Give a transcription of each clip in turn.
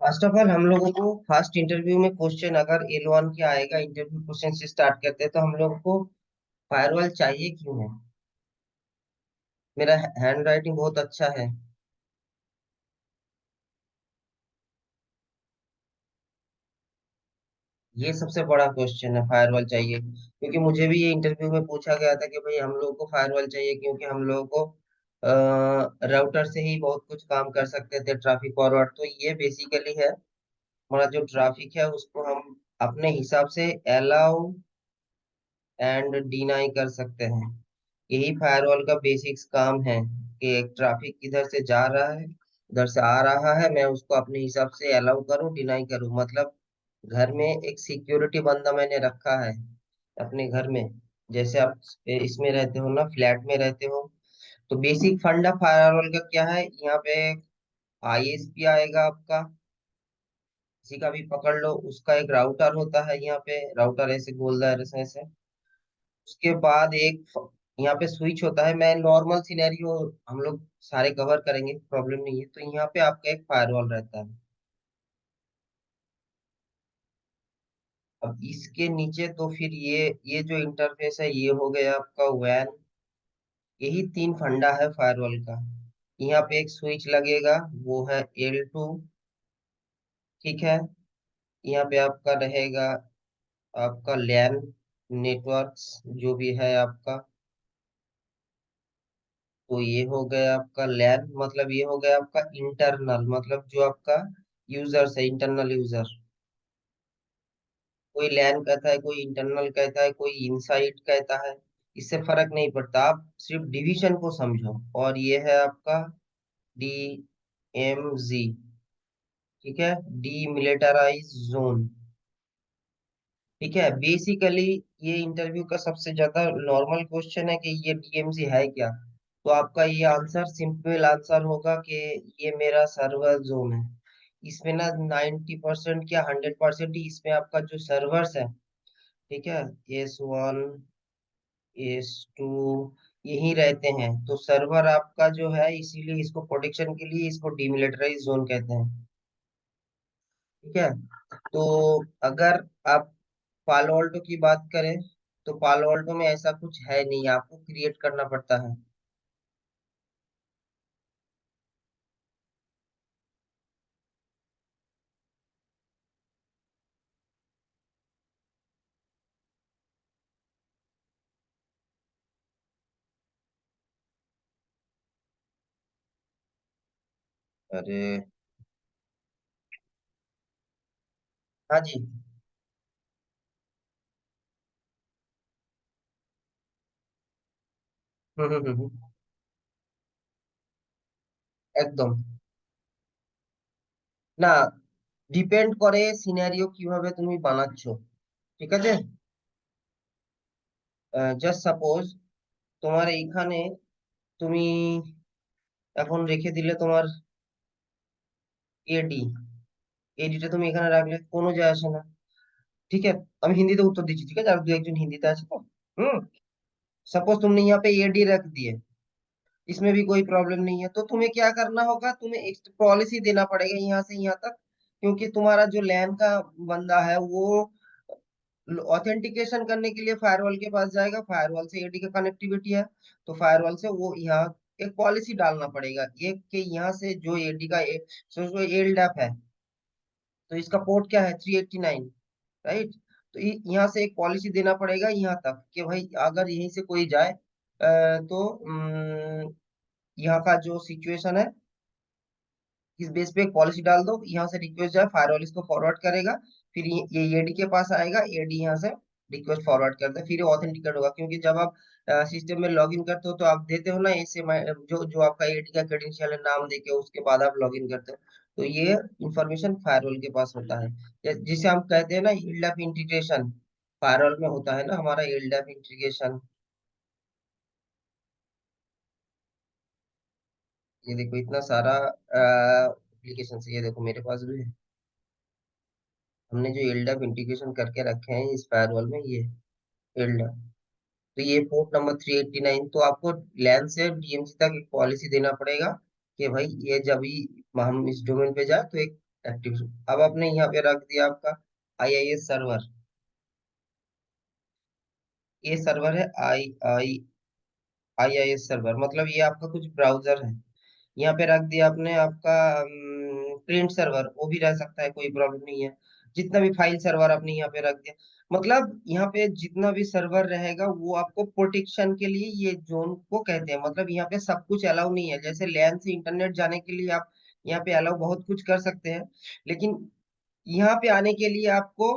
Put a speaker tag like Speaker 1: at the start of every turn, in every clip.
Speaker 1: First of all हम लोगों को फर्स्ट इंटरव्यू में क्वेश्चन अगर L1 के आएगा, इंटरव्यू क्वेश्चन से स्टार्ट करते हैं तो हम लोग को फायरवॉल चाहिए क्यों है? मेरा हैंड राइटिंग बहुत अच्छा है। ये सबसे बड़ा क्वेश्चन है, फायरवॉल चाहिए, क्योंकि मुझे भी ये इंटरव्यू में पूछा गया था कि भाई हम लोग को फायरवॉल चाहिए क्योंकि हम लोगों को राउटर से ही बहुत कुछ काम कर सकते थे, ट्रैफिक फॉरवर्ड। तो ये बेसिकली है, हमारा जो ट्रैफिक है उसको हम अपने हिसाब से अलाउ एंड डिनाई कर सकते हैं। यही फायरवॉल का बेसिक्स काम है कि एक ट्रैफिक इधर से जा रहा है, उधर से आ रहा है, मैं उसको अपने हिसाब से अलाउ करूं, डिनाई करूं। मतलब घर में एक सिक्योरिटी बंदा मैंने रखा है अपने घर में। जैसे आप इसमें रहते हो ना, फ्लैट में रहते हो, तो बेसिक फंडा फायरवॉल का क्या है, यहाँ पे आईएसपी आएगा आपका, किसी का भी पकड़ लो, उसका एक राउटर होता है, यहाँ पे राउटर ऐसे गोल दायरे से ऐसे। उसके बाद यहाँ पे स्विच होता है। मैं नॉर्मल सिनेरियो हम लोग सारे कवर करेंगे, प्रॉब्लम नहीं है। तो यहाँ पे आपका एक फायरवॉल रहता है। अब इसके नीचे तो फिर ये जो इंटरफेस है ये हो गया आपका वैन। यही तीन फंडा है फायरवॉल का। यहाँ पे एक स्विच लगेगा, वो है L2। ठीक है। यहाँ पे आपका रहेगा आपका लैन नेटवर्क्स जो भी है आपका। तो ये हो गया आपका लैन, मतलब ये हो गया आपका इंटरनल, मतलब जो आपका यूजर्स है, इंटरनल यूजर। कोई लैन कहता है, कोई इंटरनल कहता है, कोई इनसाइड कहता है, इससे फर्क नहीं पड़ता, आप सिर्फ डिवीजन को समझो। और ये है आपका DMZ। ठीक है, डीमिलिटराइज जोन। ठीक है, बेसिकली ये इंटरव्यू का सबसे ज्यादा नॉर्मल क्वेश्चन है कि ये DMZ है क्या। तो आपका ये आंसर, सिंपल आंसर होगा कि ये मेरा सर्वर जोन है। इसमें ना 90% या 100% ही इसमें आपका जो सर्वर्स है, ठीक है, S1 S2 यही रहते हैं। तो सर्वर आपका जो है, इसीलिए इसको प्रोटेक्शन के लिए इसको डीमिलिटराइज जोन कहते हैं। ठीक है। तो अगर आप पालो अल्टो की बात करें, तो पालो अल्टो में ऐसा कुछ है नहीं, आपको क्रिएट करना पड़ता है। अरे, हाँ जी। একদম না, ডিপেন্ড করে সিনারিও কিভাবে তুমি বানাচ্ছ। ঠিক আছে। জাস্ট সাপোজ তোমার এইখানে তুমি এখন রেখে দিলে তোমার এডি, এডিটা তুমি এখানে রাখলে কোনো যায় আসে না। ठीक है। আমি হিন্দিতে उत्तर दीजिए, ठीक है, আর दो একজন হিন্দিতে আছে তো। হুম। सपोज तुमने यहाँ पे एडी रख दिए, इसमें भी कोई प्रॉब्लम नहीं है। तो तुम्हें क्या करना होगा, तुम्हें एक पॉलिसी देना पड़ेगा यहाँ से यहाँ तक, क्योंकि तुम्हारा जो लैन का बंदा है वो ऑथेंटिकेशन करने के लिए फायरवॉल के पास जाएगा, फायरवॉल से एडी का कनेक्टिविटी है, तो फायरवॉल से वो यहाँ एक पॉलिसी डालना पड़ेगा, एक के यहाँ से जो एडी का जो एलडैप है, तो इसका पोर्ट क्या है 389, राइट। तो यहाँ से एक पॉलिसी देना पड़ेगा यहाँ तक कि भाई अगर यहीं से कोई जाए तो यहाँ का जो सिचुएशन है, इस बेस पे एक पॉलिसी डाल दो, यहाँ से रिक्वेस्ट जाए, फायरवॉल इसको फॉरवर्ड करेगा, फिर ये एडी के पास आएगा, एडी यहाँ से रिक्वेस्ट फॉरवर्ड करता है, फिर ये ऑथेंटिकेट होगा। क्योंकि जब आप सिस्टम में लॉगिन करते हो तो आप देते हो ना ऐसे जो जो आपका एडी का क्रेडेंशियल है, नाम देके उसके बाद आप लॉगिन करते हो। तो ये इंफॉर्मेशन फायरवॉल के पास होता है। जिसे हम कहते हैं ना एल्डैप इंटीग्रेशन, फायरवॉल में होता है ना हमारा एल्डैप इंटीग्रेशन। ये देखो इतना सारा एप्लीकेशन है, ये देखो मेरे पास भी है। हमने जो एल्डप इंटीग्रेशन करके रखे हैं इस फायरवॉल में, ये एल्डप। तो ये पोर्ट नंबर 389, तो आपको लैन से डीएमसी तक एक पॉलिसी देना पड़ेगा कि भाई ये जब ही हम इस डोमेन पे जाए तो एक एक्टिव। अब आपने यहाँ पे रख दिया आपका IIS सर्वर। ये सर्वर है IIS सर्वर, मतलब ये आपका कुछ ब्राउजर है। यहाँ पे रख दिया आपने आपका प्रिंट सर्वर, वो भी रह सकता है, कोई प्रॉब्लम नहीं है। जितना भी फाइल सर्वर आपने यहाँ पे रख दिया, मतलब यहाँ पे जितना भी सर्वर रहेगा वो आपको प्रोटेक्शन के लिए ये जोन को कहते हैं। मतलब यहाँ पे सब कुछ अलाउ नहीं है, जैसे लैन से इंटरनेट जाने के लिए आप यहाँ पे अलाउ बहुत कुछ कर सकते हैं, लेकिन यहाँ पे आने के लिए आपको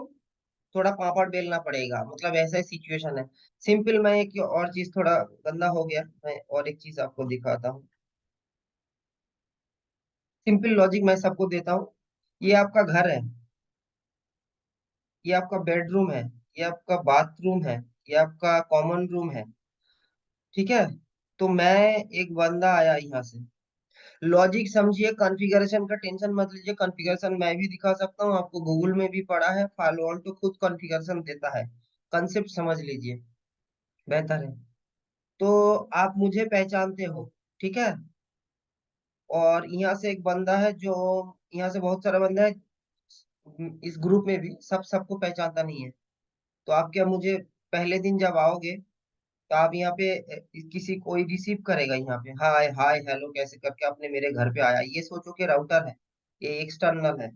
Speaker 1: थोड़ा पापड़ बेलना पड़ेगा, मतलब ऐसा सिचुएशन है। सिंपल, मैं एक और चीज, थोड़ा गंदा हो गया, मैं और एक चीज आपको दिखाता हूँ। सिंपल लॉजिक मैं सबको देता हूँ। ये आपका घर है, ये आपका बेडरूम है, ये आपका बाथरूम है, ये आपका कॉमन रूम है, ठीक है। तो मैं, एक बंदा आया यहाँ से, लॉजिक समझिए, कॉन्फ़िगरेशन का टेंशन मत लीजिए, कॉन्फ़िगरेशन मैं भी दिखा सकता हूँ आपको, गूगल में भी पढ़ा है, फालोल्ट तो खुद कॉन्फ़िगरेशन देता है। कंसेप्ट समझ लीजिए, बेहतर है। तो आप मुझे पहचानते हो, ठीक है। और यहाँ से एक बंदा है जो, यहाँ से बहुत सारा बंदा है इस ग्रुप में भी, सब सबको पहचानता नहीं है। तो आप क्या, मुझे पहले दिन जब आओगे तो आप यहाँ पे किसी कोई रिसीव करेगा यहाँ पे, हाय हाय हेलो कैसे करके आपने मेरे घर पे आया, ये सोचो कि राउटर है, ये एक्सटर्नल है।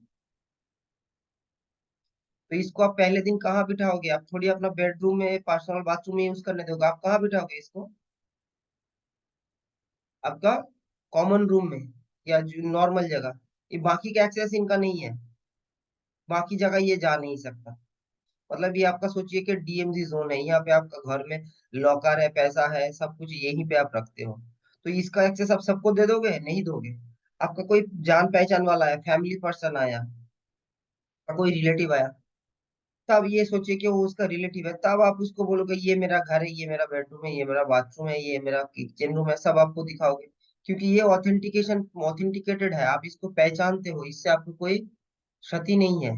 Speaker 1: तो इसको आप पहले दिन कहाँ बिठाओगे? आप थोड़ी अपना बेडरूम में, पर्सनल बाथरूम में यूज करने दोगे, आप कहाँ बिठाओगे इसको? आपका कॉमन रूम में, या जो नॉर्मल जगह। ये बाकी का एक्सेस इनका नहीं है, बाकी जगह ये जा नहीं सकता। मतलब ये आपका सोचिए कि DMZ जोन है, यहाँ पे आपका घर में लॉकर है, पैसा है, सब कुछ यहीं पे आप रखते हो। तो इसका एक्सेस आप सबको दे दोगे? नहीं दोगे। आपका कोई जान पहचान वाला है, फैमिली पर्सन आया, या कोई रिलेटिव आया, तब ये सोचिए कि वो उसका रिलेटिव है, तब आप उसको बोलोगे ये मेरा घर है, ये मेरा बेडरूम है, ये मेरा बाथरूम है, ये मेरा किचन रूम है, सब आपको दिखाओगे। क्योंकि ये ऑथेंटिकेटेड है, आप इसको पहचानते हो, इससे आपको कोई क्षति नहीं है,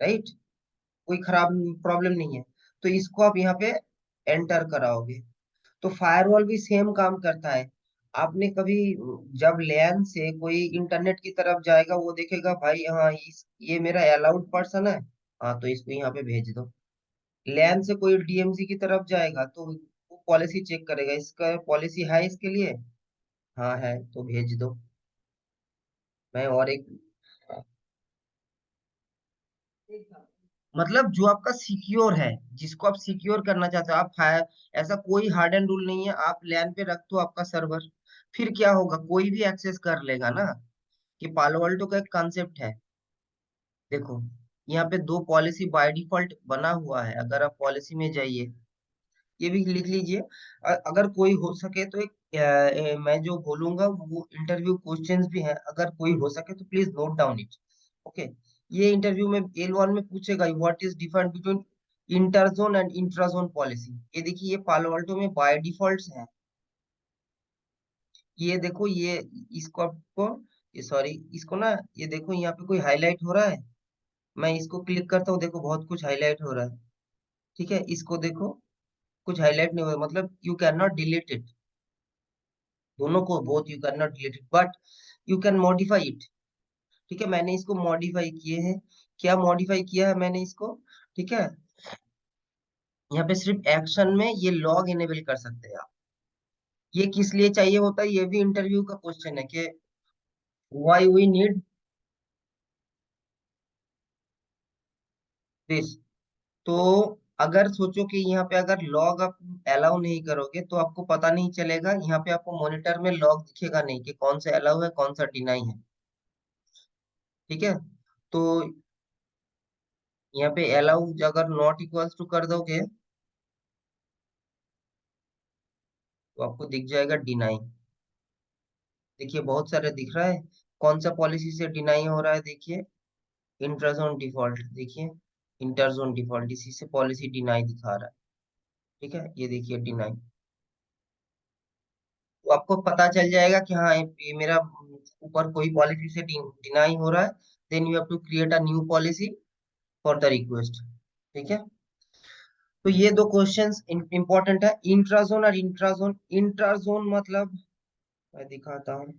Speaker 1: राइट। कोई खराब प्रॉब्लम नहीं है। तो इसको आप यहाँ पे एंटर कराओगे। तो फायरवॉल भी सेम काम करता है। आपने कभी, जब लैन से कोई इंटरनेट की तरफ जाएगा, वो देखेगा भाई हाँ ये मेरा अलाउड पर्सन है, हाँ तो इसको यहाँ पे भेज दो। लैन से कोई DMZ की तरफ जाएगा तो वो पॉलिसी चेक करेगा, इसका पॉलिसी है इसके लिए, हाँ है तो भेज दो। मैं और एक, मतलब जो आपका सिक्योर है, जिसको आप सिक्योर करना चाहते हो, आप ऐसा कोई हार्ड एंड रूल नहीं है, आप लैन पे रख दो आपका सर्वर, फिर क्या होगा, कोई भी एक्सेस कर लेगा ना। कि पालो अल्टो का एक कॉन्सेप्ट है, देखो, यहाँ पे दो पॉलिसी बाय डिफॉल्ट बना हुआ है, अगर आप पॉलिसी में जाइए, ये भी लिख लीजिए। अगर कोई हो सके तो एक, मैं जो बोलूंगा वो इंटरव्यू क्वेश्चंस भी हैं, अगर कोई हो सके तो please note down it. Okay. ये इंटरव्यू में L1 में पूछेगा, what is difference between interzone and intrazone policy. ये देखिए, ये पालो अल्टो में बाय डिफॉल्ट है। ये देखो, ये इसको आपको, ये सॉरी, इसको ना, ये देखो यहाँ पे कोई हाईलाइट हो रहा है, मैं इसको क्लिक करता हूँ, देखो बहुत कुछ हाईलाइट हो रहा है, ठीक है। इसको देखो, कुछ हाईलाइट नहीं हो रहा, मतलब you can not delete it. दोनों को, both you can not delete it but you can modify it. ठीक है, मैंने इसको मॉडिफाई किए हैं। क्या मॉडिफाई किया है मैंने इसको, ठीक है। यहाँ पे सिर्फ एक्शन में ये लॉग इनेबल कर सकते हैं आप। ये किस लिए चाहिए होता है, ये भी इंटरव्यू का क्वेश्चन है कि व्हाई वी नीड दिस। तो अगर सोचो कि यहाँ पे अगर लॉग आप अलाउ नहीं करोगे तो आपको पता नहीं चलेगा, यहाँ पे आपको मॉनिटर में लॉग दिखेगा नहीं कि कौन सा अलाउ है कौन सा डिनाई है, ठीक है। तो यहाँ पे अलाउ अगर नॉट इक्वल्स टू कर दोगे तो आपको दिख जाएगा डिनाई। देखिए बहुत सारे दिख रहा है, कौन सा पॉलिसी से डिनाई हो रहा है, देखिए इंट्राजोन डिफॉल्ट, देखिए इंटरजोन डिफॉल्ट, इसी से पॉलिसी डिनाई दिखा रहा है, ठीक है। ये देखिए डिनाई, तो आपको पता चल जाएगा कि हाँ ये मेरा ऊपर कोई पॉलिसी से डिनाई हो रहा है, then you have to create a new policy for the request, ठीक है। तो ये दो क्वेश्चंस इंपॉर्टेंट है, इंट्राजोन और इंट्राजोन। इंट्राजोन मतलब, मैं दिखाता हूँ,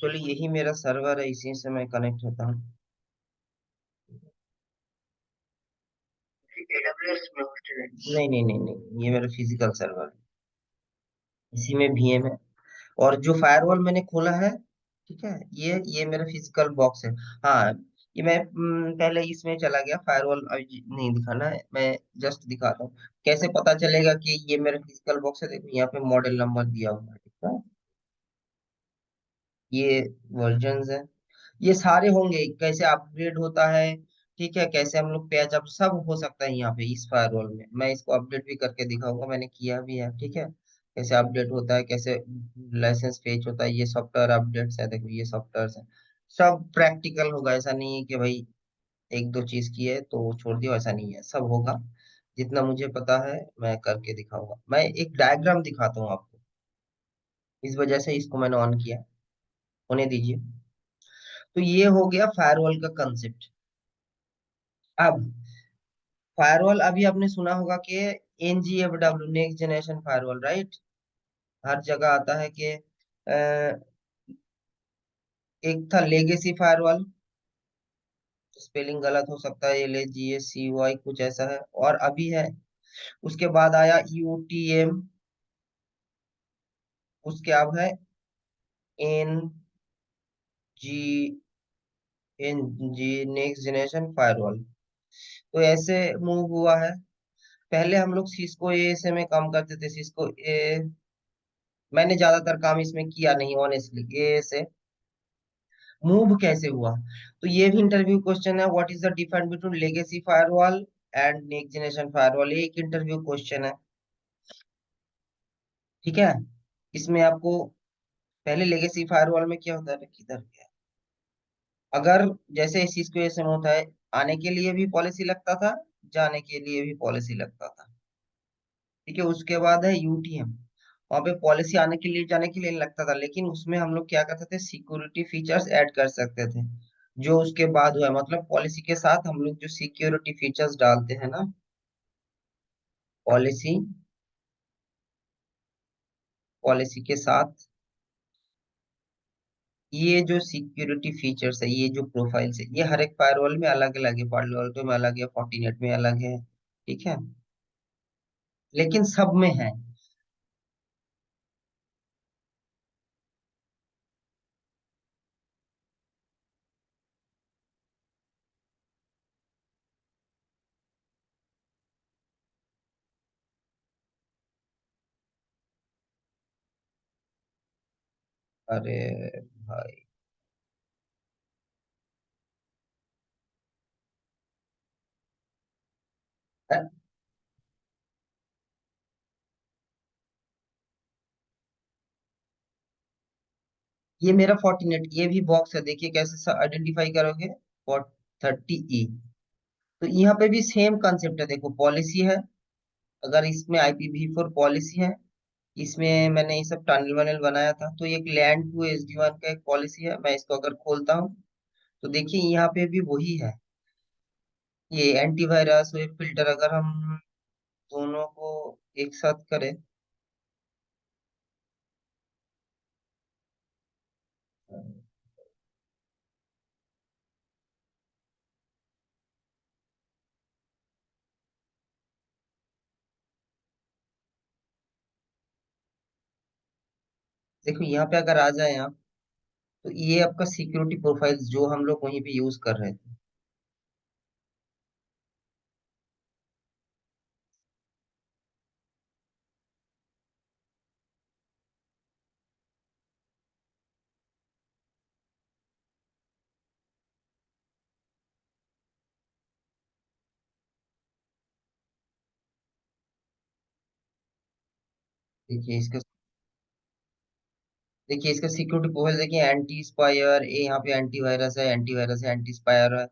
Speaker 1: चलिए यही मेरा सर्वर है, इसी से मैं कनेक्ट होता हूँ। AWS में hosted है? नहीं नहीं नहीं नहीं, ये मेरा फिजिकल सर्वर है, इसी में VM है। और जो फायरवॉल मैंने खोला है, ठीक है, ये मेरा फिजिकल बॉक्स है। हाँ, ये मैं पहले इसमें चला गया, फायरवॉल अभी नहीं दिखाना है, मैं जस्ट दिखाता हूँ। कैसे पता चलेगा कि ये मेरा फिजिकल बॉक्स है? देखो यहाँ पे मॉडल नंबर दिया हुआ है, ठीक है, ये वर्जन्स है, ये सारे होंगे, कैसे अपग्रेड होता है, ठीक है, कैसे हम लोग पैच अप सब हो सकता है यहाँ पे इस फायरवॉल में। मैं इसको अपडेट भी करके दिखाऊंगा, मैंने किया भी है, ठीक है, कैसे अपडेट होता है, कैसे लाइसेंस फेच होता है, ये सॉफ्टवेयर अपडेट्स है, देखो ये सॉफ्टवेयर है, सब प्रैक्टिकल होगा। ऐसा नहीं है कि भाई एक दो चीज की है तो छोड़ दियो, ऐसा नहीं है, सब होगा। जितना मुझे पता है मैं करके दिखाऊंगा। मैं एक डायग्राम दिखाता हूँ आपको, इस वजह से इसको मैंने ऑन किया, होने दीजिए। तो ये हो गया फायरवॉल का कंसेप्ट। अब फायरवॉल अभी आपने सुना होगा कि NGFW, next generation firewall, right? हर जगह आता है कि एक था लेगेसी फायरवॉल, स्पेलिंग गलत हो सकता है, LAGACY कुछ ऐसा है, और अभी है। उसके बाद आया UTM, उसके अब है NG नेक्स्ट जनरेशन फायरवॉल। तो ऐसे मूव हुआ है। पहले हम लोग सिस्को ए से में काम करते थे, सिस्को ए, मैंने ज्यादातर काम इसमें किया नहीं ऑनेस्टली, ए से मूव कैसे हुआ। तो ये भी इंटरव्यू क्वेश्चन है, what is the difference between legacy firewall and next generation firewall, ये एक इंटरव्यू क्वेश्चन है, ठीक है। इसमें आपको पहले लेगेसी फायरवॉल में क्या होता है, किधर गया, अगर जैसे सिस्को ए से में होता है, आने के लिए भी पॉलिसी लगता था, जाने के लिए भी पॉलिसी लगता था, ठीक है। उसके बाद है UTM, वहां पे पॉलिसी आने के लिए जाने के लिए नहीं लगता था, लेकिन उसमें हम लोग क्या करते थे, सिक्योरिटी फीचर्स ऐड कर सकते थे, जो उसके बाद हुआ, मतलब पॉलिसी के साथ हम लोग जो सिक्योरिटी फीचर्स डालते हैं ना, पॉलिसी पॉलिसी के साथ ये जो सिक्योरिटी फीचर्स है, ये जो प्रोफाइल्स है, ये हर एक फायरवॉल में अलग अलग है, पालो अल्टो में अलग है, फोर्टिनेट में अलग है, ठीक है, लेकिन सब में है। अरे भाई, ये मेरा फोर्टिनेट, ये भी बॉक्स है, देखिए कैसे आइडेंटिफाई करोगे, 30E। तो यहाँ पे भी सेम कंसेप्ट है, देखो पॉलिसी है, अगर इसमें IPv4 पॉलिसी है, इसमें मैंने ये सब टनल वनल बनाया था, तो ये एक लैंड टू SD1 का एक पॉलिसी है। मैं इसको अगर खोलता हूँ तो देखिए यहाँ पे भी वही है, ये एंटीवायरस वेब फिल्टर, अगर हम दोनों को एक साथ करें, देखो यहाँ पे अगर आ जाए आप, तो ये आपका सिक्योरिटी प्रोफाइल्स जो हम लोग वहीं पे यूज कर रहे थे, देखिए इसका, देखिए इसका सिक्योरिटी प्रोफाइल देखिए, एंटी स्पायर, ये यहाँ पे एंटीवायरस है, एंटी स्पायर है,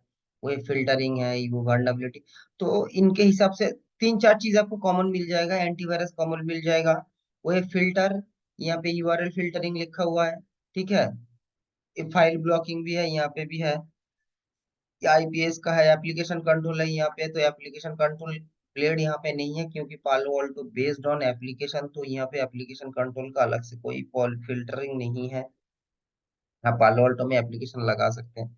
Speaker 1: वो फिल्टरिंग है, वो वल्नरेबिलिटी। तो इनके हिसाब से तीन चार चीज आपको कॉमन मिल जाएगा, एंटीवायरस कॉमन मिल जाएगा, वो फिल्टर, यहाँ पे URL फिल्टरिंग लिखा हुआ है, ठीक है, फाइल ब्लॉकिंग भी है, यहाँ पे भी है, IPS का है, एप्लीकेशन कंट्रोल है यहाँ पे, तो एप्लीकेशन कंट्रोल ब्लेड यहाँ पे नहीं है, क्योंकि पालो ऑल्टो बेस्ड ऑन एप्लीकेशन, तो यहाँ पे एप्लीकेशन कंट्रोल का अलग से कोई फिल्टरिंग नहीं है। आप पालो अल्टो में एप्लीकेशन लगा सकते हैं।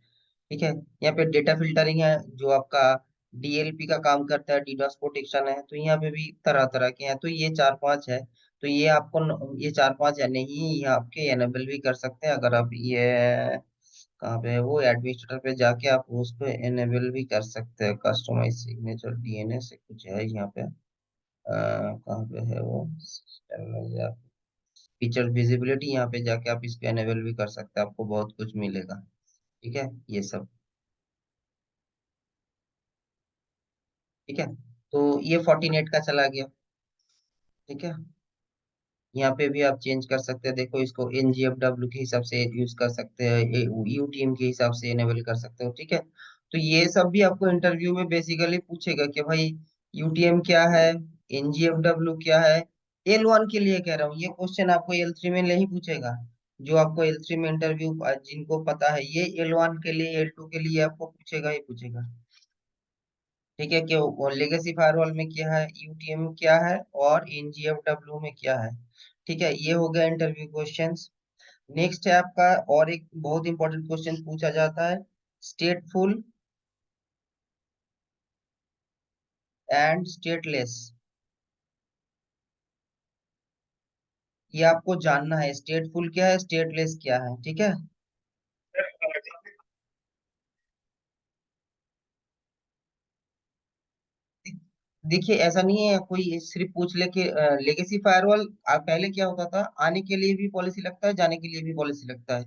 Speaker 1: ठीक है। यहाँ पे डेटा फिल्टरिंग है, जो आपका डीएलपी का काम करता है, डीडोस प्रोटेक्शन है, तो यहाँ पे भी तरह तरह के हैं, तो ये चार पांच है। तो ये आपको ये चार पांच है नहीं, ये आपके एनेबल भी कर सकते हैं, अगर आप ये कहाँ पे है वो एडमिनिस्ट्रेटर पे जाके आप उसको एनेबल भी कर सकते हैं। कस्टमाइज सिग्नेचर डीएनए से कुछ है यहाँ पे, कहाँ पे है वो सिस्टम में जा, फीचर विजिबिलिटी, यहाँ पे जाके आप इसको एनेबल भी कर सकते हैं, आपको बहुत कुछ मिलेगा। ठीक है, ये सब। ठीक है, तो ये 48 का चला गया। ठीक है, यहाँ पे भी आप चेंज कर सकते हैं, देखो इसको एनजीएफडब्ल्यू के हिसाब से यूज कर सकते हैं, यूटीएम के हिसाब से इनेबल कर सकते हो। ठीक है, तो ये सब भी आपको इंटरव्यू में बेसिकली पूछेगा कि भाई यूटीएम क्या है, एनजीएफडब्ल्यू क्या है। L1 के लिए कह रहा हूँ, ये क्वेश्चन आपको L3 में नहीं पूछेगा। जो आपको L3 में इंटरव्यू जिनको पता है, ये L1 के लिए, L2 के लिए आपको पूछेगा ही पूछेगा। ठीक है, कि लेगेसी फायरवॉल में क्या है, यूटीएम क्या है, और एनजीएफडब्ल्यू में क्या है। ठीक है, ये हो गया इंटरव्यू क्वेश्चंस। नेक्स्ट है आपका, और एक बहुत इंपॉर्टेंट क्वेश्चन पूछा जाता है, स्टेटफुल एंड स्टेटलेस। ये आपको जानना है, स्टेटफुल क्या है, स्टेटलेस क्या है। ठीक है, देखिए ऐसा नहीं है कोई सिर्फ पूछ ले कि लेगेसी फायरवॉल पहले क्या होता था, आने के लिए भी पॉलिसी लगता है, जाने के लिए भी पॉलिसी लगता है।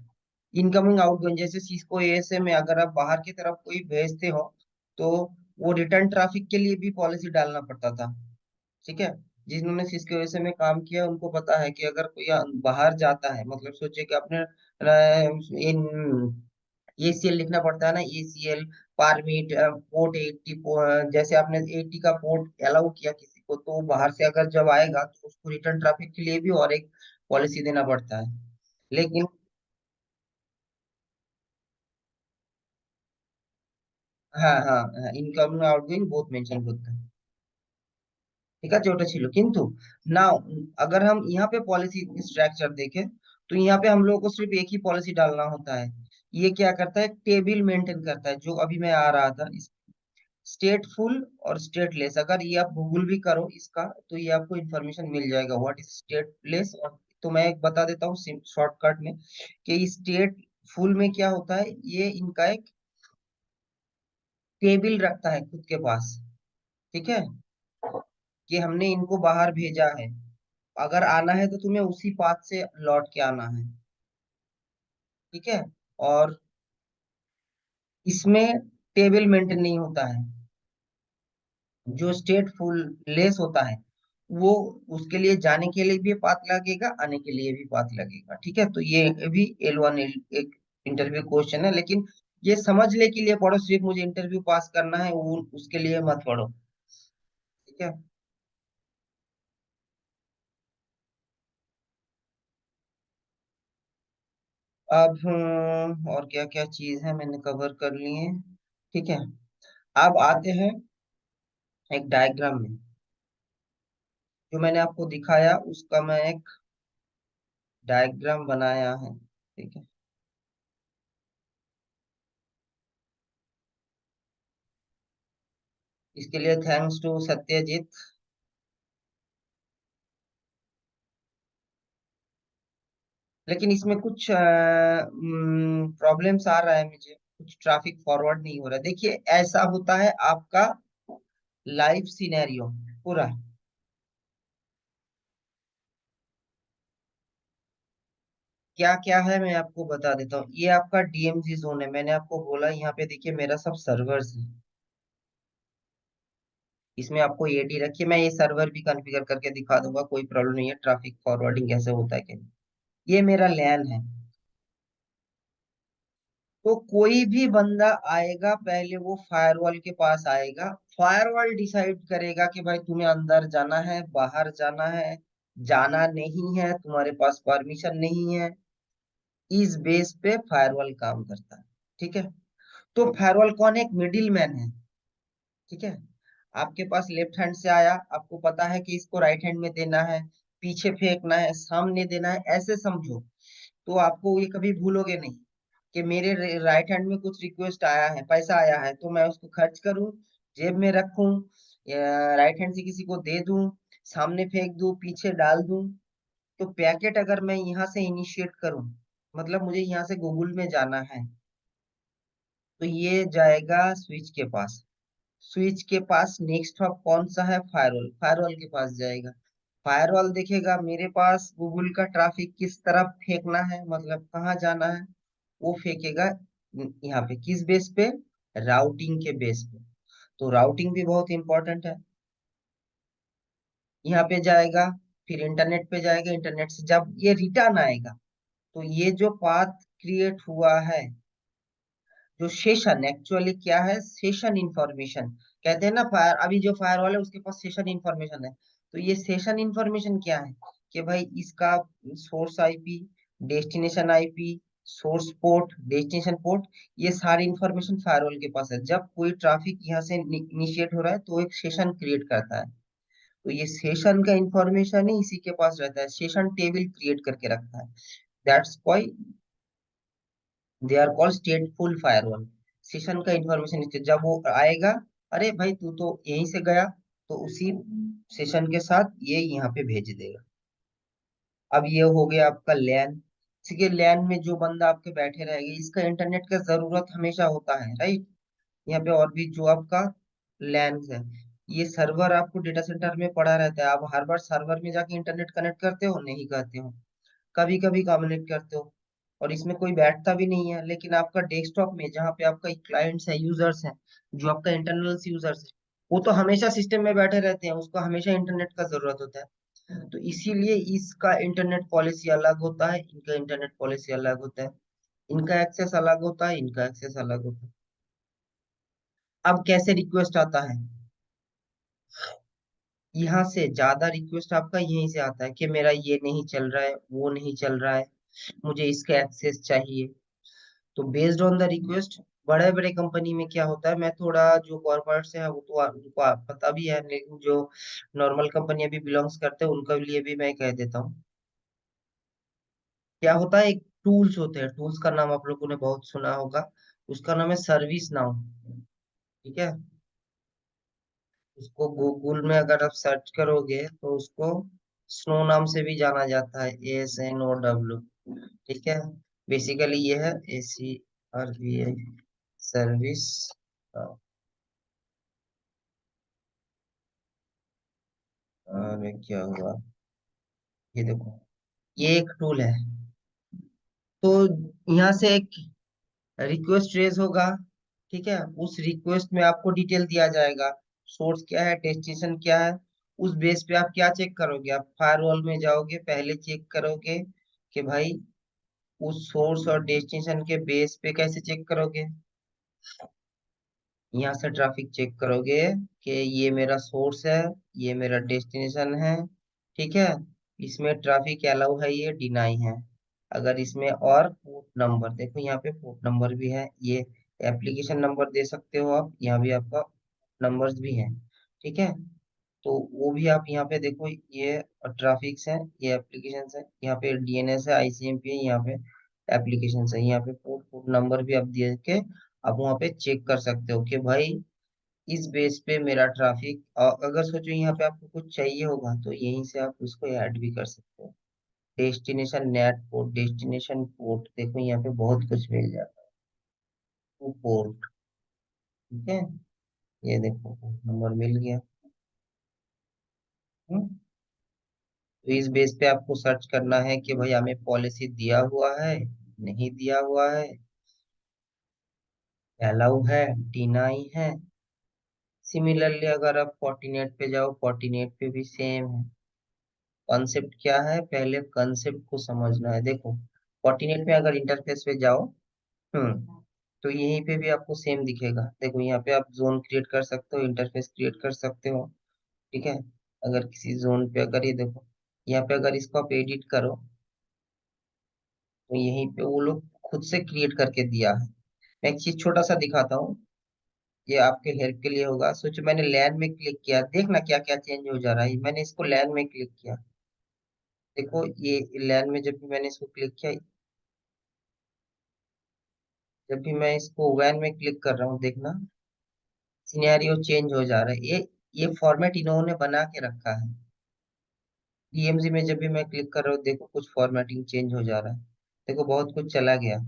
Speaker 1: इनकमिंग आउटगोइंग, जैसे सिस्को एएसए में अगर आप बाहर की तरफ कोई भेजते हो, तो वो रिटर्न ट्रैफिक के लिए भी पॉलिसी डालना पड़ता था। ठीक है, जिन्होंने सिस्को एएसए में काम किया उनको पता है कि अगर कोई बाहर जाता है, मतलब सोचिए कि आपने इन एसीएल लिखना पड़ता है ना, एसीएल परमिट पोर्ट 80, जैसे आपने 80 का पोर्ट अलाउ किया किसी को, तो बाहर से अगर जब आएगा तो उसको रिटर्न ट्रैफिक के लिए भी और एक पॉलिसी देना पड़ता है। लेकिन हाँ हाँ, इनकम आउटगोइंग बोथ मेंशन होता है। ঠিক আছে, ওটা ছিল কিন্তু नाउ अगर हम यहाँ पे पॉलिसी स्ट्रक्चर देखें, तो यहाँ पे हम लोगों को सिर्फ एक ही पॉलिसी डालना होता है। ये क्या करता है, टेबल मेंटेन करता है, जो अभी मैं आ रहा था, स्टेटफुल और स्टेटलेस। अगर ये आप गूगल भी करो इसका, तो ये आपको इन्फॉर्मेशन मिल जाएगा व्हाट इज स्टेटलेस। और तो मैं एक बता देता हूँ शॉर्टकट में, कि स्टेट फुल में क्या होता है, ये इनका एक टेबल रखता है खुद के पास। ठीक है, कि हमने इनको बाहर भेजा है, अगर आना है तो तुम्हें उसी पाथ से लौट के आना है। ठीक है, और इसमें टेबल मेंटेन नहीं होता है। जो स्टेट फुल लेस होता है, वो उसके लिए जाने के लिए भी पाथ लगेगा, आने के लिए भी पाथ लगेगा। ठीक है, तो ये भी L1 एक इंटरव्यू क्वेश्चन है, लेकिन ये समझने के लिए पढ़ो, सिर्फ मुझे इंटरव्यू पास करना है वो उसके लिए मत पढ़ो। ठीक है, अब और क्या क्या चीज है मैंने कवर कर ली है। ठीक है, अब आते हैं एक डायग्राम में, जो मैंने आपको दिखाया उसका मैं एक डायग्राम बनाया है। ठीक है, इसके लिए थैंक्स टू सत्यजीत। लेकिन इसमें कुछ प्रॉब्लम्स आ रहा है मुझे, कुछ ट्रैफिक फॉरवर्ड नहीं हो रहा है। देखिए ऐसा होता है आपका लाइव सिनेरियो पूरा। क्या क्या है मैं आपको बता देता हूँ, ये आपका डीएमजी जोन है, मैंने आपको बोला यहाँ पे देखिए मेरा सब सर्वर्स है। इसमें आपको एडी रखिए, मैं ये सर्वर भी कॉन्फ़िगर करके दिखा दूंगा, कोई प्रॉब्लम नहीं है, ट्रैफिक फॉरवर्डिंग कैसे होता है क्या। ये मेरा लैन है। तो कोई भी बंदा आएगा, पहले वो फायरवॉल के पास आएगा, फायरवॉल डिसाइड करेगा कि भाई तुम्हें अंदर जाना है, बाहर जाना है, जाना नहीं है, तुम्हारे पास परमिशन नहीं है। इस बेस पे फायरवॉल काम करता है। ठीक है, तो फायरवॉल कौन है, एक मिडिल मैन है। ठीक है, आपके पास लेफ्ट हैंड से आया, आपको पता है कि इसको राइट हैंड में देना है, पीछे फेंकना है, सामने देना है, ऐसे समझो। तो आपको ये कभी भूलोगे नहीं। कि मेरे राइट हैंड में कुछ रिक्वेस्ट आया है, पैसा आया है, तो मैं उसको खर्च करूं, जेब में रखूं, या राइट हैंड से किसी को दे दूं, सामने फेंक दूं, पीछे डाल दूं। तो पैकेट अगर मैं यहाँ से इनिशिएट करूं, मतलब मुझे यहाँ से गूगल में जाना है, तो ये जाएगा स्विच के पास। स्विच के पास नेक्स्ट हब कौन सा है? फायरवॉल। फायरवॉल के पास जाएगा। फायरवॉल देखेगा मेरे पास गूगल का ट्रैफिक किस तरफ फेंकना है, मतलब कहाँ जाना है, वो फेंकेगा यहाँ पे। किस बेस पे? राउटिंग के बेस पे। तो राउटिंग भी बहुत इंपॉर्टेंट है। यहाँ पे जाएगा, फिर इंटरनेट पे जाएगा, इंटरनेट से जब ये रिटर्न आएगा, तो ये जो पाथ क्रिएट हुआ है, जो सेशन एक्चुअली क्या है, सेशन इंफॉर्मेशन कहते हैं ना। फायर अभी जो फायरवॉल है उसके पास सेशन इंफॉर्मेशन है। तो ये सेशन इंफॉर्मेशन क्या है कि भाई इसका source IP, destination IP, source port, destination port, ये सारी इंफॉर्मेशन फायरवॉल के पास है। जब कोई ट्रैफिक यहाँ से इनिशिएट हो रहा है तो एक सेशन क्रिएट करता है। तो ये सेशन का इंफॉर्मेशन ही इसी के पास रहता है, सेशन टेबल क्रिएट करके रखता है। That's why they are called stateful firewall. Session का इंफॉर्मेशन जब वो आएगा, अरे भाई तू तो यहीं से गया, तो उसी सेशन के साथ ये यहाँ पे भेज देगा। अब ये हो गया आपका लैन। ठीक है, लैन में जो बंदा आपके बैठे रहेगा, इसका इंटरनेट का जरूरत हमेशा होता है, राइट। यहाँ पे और भी जो आपका लैन है, ये सर्वर आपको डेटा सेंटर में पड़ा रहता है। आप हर बार सर्वर में जाके इंटरनेट कनेक्ट करते हो? नहीं करते हो, कभी कभी कम्युनिकेट करते हो। और इसमें कोई बैठता भी नहीं है, लेकिन आपका डेस्कटॉप में जहाँ पे आपका क्लाइंट्स है, यूजर्स हैं, जो आपका इंटरनल यूजर्स है, वो तो हमेशा सिस्टम में बैठे रहते हैं, उसको हमेशा इंटरनेट का जरूरत होता है। तो इसीलिए इसका इंटरनेट पॉलिसी अलग होता है, इनका इंटरनेट पॉलिसी अलग होता है, इनका एक्सेस अलग होता है, इनका एक्सेस अलग होता है। अब कैसे रिक्वेस्ट आता है? यहाँ से ज्यादा रिक्वेस्ट आपका यहीं से आता है कि मेरा ये नहीं चल रहा है, वो नहीं चल रहा है, मुझे इसका एक्सेस चाहिए। तो बेस्ड ऑन द रिक्वेस्ट, बड़े बड़े कंपनी में क्या होता है, मैं थोड़ा जो कॉर्पोरेट से है वो तो उनको पता भी है, लेकिन जो नॉर्मल कंपनी भी बिलोंग्स करते हैं उनके लिए भी मैं कह देता हूँ। क्या होता है, एक टूल्स होते हैं, टूल्स का नाम आप लोगों ने बहुत सुना होगा, उसका नाम है सर्विस नाउ। ठीक है, उसको गूगल में अगर आप सर्च करोगे तो उसको स्नो नाम से भी जाना जाता है, ASNOW। ठीक है, बेसिकली ये है ACRVI सर्विस। और क्या हुआ, ये देखो, ये एक टूल है। तो यहाँ से एक रिक्वेस्ट रेज होगा। ठीक है, उस रिक्वेस्ट में आपको डिटेल दिया जाएगा, सोर्स क्या है, डेस्टिनेशन क्या है। उस बेस पे आप क्या चेक करोगे, आप फायरवॉल में जाओगे, पहले चेक करोगे कि भाई उस सोर्स और डेस्टिनेशन के बेस पे कैसे चेक करोगे, यहाँ से ट्रैफिक चेक करोगे कि ये मेरा सोर्स है, ये मेरा डेस्टिनेशन है। ठीक है, इसमें ट्रैफिक अलाउ है, ये डिनाई है। अगर इसमें और पोर्ट नंबर देखो, यहाँ पे पोर्ट नंबर भी है, ये एप्लीकेशन नंबर दे सकते हो आप, यहाँ भी आपका नंबर्स भी हैं। ठीक है, तो वो भी आप यहाँ पे देखो, ये ट्रैफिक्स है, ये एप्लीकेशन है, यहाँ पे DNS है, ICMP है, यहाँ पे एप्लीकेशन है, यहाँ पे पोर्ट पोर्ट नंबर भी आप दे के आप वहाँ पे चेक कर सकते हो कि भाई इस बेस पे मेरा ट्रैफिक। और अगर सोचो यहाँ पे आपको कुछ चाहिए होगा तो यहीं से आप उसको ऐड भी कर सकते हो। Destination net port, destination port, देखो यहाँ पे बहुत कुछ मिल जाता है, पोर्ट। ठीक है, ये देखो पोर्ट नंबर मिल गया। हम्म? तो इस बेस पे आपको सर्च करना है कि भाई हमें पॉलिसी दिया हुआ है, नहीं दिया हुआ है, अलाउ है, डिनाई है। सिमिलरली अगर आप फोर्टिनेट पे जाओ, फोर्टिनेट पे भी सेम है। कॉन्सेप्ट क्या है, पहले कॉन्सेप्ट को समझना है। देखो, फोर्टिनेट में अगर इंटरफेस पे जाओ, तो यहीं पे भी आपको सेम दिखेगा। देखो यहाँ पे आप जोन क्रिएट कर सकते हो, इंटरफेस क्रिएट कर सकते हो। ठीक है, अगर किसी जोन पे, अगर ये देखो यहाँ पे अगर इसको आप एडिट करो, तो यहीं पे वो लोग खुद से क्रिएट करके दिया है। मैं एक चीज छोटा सा दिखाता हूँ, ये आपके हेल्प के लिए होगा। सोचो मैंने लैन में क्लिक किया, देखना क्या क्या चेंज हो जा रहा है। मैंने इसको लैन में क्लिक किया, देखो ये लैन में जब भी मैंने इसको क्लिक किया, जब भी मैं इसको वैन में क्लिक कर रहा हूँ, देखना सिनेरियो चेंज हो जा रहा है। ये फॉर्मेट इन्होंने बना के रखा है। डीएमजी में जब भी मैं क्लिक कर रहा हूँ, देखो कुछ फॉर्मेटिंग चेंज हो जा रहा है। देखो बहुत कुछ चला गया।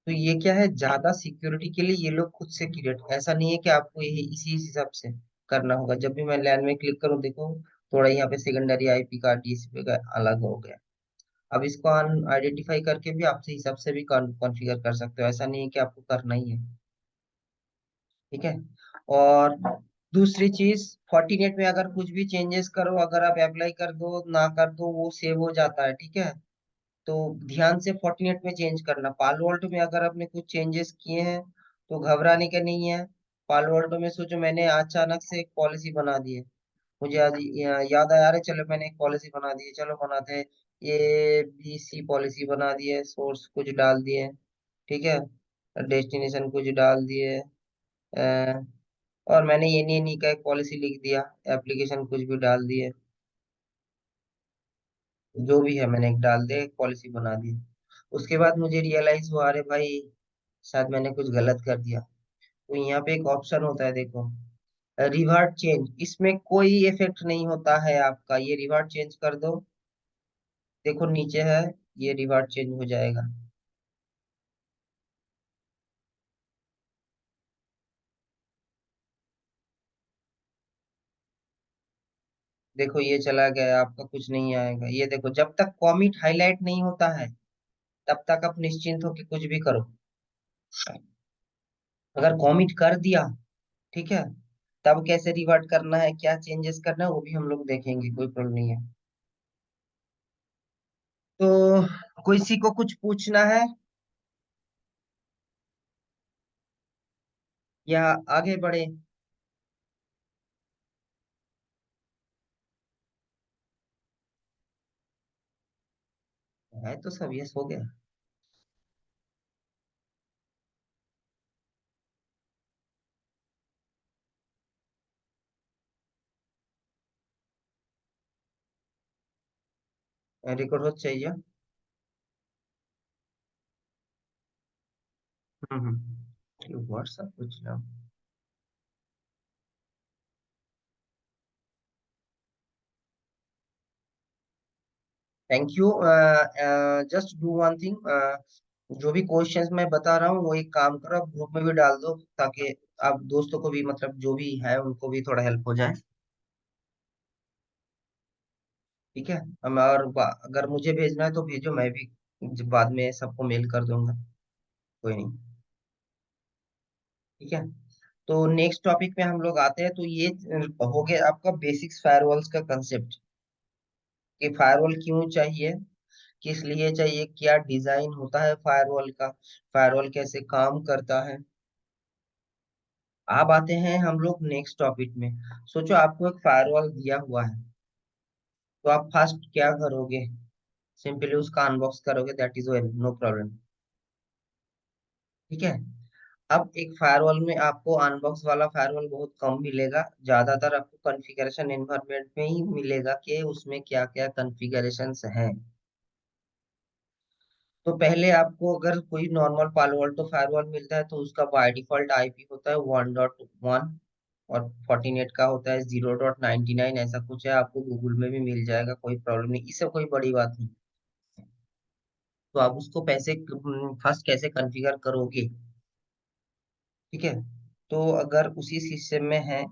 Speaker 1: तो ये क्या है, ज्यादा सिक्योरिटी के लिए ये लोग खुद से क्रिएट, ऐसा नहीं है कि आपको ये इसी हिसाब से करना होगा। जब भी मैं लैन में क्लिक करूँ, देखो थोड़ा यहाँ पे सेकेंडरी आईपी का डीसीपी का अलग हो गया। अब इसको आइडेंटिफाई करके भी आप हिसाब से भी कॉन्फ़िगर कर सकते हो, ऐसा नहीं है कि आपको करना ही है। ठीक है। और दूसरी चीज, फॉर्टिनेट में अगर कुछ भी चेंजेस करो, अगर आप अप्लाई कर दो ना कर दो, वो सेव हो जाता है। ठीक है। तो ध्यान से फोर्टिनेट में चेंज करना। पालो अल्टो में अगर आपने कुछ चेंजेस किए हैं तो घबराने का नहीं है। पालो अल्टो में सोचो मैंने अचानक से एक पॉलिसी बना दी है, मुझे आज याद आया, अरे चलो मैंने एक पॉलिसी बना दी है, चलो बनाते हैं। ये बीसी पॉलिसी बना दी है, सोर्स कुछ डाल दिए। ठीक है। डेस्टिनेशन कुछ डाल दिए। अ, और मैंने ये नहीं का एक पॉलिसी लिख दिया। एप्लीकेशन कुछ भी डाल दिए। जो भी है मैंने एक डाल दिया, एक पॉलिसी बना दी। उसके बाद मुझे रियलाइज हुआ, अरे भाई शायद मैंने कुछ गलत कर दिया। तो यहाँ पे एक ऑप्शन होता है, देखो रिवार्ड चेंज। इसमें कोई इफेक्ट नहीं होता है आपका, ये रिवार्ड चेंज कर दो। देखो नीचे है, ये रिवार्ड चेंज हो जाएगा। देखो ये चला गया, आपका कुछ नहीं आएगा। ये देखो जब तक कॉमिट हाईलाइट नहीं होता है तब तक आप निश्चिंत हो कि कुछ भी करो। अगर कॉमिट कर दिया, ठीक है, तब कैसे रिवर्ट करना है, क्या चेंजेस करना है, वो भी हम लोग देखेंगे, कोई प्रॉब्लम नहीं है। तो किसी को कुछ पूछना है या आगे बढ़े? है तो सब, यस हो गया। रिकॉर्ड हो चाहिए। व्हाट्सएप कुछ ना। Thank you. Just do one thing. जो भी क्वेश्चंस मैं बता रहा हूँ वो एक काम करो, आप ग्रुप में भी डाल दो, ताकि आप दोस्तों को भी, मतलब जो भी है उनको भी थोड़ा हेल्प हो जाए। ठीक है। अगर मुझे भेजना है तो भेजो, मैं भी बाद में सबको मेल कर दूंगा। कोई नहीं। ठीक है। तो नेक्स्ट टॉपिक पे हम लोग आते हैं। तो ये हो गया आपका बेसिक्स फायरवॉल्स का कंसेप्ट, कि फायरवॉल क्यों चाहिए, किस लिए चाहिए, क्या डिजाइन होता है फायरवॉल का, फायरवॉल कैसे काम करता है। अब आते हैं हम लोग नेक्स्ट टॉपिक में। सोचो आपको एक फायरवॉल दिया हुआ है, तो आप फर्स्ट क्या करोगे? सिंपली उसका अनबॉक्स करोगे, that is well, no problem. ठीक है। अब एक फायरवॉल में आपको अनबॉक्स वाला फायरवॉल बहुत कम मिलेगा, ज्यादातर आपको कॉन्फ़िगरेशन एनवायरनमेंट में ही मिलेगा कि उसमें क्या क्या कॉन्फ़िगरेशंस हैं। तो पहले आपको अगर कोई नॉर्मल पालो अल्टो फायरवॉल मिलता है तो उसका बाय डिफॉल्ट आईपी होता है 1.1, और फोर्टीनेट का होता है 0.99, ऐसा कुछ है। आपको गूगल में भी मिल जाएगा, कोई प्रॉब्लम नहीं, इससे कोई बड़ी बात नहीं। तो आप उसको पैसे फर्स्ट कैसे कॉन्फ़िगर करोगे? ठीक है। तो अगर उसी सिस्टम में है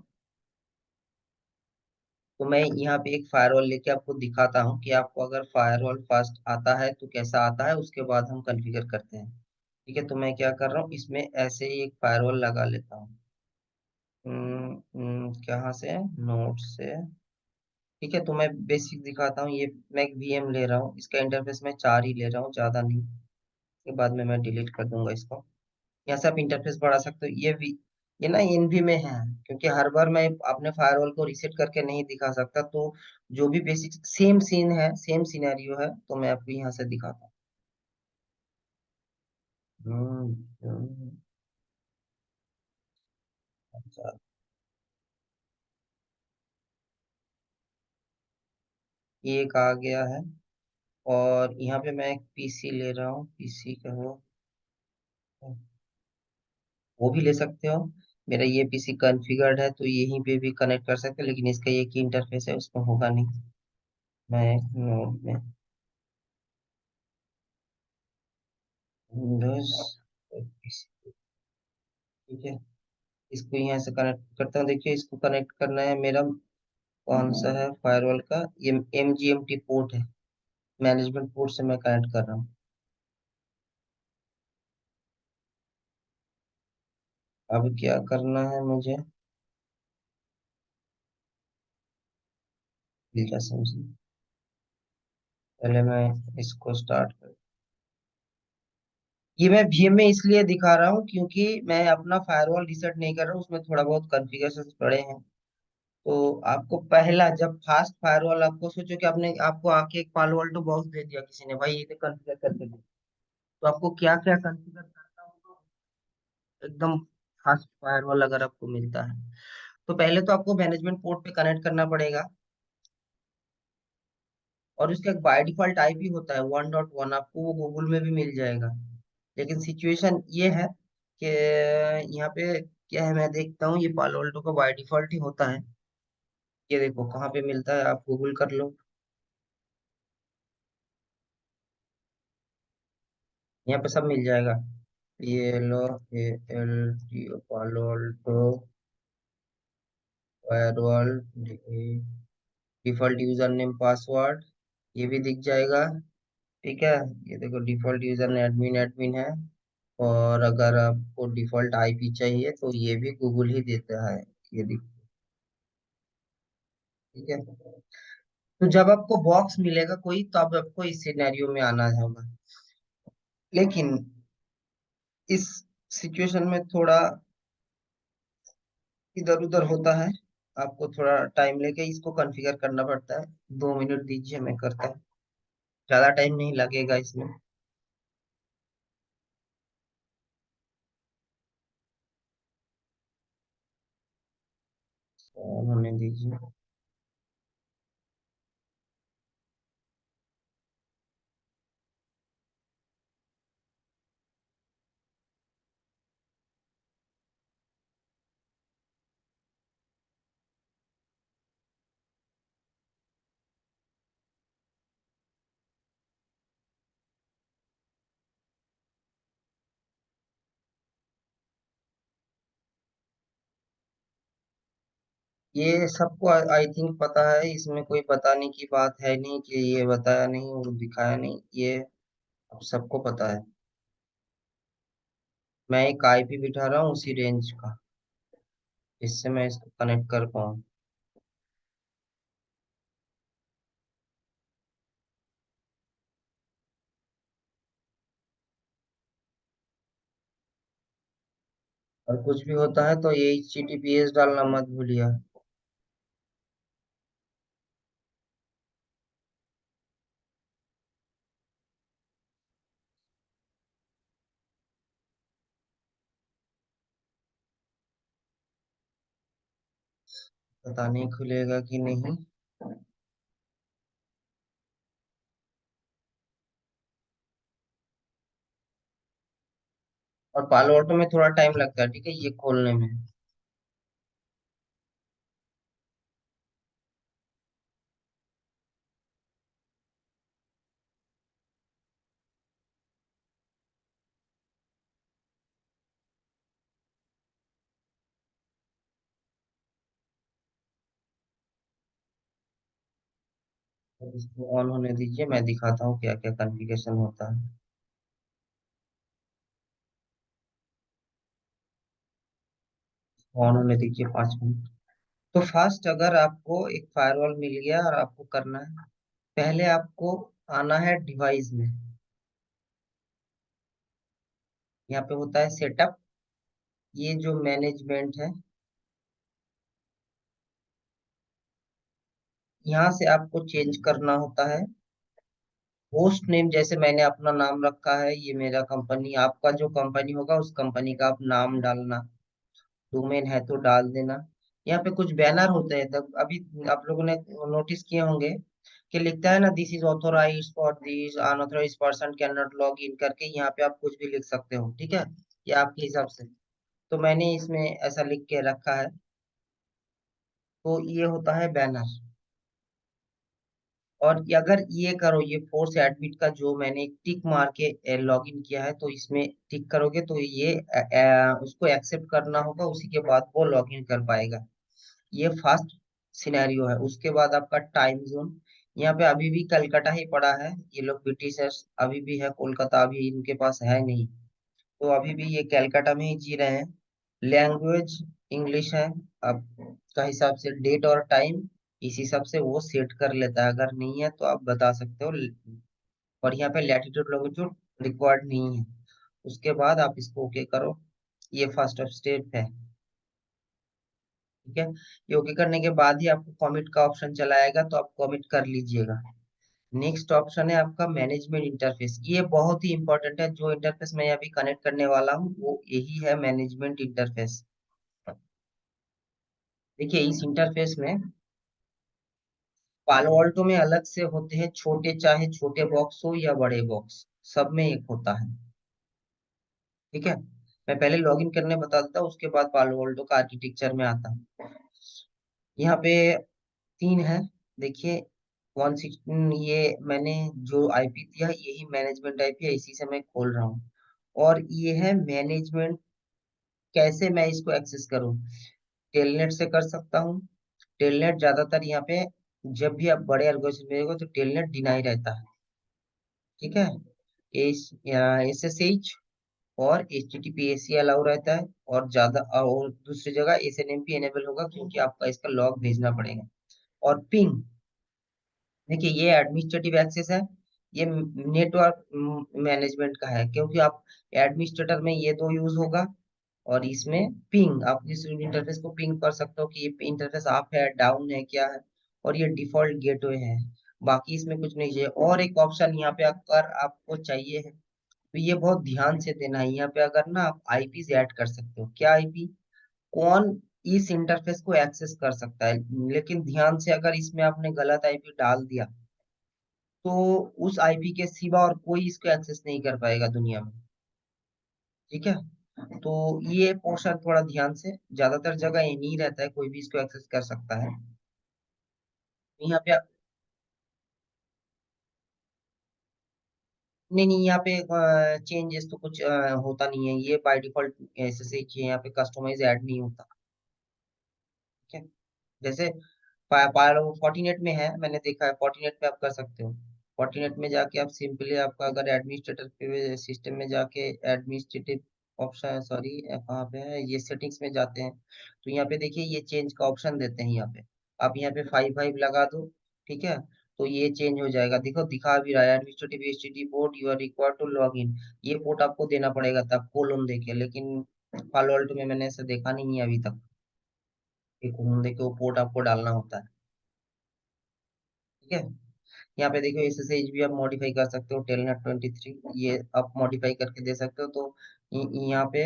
Speaker 1: तो मैं यहाँ पे एक फायरवॉल लेके आपको दिखाता हूँ कि आपको अगर फायरवॉल फर्स्ट आता है तो कैसा आता है, उसके बाद हम कॉन्फ़िगर करते हैं। ठीक है। तो मैं क्या कर रहा हूँ, इसमें ऐसे ही एक फायरवॉल लगा लेता हूँ। कहाँ से? नोट से। ठीक है। तो मैं बेसिक दिखाता हूँ। ये मैं एक वीएम ले रहा हूँ, इसका इंटरफेस मैं 4 ही ले रहा हूँ, ज्यादा नहीं। के बाद में मैं डिलीट कर दूंगा इसको। यहाँ से आप इंटरफेस बढ़ा सकते हो। ये ना एनवी में है, क्योंकि हर बार मैं अपने फायरवॉल को रीसेट करके नहीं दिखा सकता। तो जो भी बेसिक सेम सीन है, सेम सिनेरियो है, तो मैं आपको यहाँ से दिखाता हूँ। अच्छा, ये एक आ गया है। और यहाँ पे मैं एक पीसी ले रहा हूँ, पीसी का वो भी ले सकते हो। मेरा ये पीसी कॉन्फ़िगर्ड है तो यहीं पे भी कनेक्ट कर सकते हो, लेकिन इसका ये की इंटरफेस है उसमें होगा नहीं। मैं नोड में विंडोज पीसी, ठीक है। इसको यहाँ से कनेक्ट करता हूँ। देखिए इसको कनेक्ट करना है मेरा, कौन सा है फायरवॉल का, ये MGMT पोर्ट है, मैनेजमेंट पोर्ट से मैं कनेक्ट कर रहा हूँ। अब क्या करना है मुझे, क्या समझिए। पहले मैं इसको स्टार्ट कर, ये मैं VM में इसलिए दिखा रहा हूँ क्योंकि मैं अपना फायरवॉल रिसेट नहीं कर रहा हूँ, उसमें थोड़ा बहुत कॉन्फ़िगरेशन पड़े हैं। तो आपको पहला, जब फास्ट फायरवॉल, आपको सोचो कि आपने, आपको आके एक पालो अल्टो बॉक्स दे दिया किसी ने, भाई ये कॉन्फ़िगर करके दे, तो आपको क्या क्या कॉन्फ़िगर करना होगा एकदम फास्ट फायरवॉल अगर आपको मिलता है। तो पहले तो आपको मैनेजमेंट पोर्ट पे कनेक्ट करना पड़ेगा, और उसका एक बाय डिफॉल्ट आईपी होता है 1.1, आपको वो गूगल में भी मिल जाएगा। लेकिन सिचुएशन ये है कि यहाँ पे क्या है, मैं देखता हूँ ये पालो अल्टो का बाय डिफॉल्ट ही होता है। ये देखो कहाँ पे मिलता है, आप गूगल कर लो, यहाँ पे सब मिल जाएगा। ये लो, ALT पालो Alto firewall, default user name password, ये भी दिख जाएगा। ठीक है, ये देखो default user name admin admin है। और अगर आपको डिफॉल्ट आईपी चाहिए तो ये भी गूगल ही देता है, ये दिख, ठीक है। तो जब आपको बॉक्स मिलेगा कोई, तो अब आपको इस सिनेरियो में आना होगा। लेकिन इस सिचुएशन में थोड़ा इधर उधर होता है, आपको थोड़ा टाइम लेके इसको कॉन्फ़िगर करना पड़ता है। 2 मिनट दीजिए, मैं करता हूँ, ज्यादा टाइम नहीं लगेगा इसमें। तो होने दीजिए। ये सबको आई थिंक पता है, इसमें कोई बताने की बात है नहीं कि ये बताया नहीं और दिखाया नहीं, ये अब सबको पता है। मैं एक आईपी बिठा रहा हूँ उसी रेंज का, इससे मैं इसको कनेक्ट कर पाऊँ। और कुछ भी होता है तो ये HTTPS डालना मत भूलिए। पता नहीं खुलेगा कि नहीं। और पालो ऑटो में थोड़ा टाइम लगता है, ठीक है, ये खोलने में। तो इसको ऑन होने दीजिए, मैं दिखाता हूँ क्या क्या कॉन्फ़िगरेशन होता है। ऑन होने दीजिए 5 मिनट। तो फर्स्ट, अगर आपको एक फायरवॉल मिल गया और आपको करना है, पहले आपको आना है डिवाइस में। यहाँ पे होता है सेटअप, ये जो मैनेजमेंट है, यहाँ से आपको चेंज करना होता है होस्ट नेम। जैसे मैंने अपना नाम रखा है, ये मेरा कंपनी, आपका जो कंपनी होगा उस कंपनी का आप नाम डालना, डोमेन है तो डाल देना। यहाँ पे कुछ बैनर होते हैं, तब अभी आप लोगों ने नोटिस किए होंगे, कि लिखता है ना, this is authorize for this, unauthorize person can not log in करके, यहाँ पे आप कुछ भी लिख सकते हो, ठीक है, ये आपके हिसाब से। तो मैंने इसमें ऐसा लिख के रखा है। तो ये होता है बैनर। और ये अगर ये करो, ये फोर्स एडमिट का जो मैंने टिक मार के लॉग इन किया है, तो इसमें टिक करोगे तो ये उसको एक्सेप्ट करना होगा, उसी के बाद वो लॉग इन कर पाएगा। ये फर्स्ट सिनेरियो है। उसके बाद आपका टाइम जोन, यहाँ पे अभी भी कलकत्ता ही पड़ा है, ये लोग ब्रिटिशर्स अभी भी है, कोलकाता अभी इनके पास है नहीं। तो अभी भी ये कलकत्ता में ही जी रहे हैं। लैंग्वेज इंग्लिश है। अब का हिसाब से डेट और टाइम इस हिसाब से वो सेट कर लेता है, अगर नहीं है तो आप बता सकते हो। और यहाँ पे लैटिट्यूड लॉन्गिट्यूड रिक्वायर्ड नहीं है। उसके बाद आप इसको ओके करो। ये फर्स्ट स्टेप है, ठीक है। ये ओके करने के बाद ही आपको कमिट का ऑप्शन चला आएगा, तो आप कमिट कर लीजिएगा। नेक्स्ट ऑप्शन है आपका मैनेजमेंट इंटरफेस। ये बहुत ही इंपॉर्टेंट है, जो इंटरफेस मैं अभी कनेक्ट करने वाला हूँ वो यही है, मैनेजमेंट इंटरफेस। देखिए इस इंटरफेस में पालो ऑल्टो में अलग से होते हैं छोटे, चाहे छोटे बॉक्स हो या बड़े बॉक्स, सब में एक होता है, ठीक है। मैं पहले लॉगिन करने बता देता हूँ, उसके बाद पालो ऑल्टो का आर्किटेक्चर में आता हूँ। यहाँ पे तीन है, देखिए 116, ये मैंने जो आईपी दिया यही मैनेजमेंट आईपी है, इसी से मैं खोल रहा हूँ। और ये है मैनेजमेंट। कैसे मैं इसको एक्सेस करूँ? टेलनेट से कर सकता हूँ। टेलनेट ज्यादातर यहाँ पे जब भी आप बड़े एल्गोरिथम में हो तो टेलनेट डिनाई रहता है, ठीक है। एस एस एच और H T T P S सी अलाउ रहता है, और ज्यादा और दूसरी जगह S N M P enable होगा, क्योंकि आपका इसका लॉग भेजना पड़ेगा। और पिंग, देखिए ये एडमिनिस्ट्रेटिव एक्सेस है। ये नेटवर्क मैनेजमेंट का है, क्योंकि आप एडमिनिस्ट्रेटर में ये दो यूज होगा। और इसमें पिंग, आप इस इंटरफेस को पिंग कर सकते हो कि ये इंटरफेस अप है, डाउन है, क्या है। और ये डिफॉल्ट गेटवे है। बाकी इसमें कुछ नहीं चाहिए। और एक ऑप्शन यहाँ पे अगर आपको चाहिए है, तो ये बहुत ध्यान से देना है। यहाँ पे अगर ना आप आईपी ऐड कर सकते हो। क्या आईपी? कौन इस इंटरफेस को एक्सेस कर सकता है। लेकिन ध्यान से, अगर इसमें आपने गलत आईपी डाल दिया, तो उस आईपी के सिवा और कोई इसको एक्सेस नहीं कर पाएगा दुनिया में, ठीक है। तो ये पोर्शन थोड़ा ध्यान से, ज्यादातर जगह ये नहीं रहता है, कोई भी इसको एक्सेस कर सकता है। यहाँ पे नहीं नहीं, यहाँ पे चेंजेस तो कुछ होता नहीं है, ये बाय डिफॉल्ट ऐसे से ही यहाँ पे कस्टमाइज ऐड नहीं होता, ठीक है। जैसे पायरो 48 में है, मैंने देखा है 48 पे आप कर सकते हो। 48 में जाके आप सिंपली, आपका अगर एडमिनिस्ट्रेटर पे सिस्टम में जाके एडमिनिस्ट्रेटिव ऑप्शन, सॉरी कहाँ पे है, ये सेटिंग्स में जाते हैं, तो यहाँ पे देखिए ये चेंज का ऑप्शन देते हैं यहाँ पे। आप यहाँ पे 5 लगा दो, ठीक है। तो ये चेंज हो जाएगा, देखो दिखा भी रहा है administrative HTT port you are required to log in. ये पोर्ट आपको देना पड़ेगा तब कोलोन देके, लेकिन पालो अल्टो में मैंने ऐसा देखा नहीं है अभी तक। एक कोलोन देके वो पोर्ट आपको डालना होता है, ठीक है। यहाँ पे देखो एसएसएच भी आप मॉडिफाई कर सकते हो, टेलनेट 23 ये आप मॉडिफाई करके दे सकते हो। तो यहाँ पे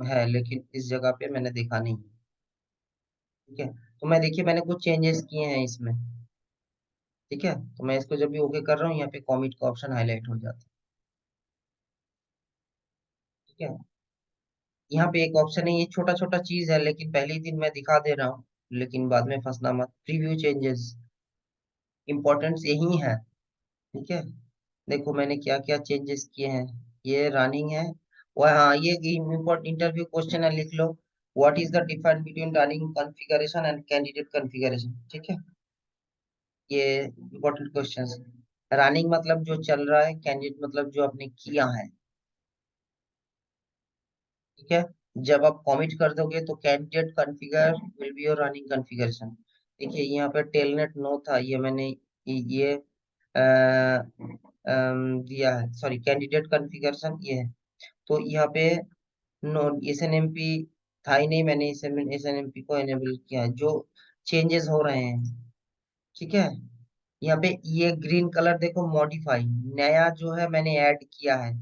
Speaker 1: है, लेकिन इस जगह पे मैंने देखा नहीं, ठीक है। तो मैं देखिए मैंने कुछ चेंजेस किए हैं इसमें, ठीक है। तो मैं इसको जब भी ओके कर रहा हूँ, यहाँ पे कॉमिट का ऑप्शन हाईलाइट हो जाता है, ठीक है। यहाँ पे एक ऑप्शन है, ये छोटा छोटा चीज है, लेकिन पहले ही दिन मैं दिखा दे रहा हूँ, लेकिन बाद में फंसना मत। प्रीव्यू चेंजेस, इंपॉर्टेंस यही है, ठीक है। देखो मैंने क्या क्या चेंजेस किए हैं। ये रनिंग है। वह हाँ, ये इम्पोर्ट इंटरव्यू क्वेश्चन है, लिख लो। What is the difference between running configuration and candidate configuration, ठीक है। ये इम्पोर्टेंट क्वेश्चंस। रनिंग मतलब जो चल रहा है, कैंडिडेट मतलब जो आपने किया है, ठीक है। जब आप कमिट कर दोगे तो candidate configure will be your running configuration. देखिए यहाँ पे टेलनेट नो था, ये मैंने ये दिया है, सॉरी कैंडिडेट कॉन्फ़िगरेशन ये है। तो यहाँ पे no S N M P था ही नहीं, मैंने एस एन एम पी को एनेबल किया है। जो चेंजेस हो रहे हैं, ठीक है। यहाँ पे ये ग्रीन कलर देखो, मॉडिफाई नया जो है मैंने ऐड किया है।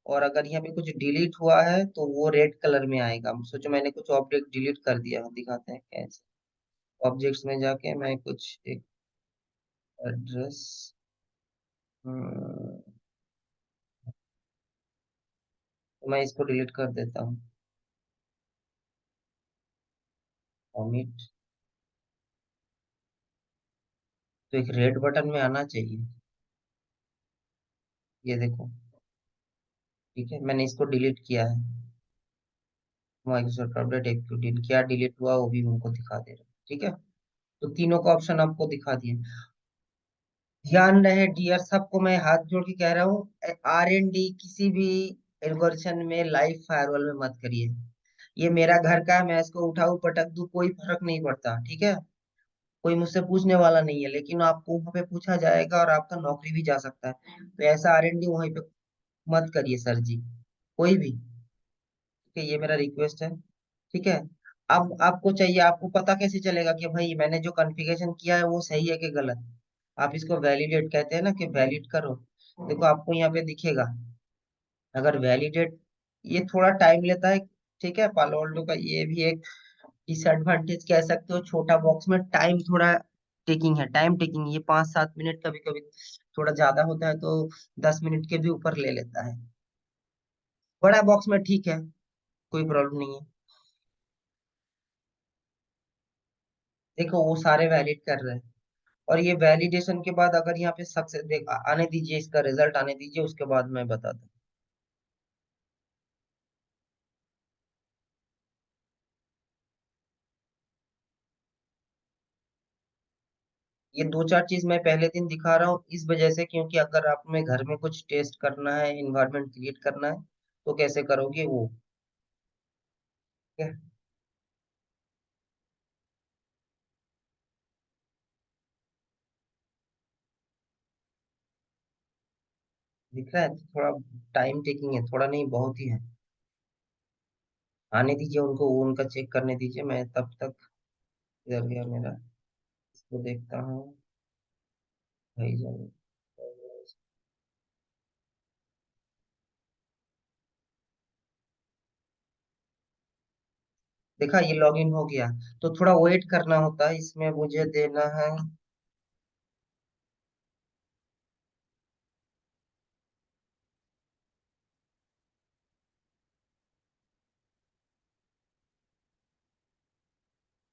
Speaker 1: और अगर यहाँ पे कुछ डिलीट हुआ है तो वो रेड कलर में आएगा। सोचो मैंने कुछ ऑब्जेक्ट डिलीट कर दिया, दिखाते हैं कैसे। ऑब्जेक्ट्स में जाके मैं कुछ एड्रेस। मैं इसको डिलीट कर देता हूँ। कमिट। तो एक रेड बटन में आना चाहिए। ये देखो। ठीक है, मैंने इसको डिलीट किया है। माइक्रोसॉफ्ट अपडेट एक्टिव क्या डिलीट हुआ वो भी उनको दिखा दे रहा है। ठीक है, तो तीनों का ऑप्शन आपको दिखा दिए। ध्यान रहे डियर, सबको मैं हाथ जोड़ के कह रहा हूँ, R&D किसी भी एल्गोरिथम में लाइव फायरवॉल में मत करिए। ये मेरा घर का है, मैं इसको उठाऊं पटक दूं कोई फर्क नहीं पड़ता। ठीक है, कोई मुझसे पूछने वाला नहीं है, लेकिन आपको वहां पे पूछा जाएगा और आपका नौकरी भी जा सकता है। तो ऐसा R&D वहीं पे मत करिए सर जी, कोई भी। ठीक है, ये मेरा रिक्वेस्ट है। ठीक है, अब आपको चाहिए, आपको पता कैसे चलेगा कि भाई मैंने जो कॉन्फ़िगरेशन किया है वो सही है कि गलत। आप इसको वैलिडेट कहते हैं ना, कि वैलिड करो। देखो आपको यहाँ पे दिखेगा, अगर वैलिडेट, ये थोड़ा टाइम लेता है। ठीक है, पालो ऑल्टो का ये भी एक डिसएडवांटेज कह सकते हो, छोटा बॉक्स में टाइम थोड़ा टेकिंग है, टाइम टेकिंग। ये 5-7 मिनट कभी कभी थोड़ा ज्यादा होता है, तो 10 मिनट के भी ऊपर ले लेता है। बड़ा बॉक्स में ठीक है, कोई प्रॉब्लम नहीं है। देखो वो सारे वैलिड कर रहे हैं, और ये वैलिडेशन के बाद अगर यहाँ पे सक्सेस देख आने दीजिए, इसका रिजल्ट आने दीजिए, उसके बाद मैं बताता हूँ। ये दो चार चीज मैं पहले दिन दिखा रहा हूँ इस वजह से, क्योंकि अगर आप में घर में कुछ टेस्ट करना है, इन्वायरमेंट क्रिएट करना है, तो कैसे करोगे वो। ठीक है, दिख रहा है, थोड़ा टाइम टेकिंग है, थोड़ा नहीं बहुत ही है। आने दीजिए उनको, वो उनका चेक करने दीजिए, मैं तब तक इधर गया मेरा, इसको देखता हूँ। भाई जान, देखा ये लॉगिन हो गया। तो थोड़ा वेट करना होता है, इसमें मुझे देना है।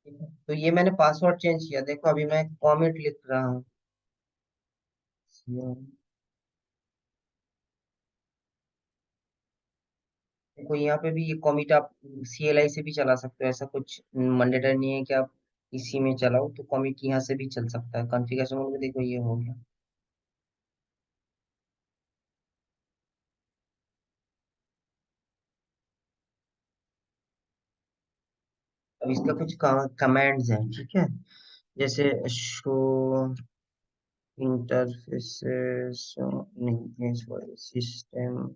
Speaker 1: ठीक है, तो ये मैंने पासवर्ड चेंज किया, देखो अभी मैं कमेंट लिख रहा हूँ। देखो यहाँ पे भी ये कमिट आप CLI से भी चला सकते हो, ऐसा कुछ मैंडेटरी नहीं है कि आप इसी में चलाओ, तो कमिट यहाँ से भी चल सकता है कॉन्फ़िगरेशन में। देखो ये हो गया। अब इसका कुछ कमांड्स हैं। ठीक है, जैसे शो इंटरफेसेस, नहीं सिस्टम।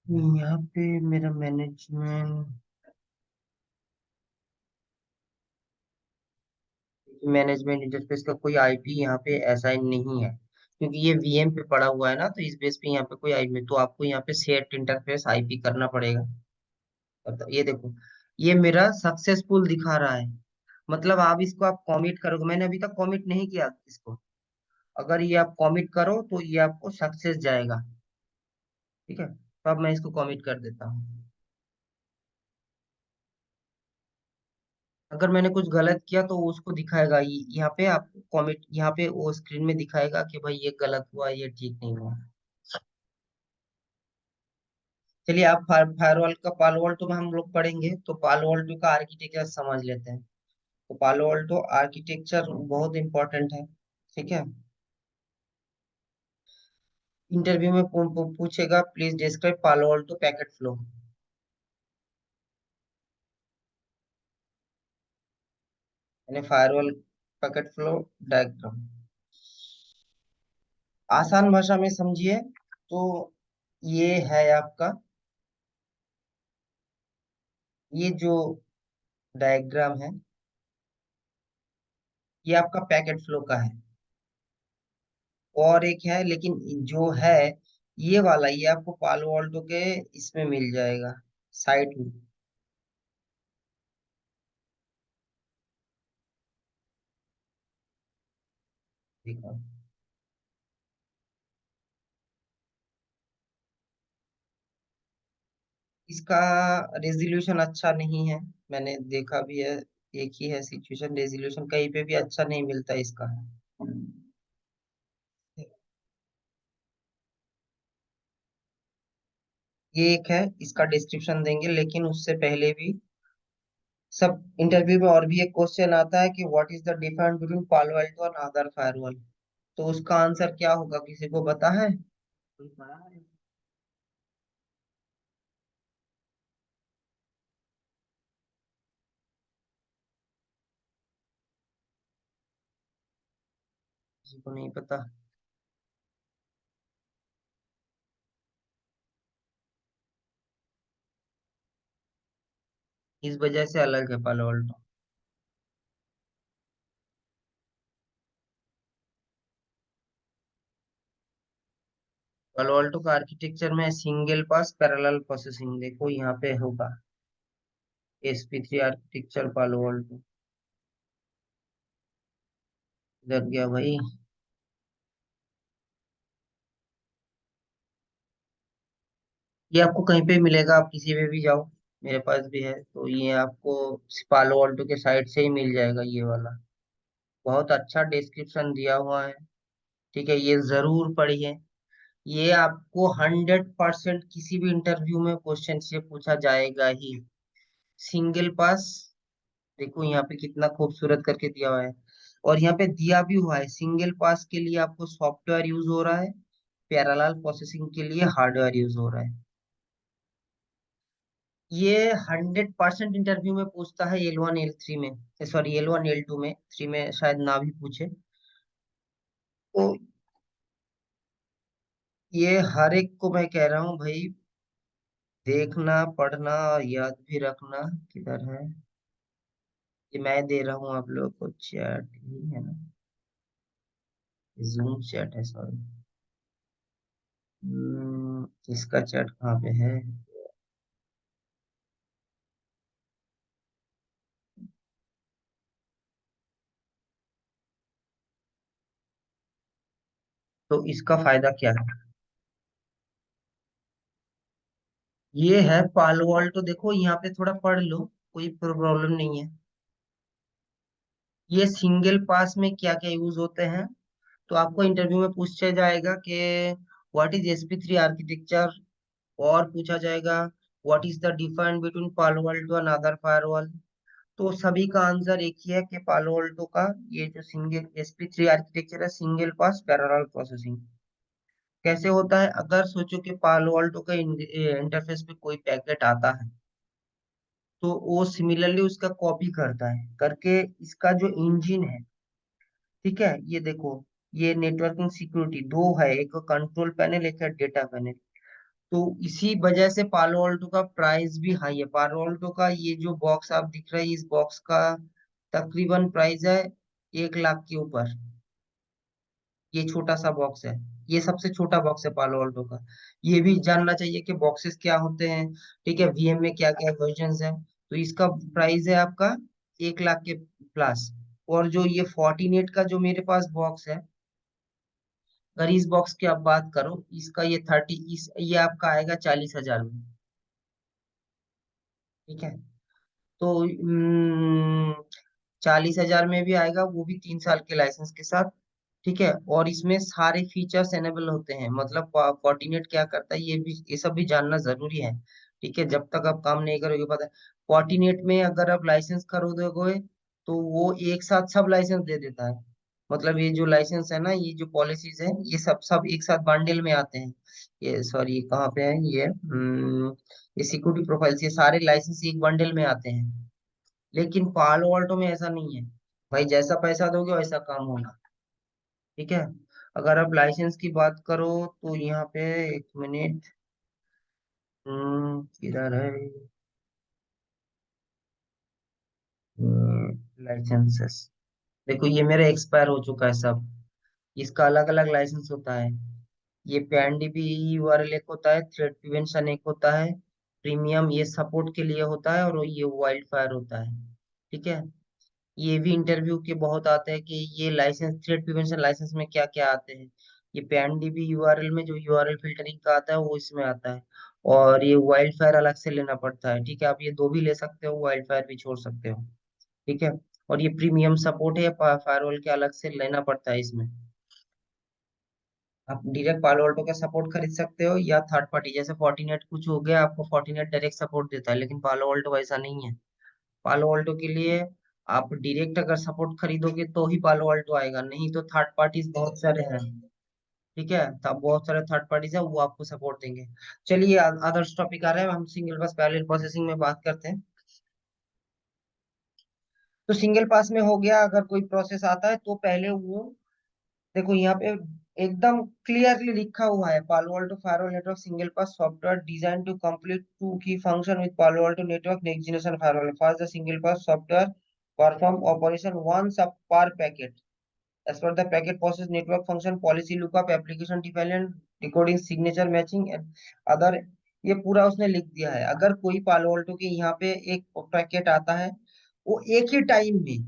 Speaker 1: यहाँ पे मेरा मैनेजमेंट, मैनेजमेंट इंटरफेस का कोई IP यहाँ पे असाइन नहीं है, क्योंकि ये VM पे पड़ा हुआ है ना, तो इस बेस पे यहाँ पे कोई IP, तो आपको यहाँ पे सेट इंटरफेस IP करना पड़ेगा। ये देखो, ये मेरा सक्सेसफुल दिखा रहा है। मतलब आप इसको आप कमिट करोगे, मैंने अभी तक कमिट नहीं किया इसको। अगर ये आप कमिट करो तो ये आपको सक्सेस जाएगा। ठीक है, तो अब मैं इसको कमिट कर देता हूँ। अगर मैंने कुछ गलत किया तो वो उसको दिखाएगा, यहाँ पे आपको कमिट, यहाँ पे वो स्क्रीन में दिखाएगा कि भाई ये गलत हुआ, ये ठीक नहीं हुआ। चलिए, आप फायरवॉल का पालो ऑल्टो में हम लोग पढ़ेंगे, तो पालो ऑल्टो का आर्किटेक्चर समझ लेते हैं। तो पालो ऑल्टो आर्किटेक्चर बहुत इंपॉर्टेंट है। ठीक है, इंटरव्यू में पूछेगा, प्लीज डिस्क्राइब पालो ऑल्टो पैकेट फ्लो। यानी फायरवॉल पैकेट फ्लो डायग्राम, आसान भाषा में समझिए तो ये है आपका, ये जो डायग्राम है, ये आपका पैकेट फ्लो का है। और एक है, लेकिन जो है ये वाला, ये आपको पालो ऑल्टो के इसमें मिल जाएगा, साइट में। देखो, इसका रेजोल्यूशन अच्छा नहीं है, मैंने देखा भी है। एक ही है सिचुएशन, रेजोल्यूशन कहीं पे भी अच्छा नहीं मिलता इसका। ये एक है, इसका डिस्क्रिप्शन देंगे, लेकिन उससे पहले भी सब इंटरव्यू में और भी एक क्वेश्चन आता है कि what is the difference between पालो अल्टो और अदर फायरवॉल। तो उसका आंसर क्या होगा, किसी को पता है? कोई पढ़ा है? किसी को नहीं पता? इस वजह से अलग है पालो अल्टो। पालो अल्टो का आर्किटेक्चर में सिंगल पास पैरेलल प्रोसेसिंग, देखो यहाँ पे होगा SP3 आर्किटेक्चर पालो अल्टो। इधर गया भाई। ये आपको कहीं पे मिलेगा, आप किसी पे भी जाओ, मेरे पास भी है, तो ये आपको पालो ऑल्टो के साइड से ही मिल जाएगा ये वाला। बहुत अच्छा डिस्क्रिप्शन दिया हुआ है। ठीक है, ये जरूर पढ़िए। ये आपको 100% किसी भी इंटरव्यू में क्वेश्चन से पूछा जाएगा ही। सिंगल पास, देखो यहाँ पे कितना खूबसूरत करके दिया हुआ है। और यहाँ पे दिया भी हुआ है, सिंगल पास के लिए आपको सॉफ्टवेयर यूज हो रहा है, पैरेलल प्रोसेसिंग के लिए हार्डवेयर यूज हो रहा है। ये 100% इंटरव्यू में पूछता है, L1 L3 में, सॉरी L1 L2 में, थ्री में शायद ना भी पूछे। तो ये हर एक को मैं कह रहा हूँ भाई, देखना, पढ़ना और याद भी रखना। किधर है? ये मैं दे रहा हूँ आप लोगों को चैट ही है ना, जूम चैट है, सॉरी। इसका चैट कहाँ पे है? तो इसका फायदा क्या है? ये है पालो अल्टो, देखो यहाँ पे थोड़ा पढ़ लो, कोई प्रॉब्लम नहीं है। ये सिंगल पास में क्या क्या यूज होते हैं, तो आपको इंटरव्यू में पूछा जाएगा कि व्हाट इज SP3 आर्किटेक्चर, और पूछा जाएगा what is the difference between पालो अल्टो एंड अदर फायरवॉल। तो सभी का आंसर एक ही है कि पालो अल्टो का ये जो सिंगल SP3 आर्किटेक्चर है, सिंगल पास पैरेलल प्रोसेसिंग। कैसे होता है, अगर सोचो कि पालो अल्टो का इंटरफेस पे कोई पैकेट आता है, तो वो सिमिलरली उसका कॉपी करता है करके इसका जो इंजन है, ठीक है, ये देखो, ये नेटवर्किंग सिक्योरिटी दो है, एक कंट्रोल पैनल, एक है डेटा पैनल। तो इसी वजह से पालो ऑल्टो का प्राइस भी हाई है। पालो ऑल्टो का ये जो बॉक्स आप दिख रहा है, इस बॉक्स का तकरीबन प्राइस है 1 लाख के ऊपर। ये छोटा सा बॉक्स है, ये सबसे छोटा बॉक्स है पालो ऑल्टो का। ये भी जानना चाहिए कि बॉक्सेस क्या होते हैं, ठीक है, VM में क्या क्या वर्जन है। तो इसका प्राइस है आपका 1 लाख के प्लस। और जो ये 14 का जो मेरे पास बॉक्स है, अगर इस बॉक्स की आप बात करो, इसका ये 30, इस ये आपका आएगा 40 हजार में। ठीक है, तो 40 हजार में भी आएगा, वो भी 3 साल के लाइसेंस के साथ। ठीक है, और इसमें सारे फीचर्स एनेबल होते हैं, मतलब फोर्टिनेट क्या करता है, ये सब भी जानना जरूरी है। ठीक है, जब तक आप काम नहीं करोगे पता है। फोर्टिनेट में अगर आप लाइसेंस खरीदोगे, तो वो एक साथ सब लाइसेंस दे देता है। मतलब ये जो लाइसेंस है ना, ये जो पॉलिसीज है, ये सब सब एक साथ बंडल में आते हैं। ये सॉरी, कहाँ पे है ये सिक्योरिटी प्रोफाइल्स, ये सारे लाइसेंस एक बंडल में आते हैं। लेकिन पालो ऑल्टो में ऐसा नहीं है, भाई जैसा पैसा दोगे वैसा काम होगा। ठीक है, अगर आप लाइसेंस की बात करो, तो यहाँ पे एक मिनट, किधर है? लाइसेंसेस। देखो ये मेरा एक्सपायर हो चुका है सब। इसका अलग अलग लाइसेंस होता है। ये PNDB यूआरएल एक होता है, थ्रेट प्रिवेंशन एक होता है, प्रीमियम ये सपोर्ट के लिए होता है, और ये वाइल्ड फायर होता है। ठीक है। ये भी इंटरव्यू के बहुत आते हैं कि ये लाइसेंस, थ्रेट प्रिवेंशन लाइसेंस में क्या क्या आते हैं। ये PNDB यूआरएल में जो यूआरएल फिल्टरिंग का आता है वो इसमें आता है। और ये वाइल्ड फायर अलग से लेना पड़ता है। ठीक है, आप ये दो भी ले सकते हो, वाइल्ड फायर भी छोड़ सकते हो। ठीक है। और ये प्रीमियम सपोर्ट है, फायरवॉल के अलग से लेना पड़ता है इसमें। आप डायरेक्ट पालो अल्टो का सपोर्ट खरीद सकते हो, या थर्ड पार्टी जैसे फोर्टिनेट कुछ हो गया, आपको फोर्टिनेट डायरेक्ट सपोर्ट देता है, लेकिन पालो अल्टो वैसा नहीं है। पालो अल्टो के लिए आप डायरेक्ट अगर सपोर्ट खरीदोगे तो ही पालो अल्टो आएगा, नहीं तो थर्ड पार्टीज बहुत सारे हैं। ठीक है, तब बहुत सारे थर्ड पार्टीज है, वो आपको सपोर्ट देंगे। चलिए अदर्स टॉपिक आ रहे हैं, हम सिंगल पास पैरेलल प्रोसेसिंग में बात करते हैं। तो सिंगल पास में हो गया, अगर कोई प्रोसेस आता है तो पहले वो, देखो यहाँ पे एकदम क्लियरली लिखा हुआ है, Palo Alto firewall network single pass software design to complete two key function with Palo Alto network next generation firewall first the single pass software perform operation once per packet as per the packet process network function policy lookup application dependent decoding signature matching and other। ये पूरा उसने लिख दिया है। अगर कोई पालो Alto के यहाँ पे एक पैकेट आता है, वो एक ही टाइम में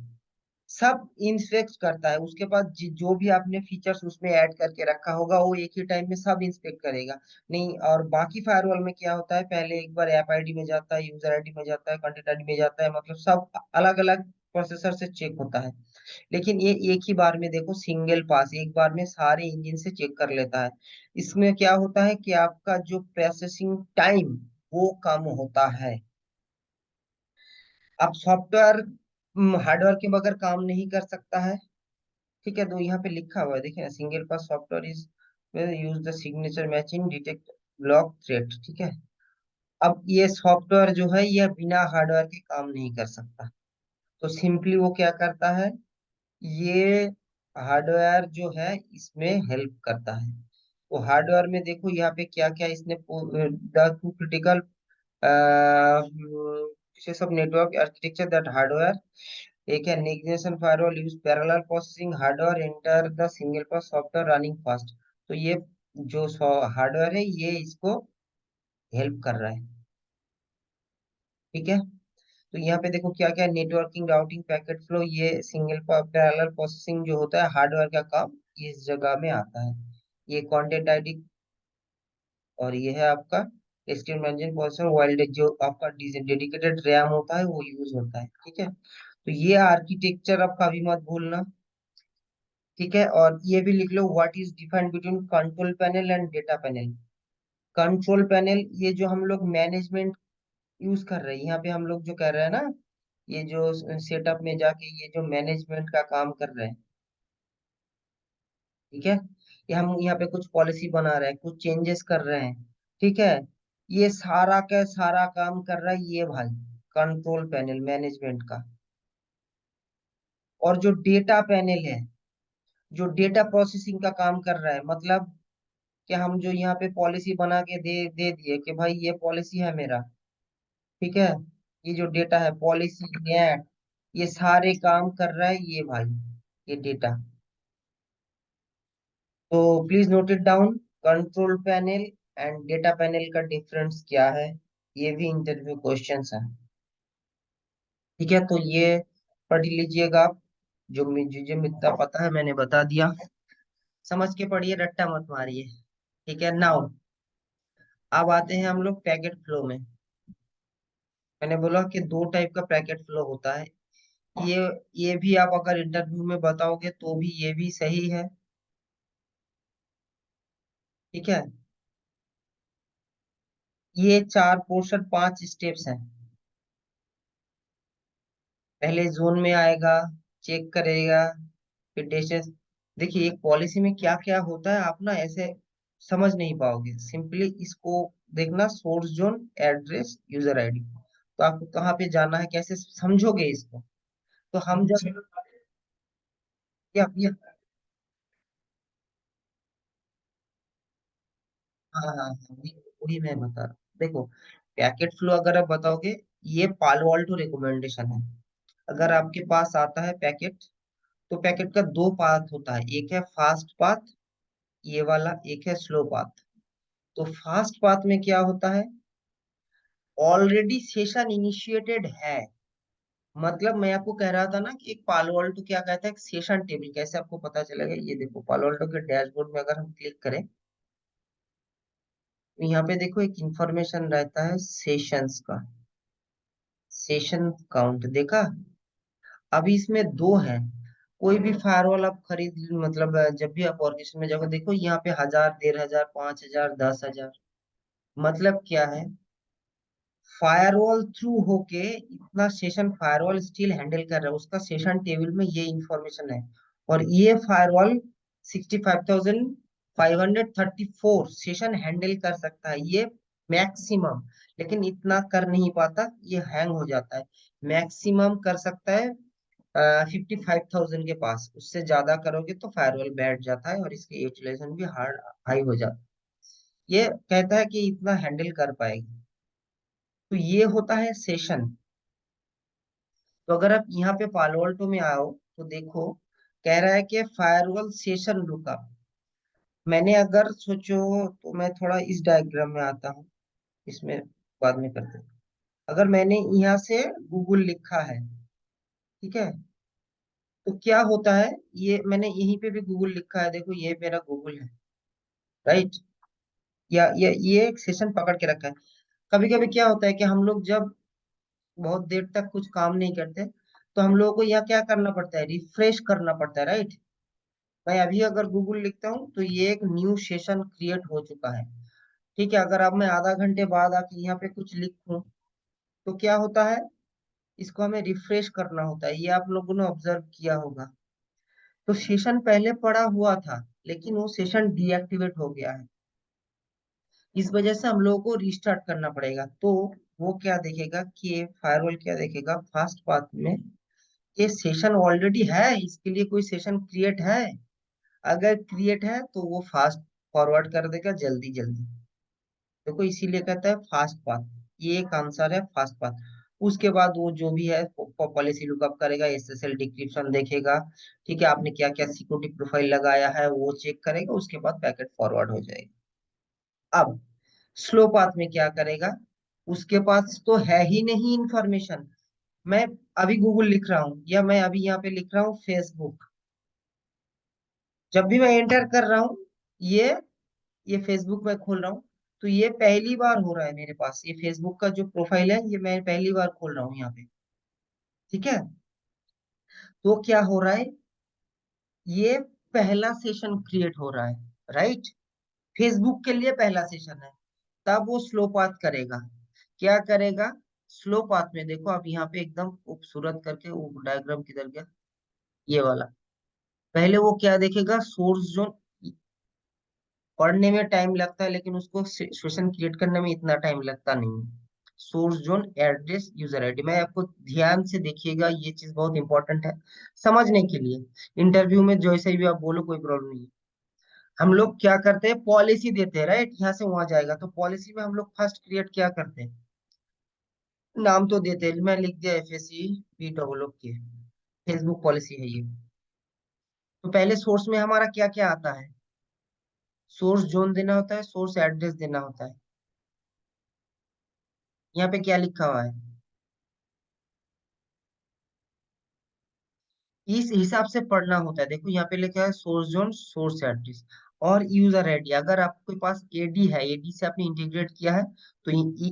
Speaker 1: सब इंस्पेक्ट करता है। उसके पास जो भी आपने फीचर्स उसमें ऐड करके रखा होगा वो एक ही टाइम में सब इंस्पेक्ट करेगा। नहीं, और बाकी फायरवॉल में क्या होता है, पहले एक बार ऐप आईडी में जाता है, यूजर आईडी में जाता है, कंटेंट आईडी में जाता है, मतलब सब अलग अलग प्रोसेसर से चेक होता है। लेकिन ये एक ही बार में देखो, सिंगल पास एक बार में सारे इंजन से चेक कर लेता है। इसमें क्या होता है कि आपका जो प्रोसेसिंग टाइम वो कम होता है। अब सॉफ्टवेयर हार्डवेयर के बगैर काम नहीं कर सकता है। ठीक है, तो यहाँ पे लिखा हुआ है, देखिए ना, single pass software is use the signature matching detect block threat. ठीक है। अब ये सॉफ्टवेयर जो है ये बिना हार्डवेयर के काम नहीं कर सकता। तो सिंपली वो क्या करता है, ये हार्डवेयर जो है इसमें हेल्प करता है। तो हार्डवेयर में देखो यहाँ पे क्या क्या इसने, द टू क्रिटिकल सब नेटवर्क आर्किटेक्चर दैट हार्डवेयर। एक है next generation firewall use parallel processing hardware enter the single pass software running fast. तो ये जो हार्डवेयर है ये इसको हेल्प कर रहा है। ठीक है। तो यहाँ पे देखो क्या क्या, नेटवर्किंग राउटिंग पैकेट फ्लो, ये सिंगल पैरेलल प्रोसेसिंग जो होता है हार्डवेयर का काम इस जगह में आता है। ये कंटेंट आईडी, और ये है आपका एचटीएमएल मैनेजमेंट प्रोसेसर वाइल्ड, जो आपका डेडिकेटेड रैम होता है वो यूज होता है। ठीक है। तो ये आर्किटेक्चर आपका अभी मत भूलना। ठीक है, और ये भी लिख लो, what is defined between control panel and data panel. Control panel ये जो हम लोग मैनेजमेंट यूज कर रहे हैं, यहाँ पे हम लोग जो कर रहे हैं ना, ये जो सेटअप में जाके ये जो मैनेजमेंट का काम कर रहे हैं। ठीक है। ये हम यहाँ पे कुछ पॉलिसी बना रहे हैं, कुछ चेंजेस कर रहे हैं। ठीक है। ये सारा का सारा काम कर रहा है ये भाई, कंट्रोल पैनल मैनेजमेंट का। और जो डेटा पैनल है, जो डेटा प्रोसेसिंग का काम कर रहा है, मतलब कि हम जो यहाँ पे पॉलिसी बना के दे दे दिए कि भाई ये पॉलिसी है मेरा। ठीक है। ये जो डेटा है, पॉलिसी एक्ट, ये सारे काम कर रहा है ये भाई, ये डेटा। तो please note it down, control panel and data panel का डिफरेंस क्या है। ये भी इंटरव्यू क्वेश्चंस है। ठीक है, तो ये पढ़ लीजिएगा आप। जो मुझे इतना पता है मैंने बता दिया। समझ के पढ़िए, रट्टा मत मारिए। ठीक है। नाउ अब आते हैं हम लोग पैकेट फ्लो में। मैंने बोला कि दो टाइप का पैकेट फ्लो होता है। ये ये भी आप अगर इंटरव्यू में बताओगे तो भी ये भी सही है। ठीक है। ये चार पोर्शन, पांच स्टेप्स हैं। पहले जोन में आएगा, चेक करेगा, फिर डेशेस। देखिए एक पॉलिसी में क्या क्या होता है आप ना ऐसे समझ नहीं पाओगे, सिंपली इसको देखना, source zone, address, user ID. तो आपको कहाँ पे जाना है, कैसे समझोगे इसको। तो हम जब, या हाँ हाँ हाँ, वही वही मैं बता रहा हूँ। देखो पैकेट फ्लो अगर आप बताओगे, ये पालो अल्टो रिकमेंडेशन है। अगर आपके पास आता है पैकेट, तो पैकेट का दो पाथ होता है, एक है फास्ट पाथ, ये वाला, एक है स्लो पाथ। तो फास्ट पाथ में क्या होता है, ऑलरेडी सेशन इनिशिएटेड है। मतलब मैं आपको कह रहा था ना कि एक पालो अल्टो क्या कहता है, सेशन टेबल कैसे आपको पता चलेगा, ये देखो पालो अल्टो के डैशबोर्ड में अगर हम क्लिक करें, तो यहाँ पे देखो एक इंफॉर्मेशन रहता है सेशंस का, सेशन काउंट देखा। अभी इसमें दो है। कोई भी फायरवॉल आप खरीद, मतलब जब भी आप ऑर्केस्ट्रा में जाओगे, देखो यहाँ पे 1000, 1500, 5000, 10,000। मतलब क्या है, फायरवॉल थ्रू होके इतना सेशन फायरवॉल स्टिल हैंडल कर रहा है, उसका सेशन टेबल में ये इंफॉर्मेशन है। और ये फायरवॉल 65,534 सेशन हैंडल कर सकता है, ये मैक्सिमम। लेकिन इतना कर नहीं पाता, ये हैंग हो जाता है। मैक्सिमम कर सकता है 55,000 के पास, उससे ज्यादा करोगे तो फायरवॉल बैठ जाता है और इसके यूटिलाइजेशन भी हार्ड हाई हो जाता है। ये कहता है कि इतना हैंडल कर पाएगी। तो ये होता है सेशन। तो अगर आप यहाँ पे पालो अल्टो में आओ, तो देखो कह रहा है कि फायरवॉल सेशन लुकअप। मैंने अगर सोचो, तो मैं थोड़ा इस डायग्राम में आता हूँ, इसमें बाद में करते हैं। अगर मैंने यहाँ से गूगल लिखा है, ठीक है, तो क्या होता है, ये मैंने यहीं पे भी गूगल लिखा है, देखो ये मेरा गूगल है, राइट। या ये एक सेशन पकड़ के रखा है। कभी कभी क्या होता है कि हम लोग जब बहुत देर तक कुछ काम नहीं करते, तो हम लोगों को यहाँ क्या करना पड़ता है, रिफ्रेश करना पड़ता है, राइट। मैं अभी अगर गूगल लिखता हूँ, तो ये एक न्यू सेशन क्रिएट हो चुका है। ठीक है, अगर अब मैं आधा घंटे बाद आके यहाँ पे कुछ लिखूं, तो क्या होता है, इसको हमें रिफ्रेश करना होता है, ये आप लोगों ने ऑब्जर्व किया होगा। तो सेशन पहले पड़ा हुआ था, लेकिन वो सेशन डीएक्टिवेट हो गया है। इस वजह से हम लोगों को रिस्टार्ट करना पड़ेगा। तो वो क्या देखेगा कि फायरवॉल क्या देखेगा फास्ट पाथ में, ये सेशन ऑलरेडी है, इसके लिए कोई सेशन क्रिएट है। अगर क्रिएट है तो वो फास्ट फॉरवर्ड कर देगा जल्दी जल्दी। देखो इसीलिए कहता है फास्ट पाथ। ये एक आंसर है फास्ट पाथ। उसके बाद वो जो भी है पॉलिसी लुकअप करेगा, एसएसएल डिक्रिप्शन देखेगा, ठीक है, आपने क्या क्या सिक्योरिटी प्रोफाइल लगाया है वो चेक करेगा, उसके बाद पैकेट फॉरवर्ड हो जाएगा। अब स्लो पाथ में क्या करेगा, उसके पास तो है ही नहीं इंफॉर्मेशन। मैं अभी गूगल लिख रहा हूँ, या मैं अभी यहाँ पे लिख रहा हूँ फेसबुक, जब भी मैं एंटर कर रहा हूँ, ये ये फेसबुक में खोल रहा हूँ, तो ये पहली बार हो रहा है मेरे पास, ये फेसबुक का जो प्रोफाइल है, ये मैं पहली बार खोल रहा हूँ यहाँ पे, ठीक है। तो क्या हो रहा है, ये पहला सेशन क्रिएट हो रहा है, राइट। फेसबुक के लिए पहला सेशन है। तब वो स्लो पाथ करेगा। क्या करेगा, स्लो पाथ में देखो आप यहाँ पे एकदम खूबसूरत करके वो डायग्राम किधर गया, ये वाला। पहले वो क्या देखेगा, सोर्स जोन। पढ़ने में टाइम लगता है, लेकिन उसको सेशन क्रिएट करने में इतना टाइम लगता नहीं है। Source zone, address, user ID, मैं आपको ध्यान से देखिएगा, ये चीज बहुत इंपॉर्टेंट है समझने के लिए। इंटरव्यू में जैसे भी आप बोलो कोई प्रॉब्लम नहीं है। हम लोग क्या करते हैं, पॉलिसी देते हैं, राइट, यहाँ से वहां जाएगा, तो पॉलिसी में हम लोग फर्स्ट क्रिएट क्या करते हैं, नाम तो देते हैं, मैं लिख दिया FSC पी डब्ल्यू के, फेसबुक पॉलिसी है ये। तो पहले सोर्स में हमारा क्या क्या आता है, सोर्स जोन देना होता है, सोर्स एड्रेस देना होता है। यहाँ पे क्या लिखा हुआ है, इस हिसाब से पढ़ना होता है। देखो यहाँ पे लिखा है सोर्स जोन, सोर्स एड्रेस और यूजर आईडी। अगर आपके पास एडी है, एडी से आपने इंटीग्रेट किया है, तो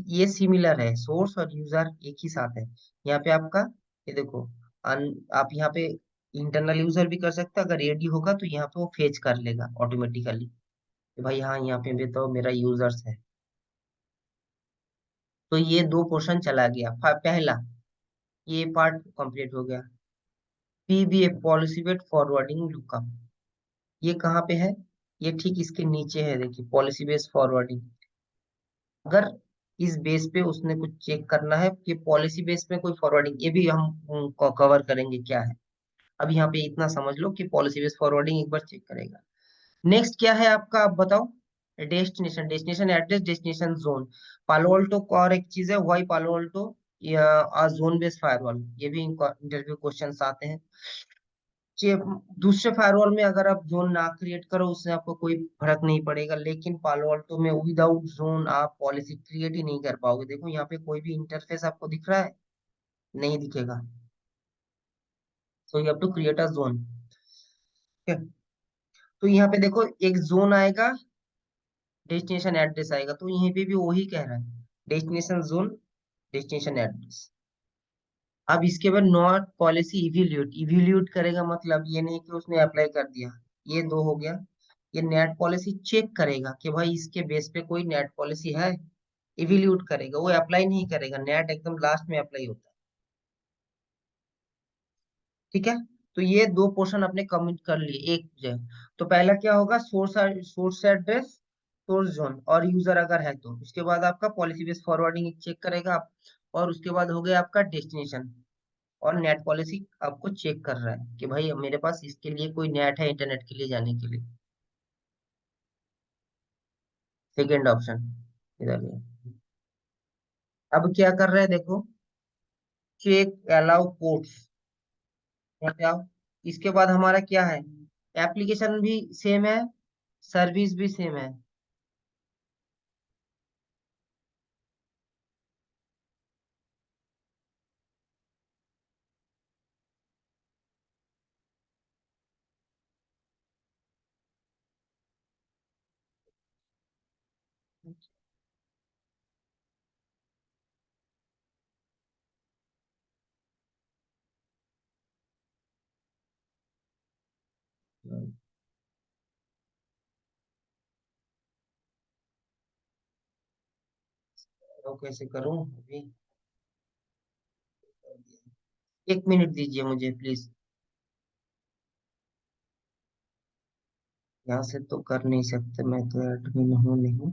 Speaker 1: ये सिमिलर है, सोर्स और यूजर एक ही साथ है। यहाँ पे आपका, ये देखो, आप यहाँ पे इंटरनल यूजर भी कर सकते हैं, अगर एडी होगा तो यहाँ पे वो फेच कर लेगा ऑटोमेटिकली कि भाई हाँ यहाँ पे भी तो मेरा यूजर्स है। तो ये दो पोर्शन चला गया, पहला ये पार्ट कंप्लीट हो गया। PBA, policy based forwarding lookup, ये कहाँ पे है, ये ठीक इसके नीचे है, देखिए पॉलिसी बेस्ड फॉरवर्डिंग। अगर इस बेस पे उसने कुछ चेक करना है कि पॉलिसी बेस पे कोई फॉरवर्डिंग, ये भी हम कवर करेंगे क्या है। अब यहाँ पे इतना समझ लो कि पॉलिसी बेस्ड फॉरवर्डिंग एक बार चेक करेगा। नेक्स्ट क्या है आपका, आप बताओ। Destination, destination address, destination zone. पालो अल्टो को और एक चीज है, वाई पालो अल्टो या जोन बेस्ड फायरवॉल, ये भी इंटरव्यू क्वेश्चंस आते हैं। दूसरे फायरवॉल में अगर आप जोन ना क्रिएट करो, उससे आपको कोई फर्क नहीं पड़ेगा, लेकिन पालो अल्टो में विदाउट जोन आप पॉलिसी क्रिएट ही नहीं कर पाओगे। देखो यहाँ पे कोई भी इंटरफेस आपको दिख रहा है? नहीं दिखेगा। So you have to create a zone. ठीक है, तो यहाँ पे देखो एक जोन आएगा, डेस्टिनेशन एड्रेस आएगा, तो यहीं पे भी वही कह रहा है, डेस्टिनेशन जोन, डेस्टिनेशन एड्रेस। अब इसके बाद नॉट पॉलिसी इवैल्यूएट, इवैल्यूएट करेगा मतलब ये नहीं कि उसने अप्लाई कर दिया। ये दो हो गया। ये नेट पॉलिसी चेक करेगा कि भाई इसके बेस पे कोई नेट पॉलिसी है, इवैल्यूएट करेगा, वो अप्लाई नहीं करेगा, नेट एकदम लास्ट में अप्लाई होता है। ठीक है, तो ये दो पोर्शन अपने कमिट कर लिए एक जगह। तो पहला क्या होगा, source, source address, source zone और यूजर अगर है तो, उसके बाद आपका पॉलिसी बेस्ड फॉरवर्डिंग चेक करेगा आप, और उसके बाद हो गया आपका डेस्टिनेशन, और नेट पॉलिसी आपको चेक कर रहा है कि भाई मेरे पास इसके लिए कोई नेट है इंटरनेट के लिए जाने के लिए। सेकेंड ऑप्शन इधर है। अब क्या कर रहे हैं देखो, चेक अलाउ कोड्स, यहाँ पे आओ। इसके बाद हमारा क्या है, एप्लीकेशन भी सेम है, सर्विस भी सेम है। तो कैसे करूं अभी, 1 मिनट दीजिए मुझे प्लीज। यहाँ से तो कर नहीं सकते, मैं तो एडमिन हूँ नहीं।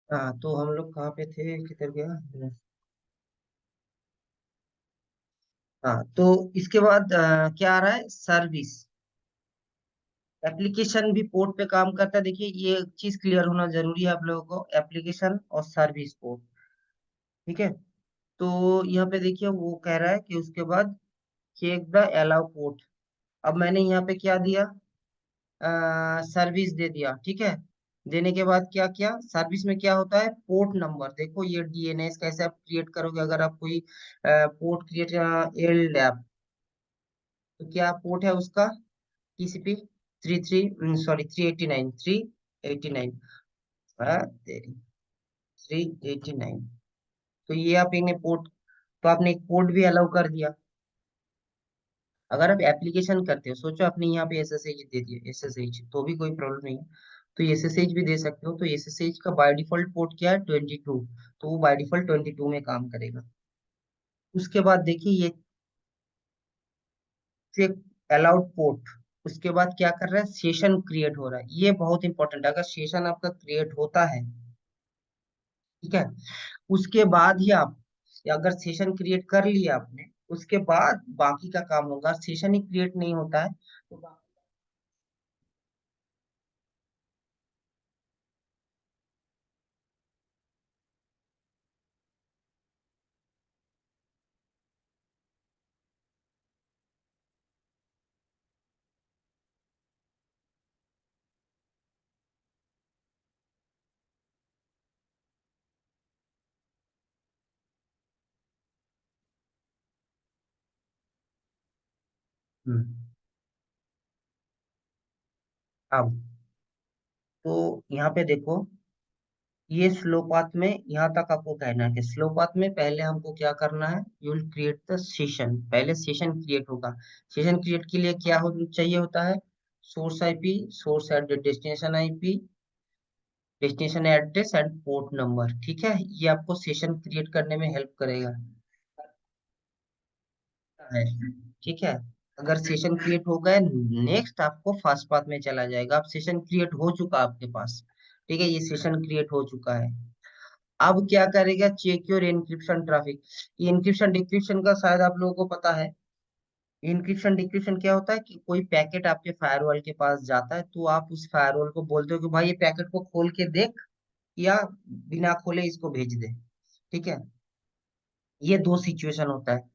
Speaker 1: हाँ, तो हम लोग कहाँ पे थे, किधर गया। हाँ, तो इसके बाद क्या आ रहा है, सर्विस। एप्लीकेशन भी पोर्ट पे काम करता है। देखिए ये चीज क्लियर होना जरूरी है आप लोगों को, एप्लीकेशन और सर्विस पोर्ट। ठीक है। तो यहाँ पे देखिए वो कह रहा है कि उसके बाद चेक द अलाउ पोर्ट। अब मैंने यहाँ पे क्या दिया, सर्विस दे दिया। ठीक है। देने के बाद क्या किया, सर्विस में क्या होता है, पोर्ट नंबर। देखो ये डीएनएस कैसे आप क्रिएट करोगे, अगर आप कोई पोर्ट क्रिएट, एल ऐप, तो क्या पोर्ट है उसका, टीसीपी 389 389। तो ये आप इन्हें पोर्ट, तो आपने एक पोर्ट भी अलाउ कर दिया। अगर आप एप्लीकेशन करते हो, सोचो आपने यहाँ पे एसएसएच दे दिया, एसएसएच तो भी कोई प्रॉब्लम नहीं है, तो एसएसएच भी दे सकते हो। तो एसएसएच का बाय डिफॉल्ट पोर्ट क्या है, 22, तो वो बाय डिफॉल्ट 22 में काम करेगा। उसके बाद देखिए ये चेक अलाउड पोर्ट, उसके बाद क्या कर रहा है, सेशन क्रिएट हो रहा है। ये बहुत इंपॉर्टेंट है, अगर सेशन आपका क्रिएट होता है, ठीक है, उसके बाद ही आप, या अगर सेशन क्रिएट कर लिया आपने, उसके बाद बाकी का काम होगा। सेशन ही क्रिएट नहीं होता है तो हम्म, अब तो यहाँ पे देखो, ये स्लो पाथ में यहाँ तक आपको कहना है कि स्लो पाथ में पहले हमको क्या करना है, you will create the session. पहले सेशन क्रिएट होगा। सेशन क्रिएट के लिए क्या चाहिए होता है, source IP, source address, destination IP, destination address and port number. ठीक है, ये आपको सेशन क्रिएट करने में हेल्प करेगा है। ठीक है। अगर सेशन क्रिएट हो गए, नेक्स्ट आपको फास्ट पाथ में चला जाएगा। अब सेशन क्रिएट हो चुका आपके पास, ठीक है, ये सेशन क्रिएट हो चुका है। अब क्या करेगा, चेक योर एन्क्रिप्शन ट्रैफिक। ये एन्क्रिप्शन डिक्रिप्शन का शायद आप लोगों को पता है। एन्क्रिप्शन डिक्रिप्शन क्या होता है कि कोई पैकेट आपके फायरवॉल के पास जाता है, तो आप उस फायरवॉल को बोलते हो कि भाई ये पैकेट को खोल के देख, या बिना खोले इसको भेज दे। ठीक है। ये दो सिचुएशन होता है।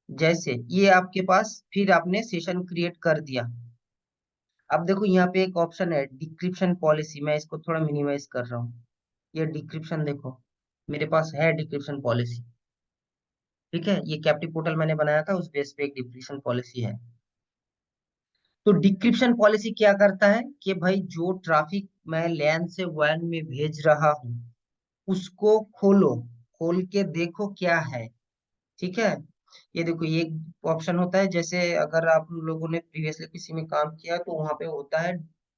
Speaker 1: जैसे ये आपके पास, फिर आपने सेशन क्रिएट कर दिया। अब देखो यहाँ पे एक ऑप्शन है डिक्रिप्शन पॉलिसी, मैं इसको थोड़ा मिनिमाइज कर रहा हूँ। ये डिक्रिप्शन देखो, मेरे पास है डिक्रिप्शन पॉलिसी। ठीक है, ये कैप्टिव पोर्टल मैंने बनाया था, उस बेस पे एक डिक्रिप्शन पॉलिसी है। तो डिक्रिप्शन पॉलिसी क्या करता है कि भाई जो ट्रैफिक मैं लैन से वैन में भेज रहा हूँ, उसको खोलो, खोल के देखो क्या है। ठीक है। ये देखो ये ऑप्शन होता है, जैसे अगर आप लोगों ने प्रीवियसली किसी में काम किया तो वहां पे होता है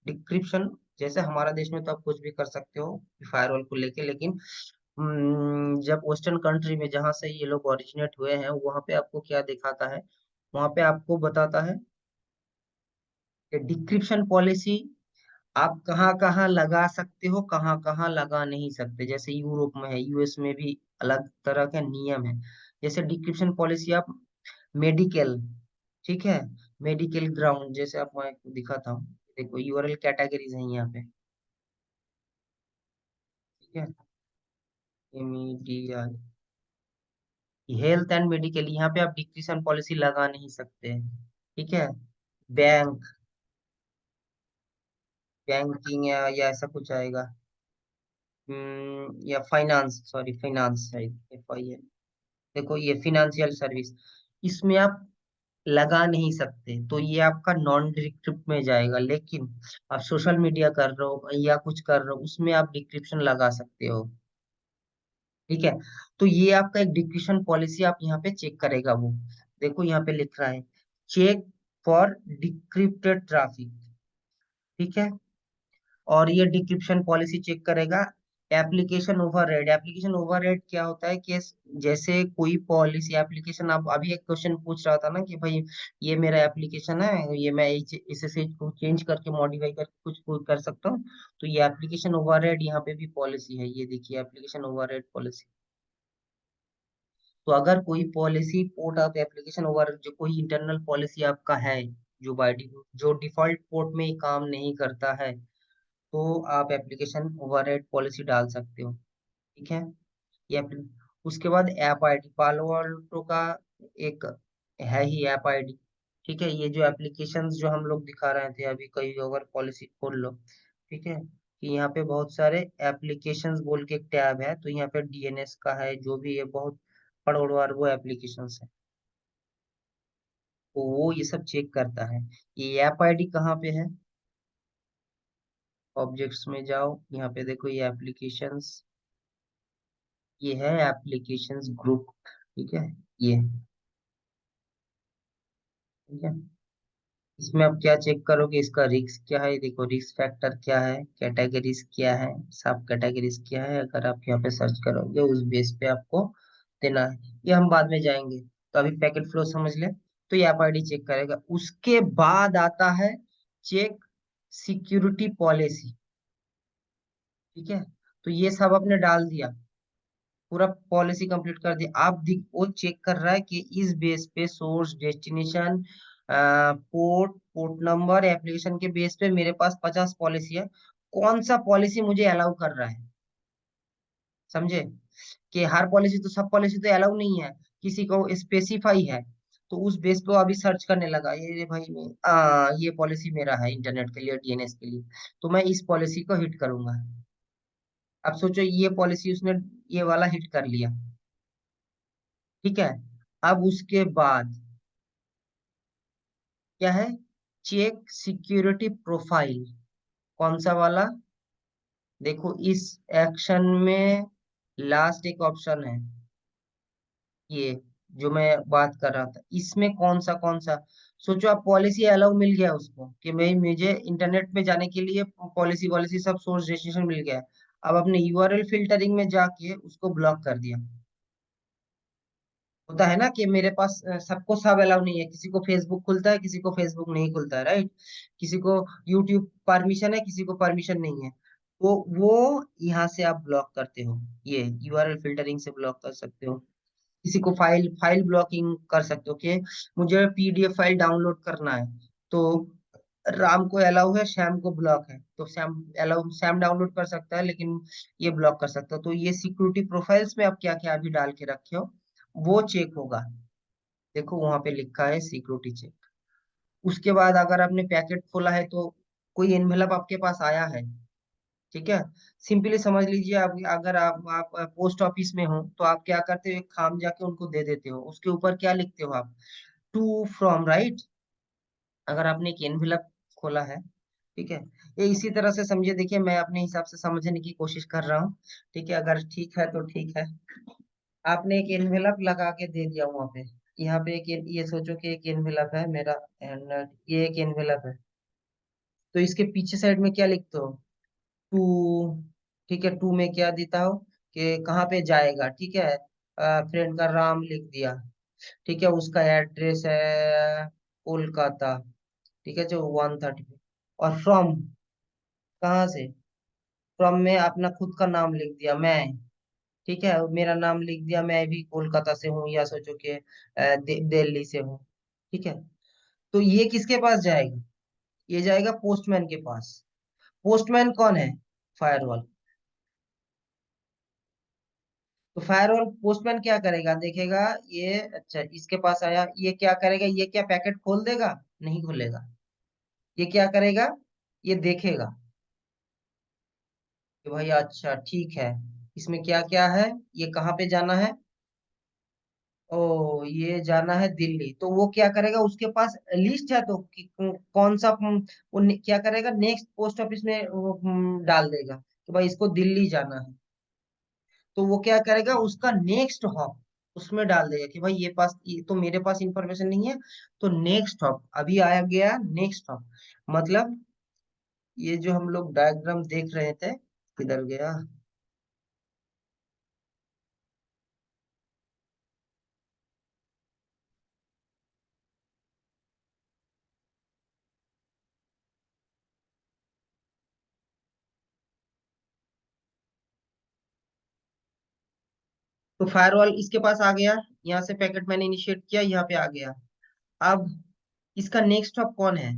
Speaker 1: डिक्रिप्शन। जैसे हमारा देश में तो आप कुछ भी कर सकते हो फायरवॉल को लेके, लेकिन जब वेस्टर्न कंट्री में जहां से ये लोग ओरिजिनेट हुए हैं, वहां पे आपको क्या दिखाता है, वहां पे आपको बताता है कि डिक्रिप्शन पॉलिसी आप कहाँ कहाँ लगा सकते हो, कहाँ कहाँ लगा नहीं सकते। जैसे यूरोप में है, यूएस में भी अलग तरह के नियम है। जैसे डिक्रिप्शन पॉलिसी आप मेडिकल, ठीक है, मेडिकल ग्राउंड, जैसे आप मैं दिखाता हूँ, देखो यूआरएल कैटेगरीज है यहाँ पे। ठीक है, एमईडीआई, हेल्थ एंड मेडिकल, यहाँ पे आप डिक्रिप्शन पॉलिसी लगा नहीं सकते। ठीक है। बैंक, बैंकिंग या ऐसा कुछ आएगा। या फाइनेंस, सॉरी फाइनेंस है, FIN। देखो ये फिनेंशियल सर्विस, इसमें आप लगा नहीं सकते, तो ये आपका नॉन डिक्रिप्ट में जाएगा। लेकिन आप सोशल मीडिया कर रहे हो या कुछ कर रहे हो, उसमें आप डिक्रिप्शन लगा सकते हो। ठीक है। तो ये आपका एक डिक्रिप्शन पॉलिसी आप यहाँ पे चेक करेगा वो। देखो यहाँ पे लिख रहा है चेक फॉर डिक्रिप्टेड ट्रैफिक। ठीक है। और ये डिक्रिप्शन पॉलिसी चेक करेगा। एप्लीकेशन ओवरहेड, एप्लीकेशन ओवरहेड क्या होता है कि जैसे कोई पॉलिसी एप्लीकेशन, आप अभी एक क्वेश्चन पूछ रहा था ना कि भाई ये मेरा एप्लीकेशन है, ये मैं इसे को चेंज करके मॉडिफाई करके कुछ कर सकता हूँ। तो ये एप्लीकेशन ओवरहेड यहाँ पे भी पॉलिसी है, ये देखिए एप्लीकेशन ओवरहेड पॉलिसी। तो अगर कोई policy port of application over, जो कोई इंटरनल पॉलिसी आपका है जो डिफॉल्ट पोर्ट में ही काम नहीं करता है, तो आप एप्लीकेशन ओवरराइड पॉलिसी डाल सकते हो। ठीक है। ये उसके बाद ऐप आईडी, पालो अल्टो का एक है ही ऐप आईडी। ठीक है। ये जो एप्लीकेशंस जो हम लोग दिखा रहे थे अभी, कहीं अगर पॉलिसी खोल लो, ठीक है, कि यहाँ पे बहुत सारे एप्लीकेशंस बोल के एक टैब है, तो यहाँ पे डीएनएस का है, जो भी है बहुत करोड़ों अरबों एप्लीकेशंस है, तो वो ये सब चेक करता है। ये ऐप आईडी कहाँ पे है? ऑब्जेक्ट्स में जाओ, यहाँ पे देखो ये एप्लीकेशंस, ये है एप्लीकेशंस ग्रुप। ठीक है। ये, ठीक है, इसमें आप क्या चेक करोगे, इसका रिस्क क्या है, देखो रिस्क फैक्टर क्या है, कैटेगरीज क्या है, सब कैटेगरीज क्या है, अगर आप यहाँ पे सर्च करोगे उस बेस पे आपको देना है। ये हम बाद में जाएंगे, तो अभी पैकेट फ्लो समझ ले। तो ये ऐप आईडी चेक करेगा, उसके बाद आता है चेक सिक्योरिटी पॉलिसी। ठीक है। तो ये सब आपने डाल दिया, पूरा पॉलिसी कंप्लीट कर दी, आप वो चेक कर रहा है कि इस बेस पे source, destination, port, port number, application के बेस पे मेरे पास 50 पॉलिसी है, कौन सा पॉलिसी मुझे अलाउ कर रहा है। समझे? कि हर पॉलिसी तो, सब पॉलिसी तो अलाउ नहीं है, किसी को स्पेसिफाई है, तो उस बेस पे वो अभी सर्च करने लगा, ये भाई मैं ये पॉलिसी मेरा है इंटरनेट के लिए, डीएनएस के लिए, तो मैं इस पॉलिसी को हिट करूंगा। अब सोचो ये पॉलिसी उसने ये वाला हिट कर लिया। ठीक है। अब उसके बाद क्या है, चेक सिक्योरिटी प्रोफाइल, कौन सा वाला, देखो इस एक्शन में लास्ट एक ऑप्शन है, ये जो मैं बात कर रहा था, इसमें कौन सा, सोचो आप पॉलिसी अलाउ मिल गया उसको कि भाई मुझे इंटरनेट पे जाने के लिए पॉलिसी वॉलिसी सब सोर्स डेस्टिनेशन मिल गया, अब अपने यूआरएल फिल्टरिंग में जाके उसको ब्लॉक कर दिया। होता है ना कि मेरे पास सबको सब अलाउ नहीं है, किसी को फेसबुक खुलता है, किसी को फेसबुक नहीं खुलता है, राइट, किसी को यूट्यूब परमिशन है, किसी को परमिशन नहीं है, तो वो यहाँ से आप ब्लॉक करते हो, ये यूआरएल फिल्टरिंग से ब्लॉक कर सकते हो। किसी को फाइल फाइल ब्लॉकिंग कर सकते हो कि मुझे पीडीएफ फाइल डाउनलोड करना है, तो राम को अलाउ है, श्याम को ब्लॉक है, तो श्याम अलाउ, श्याम डाउनलोड कर सकता है लेकिन ये ब्लॉक कर सकता है, तो ये सिक्योरिटी प्रोफाइल्स में आप क्या क्या अभी डाल के रखे हो वो चेक होगा। देखो वहां पे लिखा है सिक्योरिटी चेक। उसके बाद अगर आपने पैकेट खोला है तो कोई एनवेलप आपके पास आया है, ठीक है, सिंपली समझ लीजिए, आप अगर आप पोस्ट ऑफिस में हो तो आप क्या करते हो, एक खाम जाके उनको दे देते हो, उसके ऊपर क्या लिखते हो आप, टू फ्रॉम, राइट। अगर आपने एक एनवेलप खोला है, ठीक है, ये इसी तरह से समझिए, देखिए मैं अपने हिसाब से समझने की कोशिश कर रहा हूँ, ठीक है, अगर ठीक है तो ठीक है। आपने एक एनवेलप लगा के दे दिया वहां पे, यहाँ पे एक, ये सोचो कि एक एनवेलप है मेरा, एंड ये एक एनवेलप है, तो इसके पीछे साइड में क्या लिखते हो, टू। ठीक है, टू में क्या देता हो कि कहाँ पे जाएगा, ठीक है, फ्रेंड का राम लिख दिया, ठीक है, उसका एड्रेस है कोलकाता, ठीक है, जो 130 पे, और फ्रॉम, कहाँ से, फ्रॉम में अपना खुद का नाम लिख दिया मैं, ठीक है, मेरा नाम लिख दिया, मैं भी कोलकाता से हूँ, या सोचो कि दिल्ली से हूँ, ठीक है, तो ये किसके पास जाएगा, ये जाएगा पोस्टमैन के पास। पोस्टमैन कौन है, फायरवॉल। तो फायरवॉल पोस्टमैन क्या करेगा, देखेगा ये, अच्छा इसके पास आया, ये क्या करेगा, ये क्या पैकेट खोल देगा, नहीं खोलेगा, ये क्या करेगा, ये देखेगा कि भाई अच्छा ठीक है, इसमें क्या क्या है, ये कहाँ पे जाना है, ओ ये जाना है दिल्ली, तो वो क्या करेगा, उसके पास लिस्ट है तो कौन सा वो क्या करेगा, नेक्स्ट पोस्ट ऑफिस में वो, डाल देगा कि भाई इसको दिल्ली जाना है, तो वो क्या करेगा, उसका नेक्स्ट हॉप उसमें डाल देगा कि भाई ये तो मेरे पास इंफॉर्मेशन नहीं है, तो नेक्स्ट हॉप अभी आया गया, नेक्स्ट हॉप, मतलब ये जो हम लोग डायग्राम देख रहे थे, किधर गया, तो फायरवॉल इसके पास आ गया, यहाँ से पैकेट मैंने इनिशिएट किया, यहाँ पे आ गया। अब इसका नेक्स्ट स्टॉप कौन है?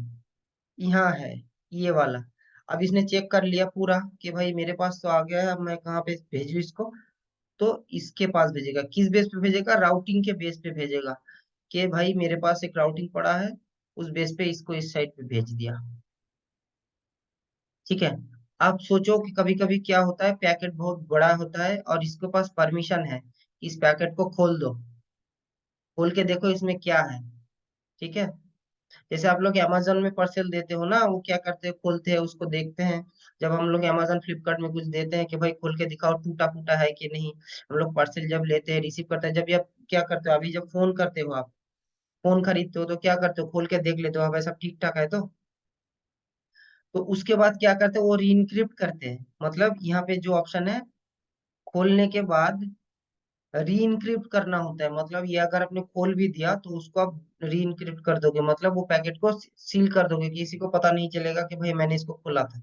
Speaker 1: यहाँ है, ये वाला। अब इसने चेक कर लिया पूरा कि भाई मेरे पास तो आ गया है, अब मैं कहाँ पे भेजू इसको? तो इसके पास भेजेगा। किस बेस पे भेजेगा? राउटिंग के बेस पे भेजेगा, कि भाई मेरे पास एक राउटिंग पड़ा है, उस बेस पे इसको इस साइट पे भेज दिया। ठीक है। आप सोचो कि कभी कभी क्या होता है, पैकेट बहुत बड़ा होता है और इसके पास परमिशन है, इस पैकेट को खोल दो, खोल के देखो इसमें क्या है। ठीक है। जैसे आप लोग अमेजोन में पार्सल देते हो ना, वो क्या करते हैं, खोलते हैं उसको देखते हैं। जब हम लोग अमेजोन फ्लिपकार्ट में कुछ देते हैं कि भाई खोल के दिखाओ टूटा फूटा है कि नहीं, हम लोग पार्सल जब लेते हैं, रिसीव करते हैं, जब ये आप क्या करते हो, अभी जब फोन करते हो आप, फोन खरीदते हो तो क्या करते हो, खोल के देख लेते हो हाँ भाई सब ठीक ठाक है तो उसके बाद क्या करते हैं, वो री इनक्रिप्ट करते हैं। मतलब यहाँ पे जो ऑप्शन है, खोलने के बाद री इनक्रिप्ट करना होता है। मतलब ये अगर आपने खोल भी दिया तो उसको आप री इनक्रिप्ट कर दोगे, मतलब वो पैकेट को सील कर दोगे कि किसी को पता नहीं चलेगा कि भाई मैंने इसको खोला था।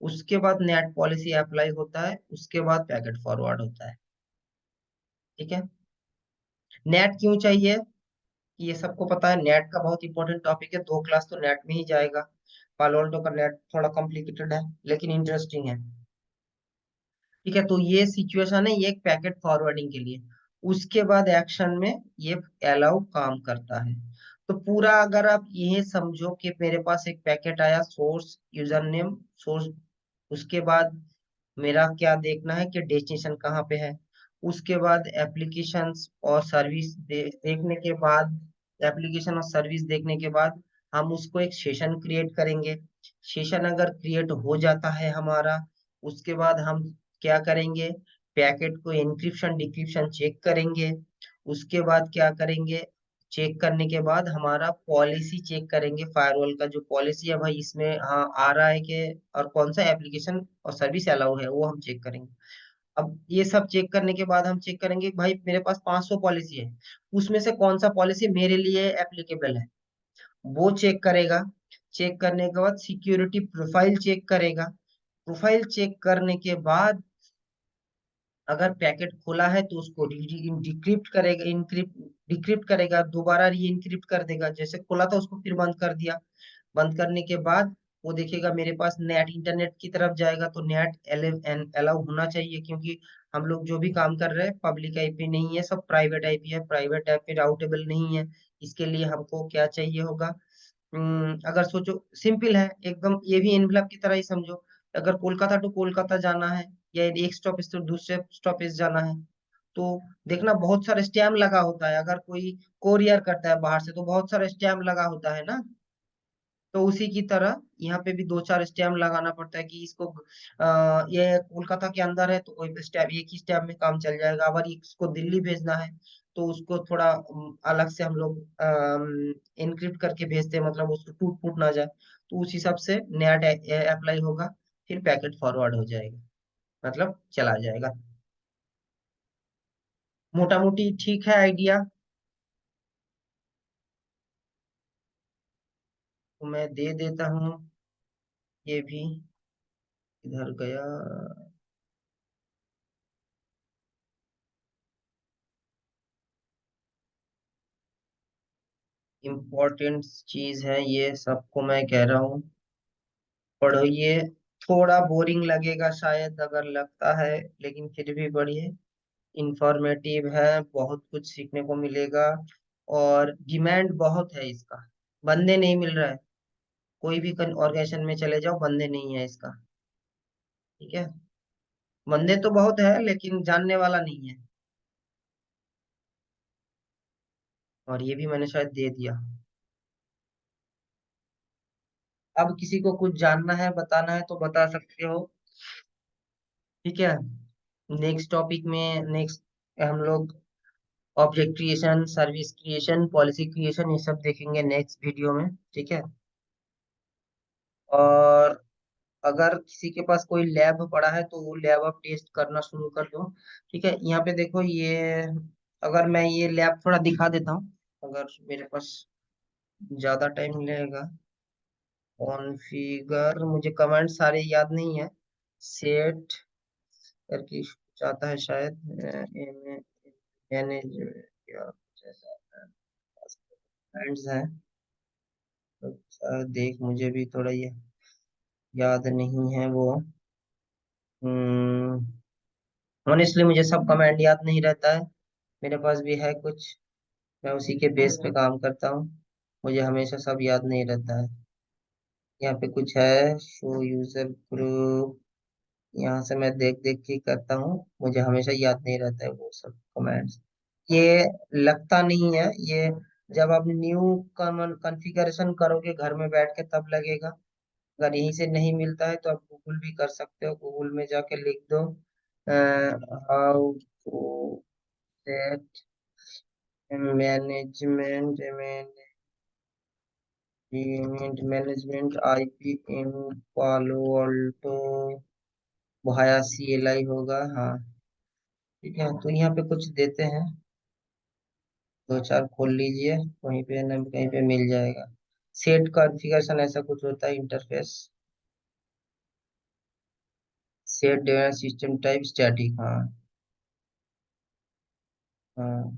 Speaker 1: उसके बाद नेट पॉलिसी अप्लाई होता है, उसके बाद पैकेट फॉरवर्ड होता है। ठीक है। नेट क्यों चाहिए, ये सबको पता है, नेट का बहुत इंपॉर्टेंट टॉपिक है, 2 क्लास तो नेट में ही जाएगा। पालोल्टो का नेट थोड़ा कॉम्प्लिकेटेड है लेकिन इंटरेस्टिंग है। ठीक है, तो ये सिचुएशन है, ये एक पैकेट फॉरवर्डिंग के लिए। उसके बाद एक्शन में ये अलाउ काम करता है। तो पूरा अगर आप ये समझो कि मेरे पास एक पैकेट आया, सोर्स यूजर नेम सोर्स, उसके बाद मेरा क्या देखना है कि डेस्टिनेशन कहाँ पे है। उसके बाद एप्लीकेशंस और सर्विस देखने के बाद, एप्लीकेशन और सर्विस देखने के बाद हम उसको एक सेशन क्रिएट करेंगे। सेशन अगर क्रिएट हो जाता है हमारा, उसके बाद हम क्या करेंगे, पैकेट को एन्क्रिप्शन डिक्रिप्शन चेक करेंगे। उसके बाद क्या करेंगे, चेक करने के बाद हमारा पॉलिसी चेक करेंगे, फायरवॉल का जो पॉलिसी है भाई इसमें हाँ आ रहा है कि, और कौन सा एप्लीकेशन और सर्विस अलाउ है वो हम चेक करेंगे। अब ये सब चेक करने के बाद हम चेक करेंगे कि भाई मेरे पास 500 पॉलिसी है, उसमें से कौन सा पॉलिसी मेरे लिए एप्लीकेबल है, वो चेक करेगा। चेक करने के बाद सिक्योरिटी प्रोफाइल चेक करेगा। प्रोफाइल चेक करने के बाद अगर पैकेट खोला है तो उसको डिक्रिप्ट करेगा, इनक्रिप्ट डिक्रिप्ट करेगा, दोबारा री इनक्रिप्ट कर देगा, जैसे खोला था उसको फिर बंद कर दिया। बंद करने के बाद वो देखेगा मेरे पास नेट इंटरनेट की तरफ जाएगा, तो नेट अलाउ होना चाहिए, क्योंकि हम लोग जो भी काम कर रहे हैं पब्लिक आईपी नहीं है, सब प्राइवेट आईपी है, प्राइवेट आईपी राउटेबल नहीं है। इसके लिए हमको क्या चाहिए होगा, अगर सोचो सिंपल है एकदम, ये भी एनवलप की तरह ही समझो। अगर कोलकाता टू कोलकाता जाना है या एक स्टॉप से दूसरे स्टॉपेज जाना है, तो देखना बहुत सारे स्टैम्प लगा होता है, अगर कोई कोरियर करता है बाहर से तो बहुत सारे स्टैम्प लगा होता है ना। तो उसी की तरह यहाँ पे भी 2-4 स्टैम्प लगाना पड़ता है कि इसको ये कोलकाता के अंदर है तो कोई स्टैम्प, एक ही स्टैम्प में काम चल जाएगा। अगर इसको दिल्ली भेजना है तो उसको थोड़ा अलग से हम लोग इनक्रिप्ट करके भेजते हैं, मतलब उसको टूट फूट ना जाए। तो उस हिसाब से नया अप्लाई होगा, फिर पैकेट फॉरवर्ड हो जाएगा, मतलब चला जाएगा। मोटा मोटी ठीक है आइडिया, तो मैं दे देता हूँ ये भी। इधर गया, इम्पोर्टेंट चीज है ये, सबको मैं कह रहा हूँ पढ़ो ये। थोड़ा बोरिंग लगेगा शायद, अगर लगता है, लेकिन फिर भी पढ़िए, इंफॉर्मेटिव है, बहुत कुछ सीखने को मिलेगा। और डिमांड बहुत है इसका, बंदे नहीं मिल रहा है, कोई भी ऑर्गेनाइजेशन में चले जाओ बंदे नहीं है इसका। ठीक है, बंदे तो बहुत है लेकिन जानने वाला नहीं है। और ये भी मैंने शायद दे दिया। अब किसी को कुछ जानना है बताना है तो बता सकते हो। ठीक है। नेक्स्ट टॉपिक में नेक्स्ट हम लोग object creation, service creation, policy creation, ये सब देखेंगे नेक्स्ट वीडियो में। ठीक है। और अगर किसी के पास कोई लैब पड़ा है तो वो लैब आप टेस्ट करना शुरू कर दो। ठीक है, यहाँ पे देखो ये, अगर मैं ये लैब थोड़ा दिखा देता हूँ, अगर मेरे पास ज्यादा टाइम लगेगा। कॉन्फ़िगर, मुझे कमांड सारे याद नहीं है, सेट करके चाहता है शायद, मैनेज या जैसा कमांड्स हैं। अच्छा देख, मुझे भी थोड़ा ये याद नहीं है वो। हम्म। ऑनेस्टली मुझे सब कमांड याद नहीं रहता है। मेरे पास भी है कुछ, मैं उसी के बेस पे काम करता हूँ। मुझे हमेशा सब याद नहीं रहता है। यहाँ पे कुछ है, शो यूजर ग्रुप। यहाँ से मैं देख देख के करता हूँ, मुझे हमेशा याद नहीं रहता है वो सब कमांड्स। ये लगता नहीं है ये। जब आप न्यू कॉन्फ़िगरेशन करोगे घर में बैठ के तब लगेगा। अगर यहीं से नहीं मिलता है तो आप गूगल भी कर सकते हो, गूगल में जाके लिख दो how to set management management IP in Palo Alto via CLI होगा, हाँ। ठीक है, तो यहाँ पे कुछ देते हैं, दो चार खोल लीजिए। वहीं पे ना कहीं पे मिल जाएगा। सेट कॉन्फ़िगरेशन ऐसा कुछ होता है interface. Set data system type static, हाँ। हाँ,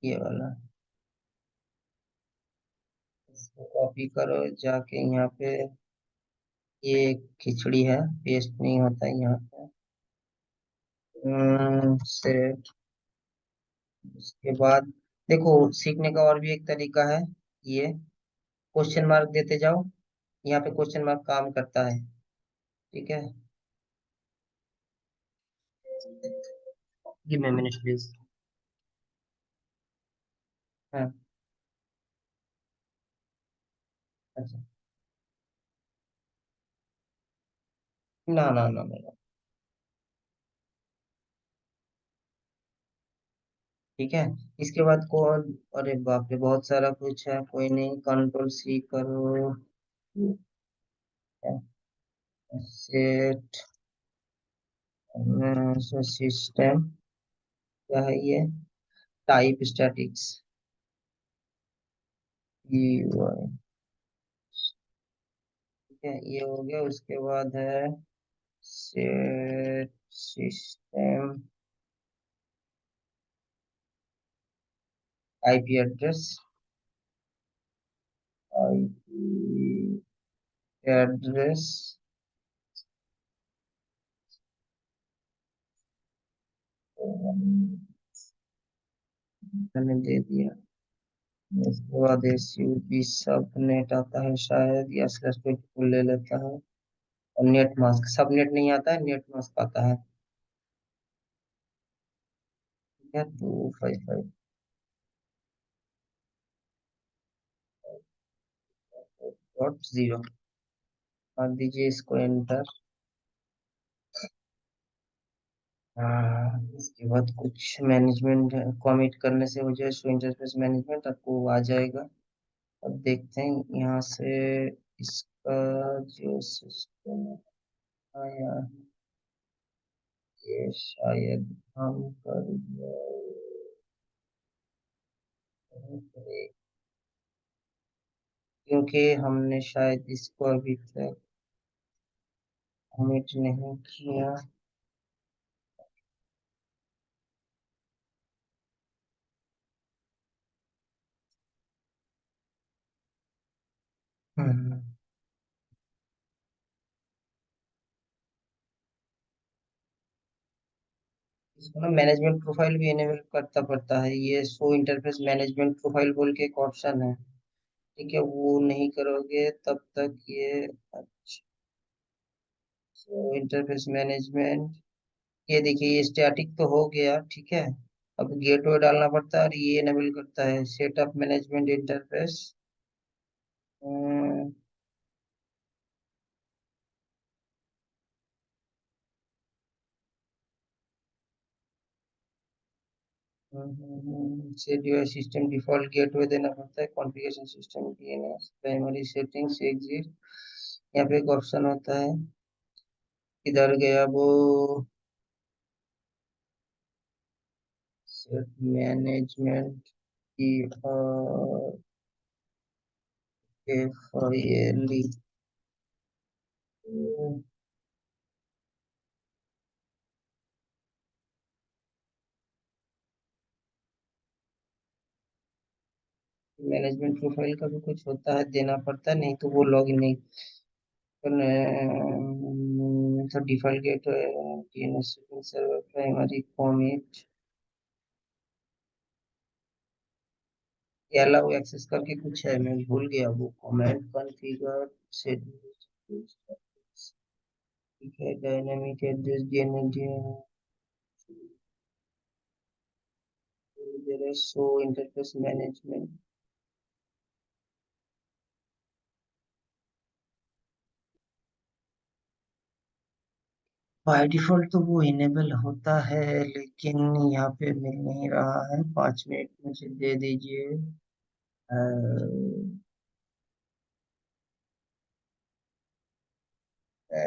Speaker 1: ये वाला। इसको कॉपी करो जाके यहाँ पे। ये खिचड़ी है, पेस्ट नहीं होता है यहाँ पे। सेट। उसके बाद देखो, सीखने का और भी एक तरीका है। ये क्वेश्चन मार्क देते जाओ। यहाँ पे क्वेश्चन मार्क काम करता है। ठीक है। Give me minute please. हाँ। अच्छा। ना ना ना ना। ठीक है। इसके बाद कौन। अरे बाप रे, बहुत सारा कुछ है, कोई नहीं, कंट्रोल C करो। सेट सिस्टम, क्या है ये, टाइप स्टैटिक्स। ठीक है, ये हो गया। उसके बाद है set system IP address. IP address मैंने दे दिया। उसके बाद SUB सब नेट आता है शायद, या स्लैश पे ले लेता है। और नेट मास्क, सब नेट नहीं आता है, नेट मास्क आता है। ठीक है, 255.0 कर दीजिए, इसको एंटर। हाँ, इसके बाद कुछ मैनेजमेंट कमिट करने से हो जाए, शो इंटरफेस मैनेजमेंट आपको आ जाएगा। अब देखते हैं यहाँ से इसका जो सिस्टम आया, ये शायद हम कर दिया। क्योंकि हमने शायद इसको अभी तक कमिट नहीं किया। हम्म। इसको ना मैनेजमेंट प्रोफाइल भी इनेबल करता पड़ता है, ये शो इंटरफेस मैनेजमेंट प्रोफाइल बोल के एक ऑप्शन है। ठीक है, वो नहीं करोगे तब तक ये। अच्छा, शो इंटरफेस मैनेजमेंट, ये देखिए, ये स्टैटिक तो हो गया। ठीक है, अब गेटवे डालना पड़ता है, और ये इनेबल करता है setup management interface. Schedule system default gateway देना पड़ता है, configuration system DNS primary settings exit. यहाँ पे एक ऑप्शन होता है, इधर गया वो, सेट मैनेजमेंट की और FILE। मैनेजमेंट प्रोफाइल का भी कुछ होता है, देना पड़ता है, नहीं तो वो लॉग इन नहीं। तो default gate DNS server primary format, allow access करके कुछ है, मैं भूल गया वो कमेंट कॉन्फ़िगर से। ठीक है, dynamic address DNS show interface management. By default तो वो इनेबल होता है, लेकिन यहाँ पे मिल नहीं रहा है। 5 मिनट मुझे दे दीजिए। अ, अ,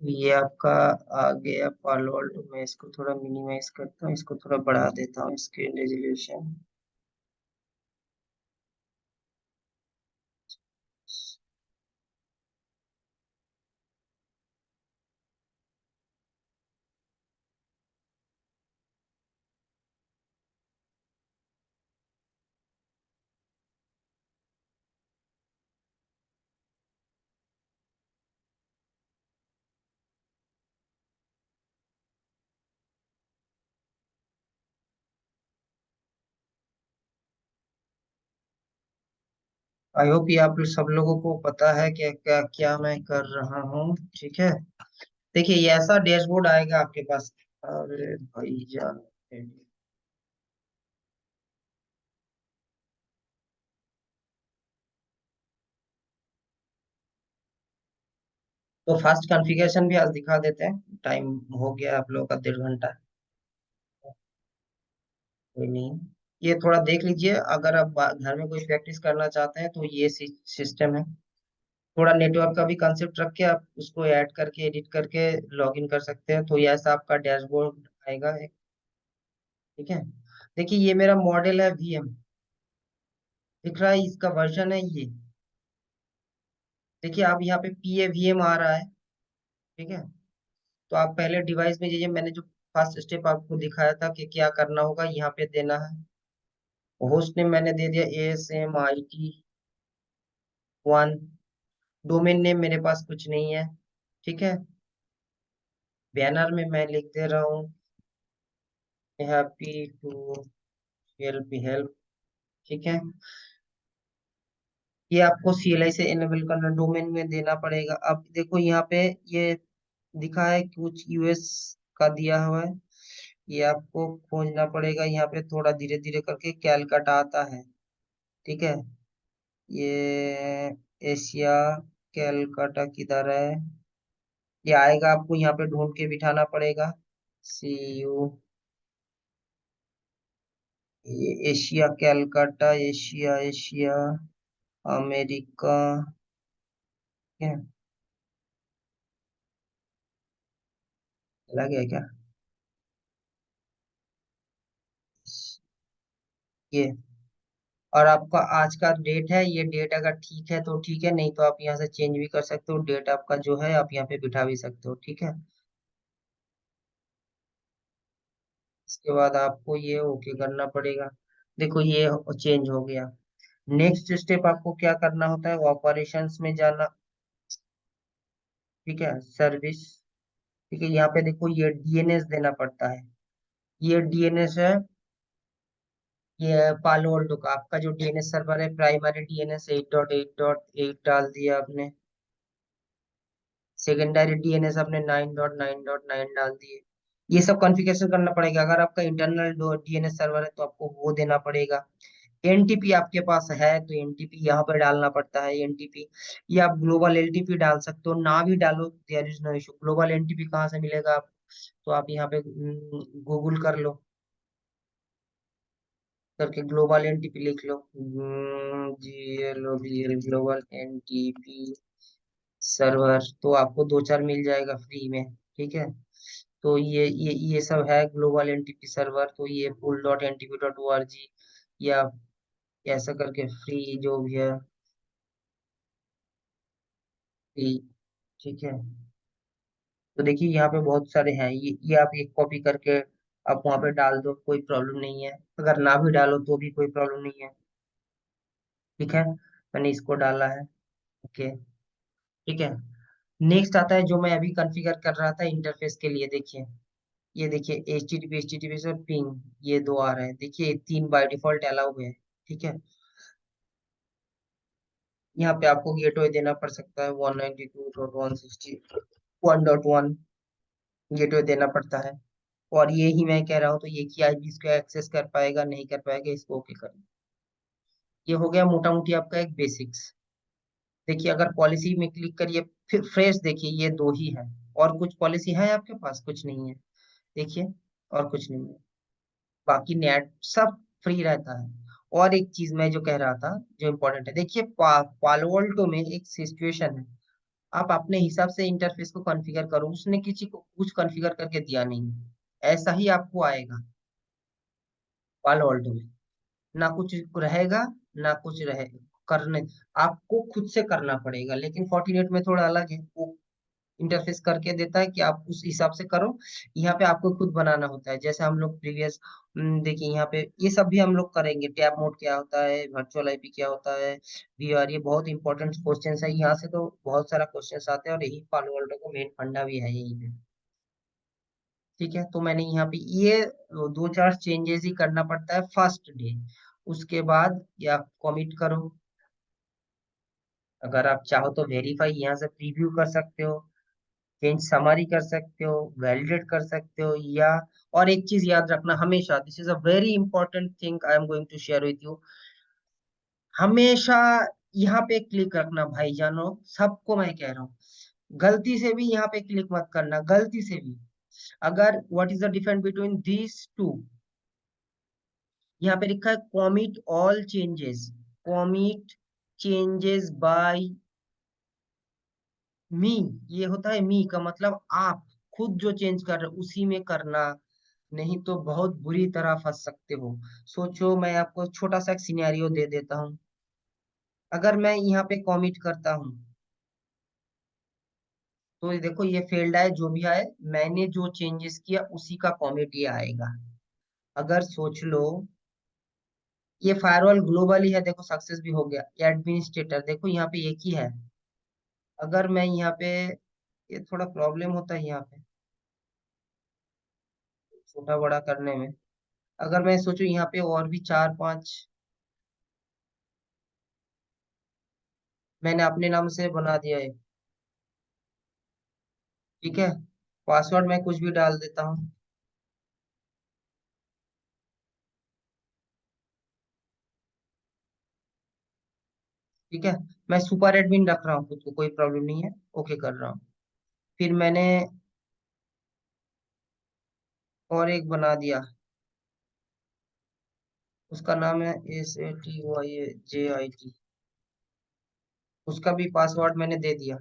Speaker 1: ये आपका आ गया पालो अल्टो। मैं इसको थोड़ा मिनिमाइज करता हूँ, इसको थोड़ा बढ़ा देता हूँ स्क्रीन रेजोल्यूशन। आई होप ये आप सब लोगों को पता है कि क्या क्या मैं कर रहा हूँ। ठीक है, देखिए ये ऐसा डैशबोर्ड आएगा आपके पास। अरे भाई जान, तो फास्ट कॉन्फ़िगरेशन भी आज दिखा देते हैं। टाइम हो गया आप लोगों का 1.5 घंटा। कोई नहीं, ये थोड़ा देख लीजिए। अगर आप घर में कोई प्रैक्टिस करना चाहते हैं तो ये सिस्टम है। थोड़ा नेटवर्क का भी कंसेप्ट रख के आप उसको ऐड करके एडिट करके लॉग इन कर सकते हैं, तो ये ऐसा आपका डैशबोर्ड आएगा एक। ठीक है, देखिए ये मेरा मॉडल है वीएम, दिख रहा है, इसका वर्जन है ये। देखिए आप यहाँ पे PAVM आ रहा है। ठीक है, तो आप पहले डिवाइस में जाइए। मैंने जो फर्स्ट स्टेप आपको दिखाया था कि क्या करना होगा, यहाँ पे देना है। होस्ट नेम मैंने दे दिया ASMIT1। डोमेन नेम मेरे पास कुछ नहीं है। ठीक है, बैनर में मैं लिख दे रहा हूँ हैप्पी टू हेल्प। ठीक है, ये आपको CLI से इनेबल करना, डोमेन में देना पड़ेगा। अब देखो यहाँ पे ये दिखा है कुछ US का दिया हुआ है, ये आपको खोजना पड़ेगा। यहाँ पे थोड़ा धीरे धीरे करके कैलकाटा आता है। ठीक है, ये एशिया कैलकाटा किधर है, ये आएगा, आपको यहाँ पे ढूंढ के बिठाना पड़ेगा। CU, ये Asia Calcutta, Asia Asia America. ठीक है, लग गया क्या ये? और आपका आज का डेट है, ये डेट अगर ठीक है तो ठीक है, नहीं तो आप यहाँ से चेंज भी कर सकते हो। डेट आपका जो है आप यहाँ पे बिठा भी सकते हो। ठीक है, इसके बाद आपको ये ओके करना पड़ेगा। देखो ये चेंज हो गया। नेक्स्ट स्टेप आपको क्या करना होता है, ऑपरेशंस में जाना। ठीक है, सर्विस। ठीक है, यहाँ पे देखो ये DNS देना पड़ता है। ये DNS है, ये पालो अल्टो का आपका जो DNS सर्वर है, प्राइमरी DNS 8.8.8 डाल दिया आपने। सेकेंडरी DNS आपने 9.9.9 डाल दिए। ये सब कॉन्फ़िगरेशन करना पड़ेगा। अगर आपका इंटरनल DNS सर्वर है तो आपको वो देना पड़ेगा। एनटीपी आपके पास है तो एनटीपी यहाँ पर डालना पड़ता है एनटीपी, या आप ग्लोबल एलटीपी डाल सकते हो, ना भी डालो there is no issue. Global NTP कहाँ से मिलेगा आप, तो आप यहाँ पे गूगल कर लो, करके ग्लोबल एनटीपी लिख लो, GLOBL ग्लोबल एनटीपी सर्वर, तो आपको दो चार मिल जाएगा फ्री में। ठीक है, तो ये सब है ग्लोबल एनटीपी सर्वर, तो ये pool.ntp.org, या ऐसा करके फ्री जो भी है फ्री। ठीक है, तो देखिए यहाँ पे बहुत सारे हैं, ये आप एक कॉपी करके आप वहां पे डाल दो, कोई प्रॉब्लम नहीं है। अगर ना भी डालो तो भी कोई प्रॉब्लम नहीं है। ठीक है, मैंने इसको डाला है। ओके, ठीक है। नेक्स्ट आता है जो मैं अभी कॉन्फ़िगर कर रहा था इंटरफेस के लिए, देखिए ये देखिए एच टी टी पी और पिंग, ये दो आ रहे हैं, देखिए ये तीन बाय डिफॉल्ट अलाउ है। ठीक है, यहाँ पे आपको गेटवे देना पड़ सकता है 192.168.1.1 गेटवे देना पड़ता है। और ये ही मैं कह रहा हूँ, तो ये कि आईपी इसको एक्सेस कर पाएगा नहीं कर पाएगा, इसको ओके कर। ये हो गया मोटा मोटी आपका एक बेसिक्स। देखिए अगर पॉलिसी में क्लिक करिए, फिर फ्रेश देखिए ये दो ही है, और कुछ पॉलिसी है आपके पास, कुछ नहीं है। देखिए, और कुछ नहीं है, बाकी नेट सब फ्री रहता है। और एक चीज मैं जो कह रहा था जो इम्पोर्टेंट है, देखिए पालोल्टो में एक सिचुएशन है, आप अपने हिसाब से इंटरफेस को कॉन्फ़िगर करो, उसने किसी को कुछ कॉन्फ़िगर करके दिया नहीं है। ऐसा ही आपको आएगा पालोल्टो में, ना कुछ रहेगा, ना कुछ रहे करने, आपको खुद से करना पड़ेगा। लेकिन फोर्टिनेट में थोड़ा अलग है, वो इंटरफेस करके देता है कि आप उस हिसाब से करो। यहाँ पे आपको खुद बनाना होता है, जैसे हम लोग प्रीवियस, देखिए यहाँ पे ये सब भी हम लोग करेंगे, टैब मोड क्या होता है, वर्चुअल आईपी क्या होता है, वीआर, ये बहुत इंपॉर्टेंट क्वेश्चन है, यहाँ से तो बहुत सारा क्वेश्चन आते हैं, और यही पालो वर्ल्ड का मेन फंडा भी है यही पे। ठीक है, तो मैंने यहाँ पे ये दो चार चेंजेस ही करना पड़ता है फर्स्ट डे, उसके बाद या कमिट करो। अगर आप चाहो तो वेरीफाई यहाँ से प्रीव्यू कर सकते हो, चेंज समरी कर सकते हो, वैलिडेट कर सकते हो, या और एक चीज याद रखना हमेशा, this is a very important thing I am going to share with you, हमेशा यहाँ पे क्लिक रखना भाईजानो, सबको मैं कह रहा हूँ, गलती से भी यहाँ पे क्लिक मत करना, गलती से भी। अगर what is the difference between these two, यहाँ पे लिखा है commit all changes, commit changes by me, ये होता है मी का मतलब आप खुद जो चेंज कर रहे हो उसी में करना, नहीं तो बहुत बुरी तरह फंस सकते हो। सोचो, मैं आपको छोटा सा एक सिनेरियो दे देता हूँ, अगर मैं यहाँ पे कॉमिट करता हूँ, तो ये देखो ये फेल्ड आए जो भी आए, मैंने जो चेंजेस किया उसी का कॉमिट ये आएगा। अगर सोच लो, ये फायरवॉल ग्लोबल ही है, देखो सक्सेस भी हो गया, एडमिनिस्ट्रेटर देखो यहाँ पे एक ही है। अगर मैं यहाँ पे, ये थोड़ा प्रॉब्लम होता है यहाँ पे छोटा बड़ा करने में, अगर मैं सोचूं यहाँ पे और भी चार पांच मैंने अपने नाम से बना दिया है। ठीक है, पासवर्ड मैं कुछ भी डाल देता हूँ। ठीक है, मैं सुपर एडमिन रख रहा हूँ खुद को, कोई प्रॉब्लम नहीं है, ओके कर रहा हूँ। फिर मैंने और एक बना दिया, उसका नाम है SATYJIT, उसका भी पासवर्ड मैंने दे दिया।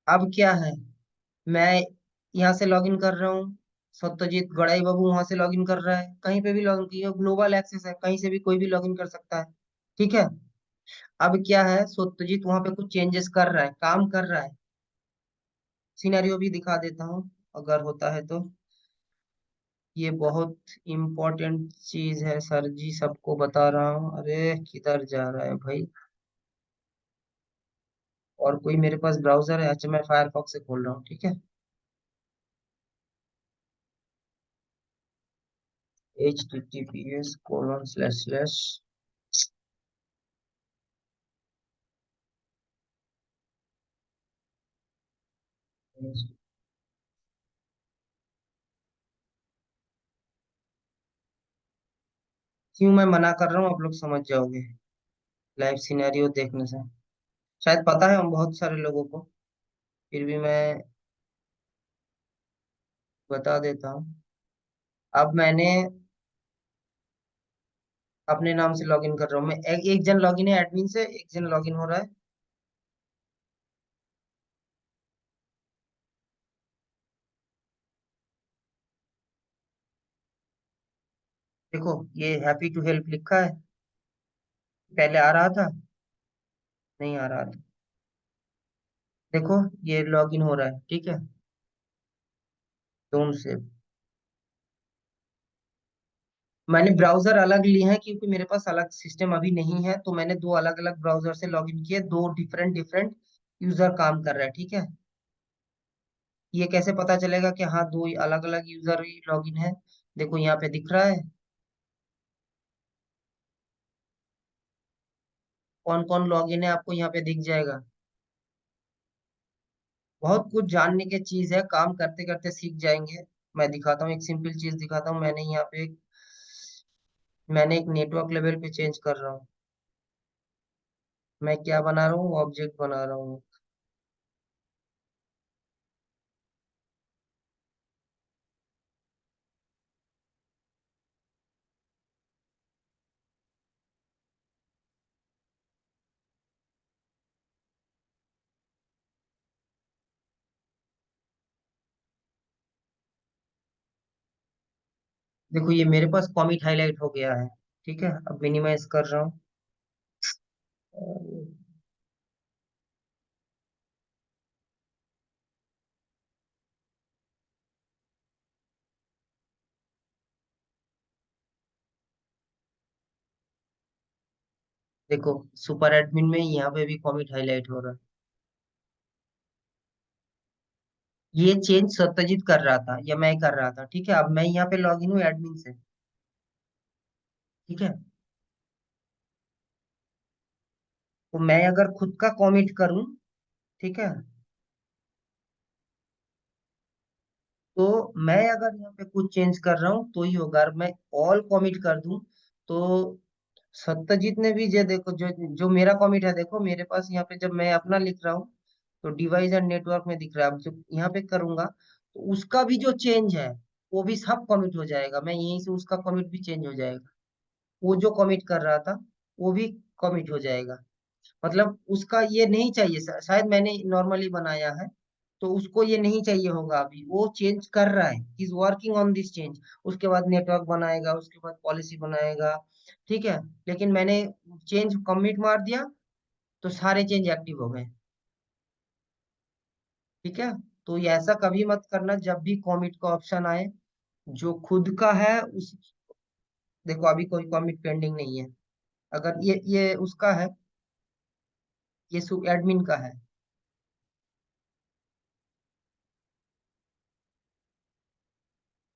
Speaker 1: अब क्या है, मैं यहाँ से लॉगिन कर रहा हूँ, सत्यजीत गड़ाई बाबू वहां से लॉगिन कर रहा है, कहीं पे भी लॉगिन किया, ग्लोबल एक्सेस है, कहीं से भी कोई भी लॉगिन कर सकता है। ठीक है, अब क्या है, सत्यजीत वहां पे कुछ चेंजेस कर रहा है, काम कर रहा है, सिनेरियो भी दिखा देता हूँ अगर होता है तो। ये बहुत इम्पोर्टेंट चीज है सर जी, सबको बता रहा हूँ, अरे किधर जा रहा है भाई। और कोई मेरे पास ब्राउजर है, अच्छा मैं फायरफॉक्स से खोल रहा हूँ। ठीक है, https:// क्यों मैं मना कर रहा हूँ आप लोग समझ जाओगे लाइव सिनेरियो देखने से। शायद पता है हम बहुत सारे लोगों को, फिर भी मैं बता देता हूँ। अब मैंने अपने नाम से लॉगिन कर रहा हूँ मैं। एक जन लॉगिन है एडमिन से, एक जन लॉगिन हो रहा है। देखो ये हैप्पी टू हेल्प लिखा है, पहले आ रहा था, नहीं आ रहा था। देखो ये लॉगिन हो रहा है, ठीक है। Don't save. मैंने ब्राउजर अलग लिए हैं क्योंकि मेरे पास अलग सिस्टम अभी नहीं है, तो मैंने दो अलग अलग ब्राउजर से लॉगिन किए, दो डिफरेंट डिफरेंट यूजर काम कर रहा है, ठीक है। ये कैसे पता चलेगा कि हाँ दो अलग अलग यूजर ही लॉगिन है? देखो यहाँ पे दिख रहा है कौन कौन लॉगिन है, आपको यहाँ पे दिख जाएगा। बहुत कुछ जानने की चीज है, काम करते करते सीख जाएंगे। मैं दिखाता हूँ, एक सिंपल चीज दिखाता हूँ। मैंने एक नेटवर्क लेवल पे चेंज कर रहा हूँ। मैं क्या बना रहा हूँ, ऑब्जेक्ट बना रहा हूँ। देखो ये मेरे पास कॉमिट हाईलाइट हो गया है, ठीक है। अब मिनिमाइज कर रहा हूँ। देखो सुपर एडमिन में यहाँ पे भी कॉमिट हाईलाइट हो रहा है। ये चेंज सत्यजीत कर रहा था या मैं कर रहा था, ठीक है। अब मैं यहाँ पे लॉगिन हूँ एडमिन से, ठीक है। तो मैं अगर खुद का कॉमिट करूँ, ठीक है, तो मैं अगर यहाँ पे कुछ चेंज कर रहा हूँ तो ही होगा। अगर मैं ऑल कॉमिट कर दूं तो सत्यजीत ने भी, जो देखो जो जो मेरा कॉमिट है, देखो मेरे पास यहाँ पे जब मैं अपना लिख रहा हूँ तो डिवाइस एंड नेटवर्क में दिख रहा है। अब जब यहाँ पे करूंगा तो उसका भी जो चेंज है वो भी सब कमिट हो जाएगा। मैं यहीं से उसका कमिट भी चेंज हो जाएगा। वो जो कमिट कर रहा था वो भी कमिट हो जाएगा। मतलब उसका ये नहीं चाहिए, शायद मैंने नॉर्मली बनाया है तो उसको ये नहीं चाहिए होगा, अभी वो चेंज कर रहा है, is working on this change. उसके बाद नेटवर्क बनाएगा, उसके बाद पॉलिसी बनाएगा, ठीक है। लेकिन मैंने चेंज कमिट मार दिया तो सारे चेंज एक्टिव हो गए, ठीक है। तो ये ऐसा कभी मत करना जब भी कमिट का ऑप्शन आए, जो खुद का है उस। देखो अभी कोई कमिट पेंडिंग नहीं है। अगर ये उसका है, ये एडमिन का है।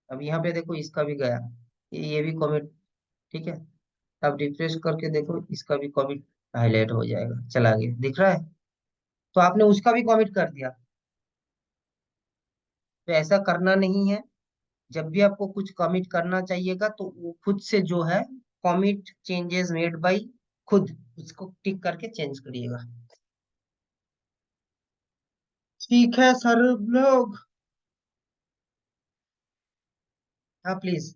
Speaker 1: अब यहाँ पे देखो इसका भी गया, ये भी कमिट, ठीक है। अब रिफ्रेश करके देखो, इसका भी कमिट हाईलाइट हो जाएगा, चला गया, दिख रहा है। तो आपने उसका भी कमिट कर दिया। तो ऐसा करना नहीं है। जब भी आपको कुछ कमिट करना चाहिएगा तो वो खुद से जो है, कमिट चेंजेस मेड बाय खुद, उसको टिक करके चेंज करिएगा। ठीक है सर लोग। हाँ प्लीज।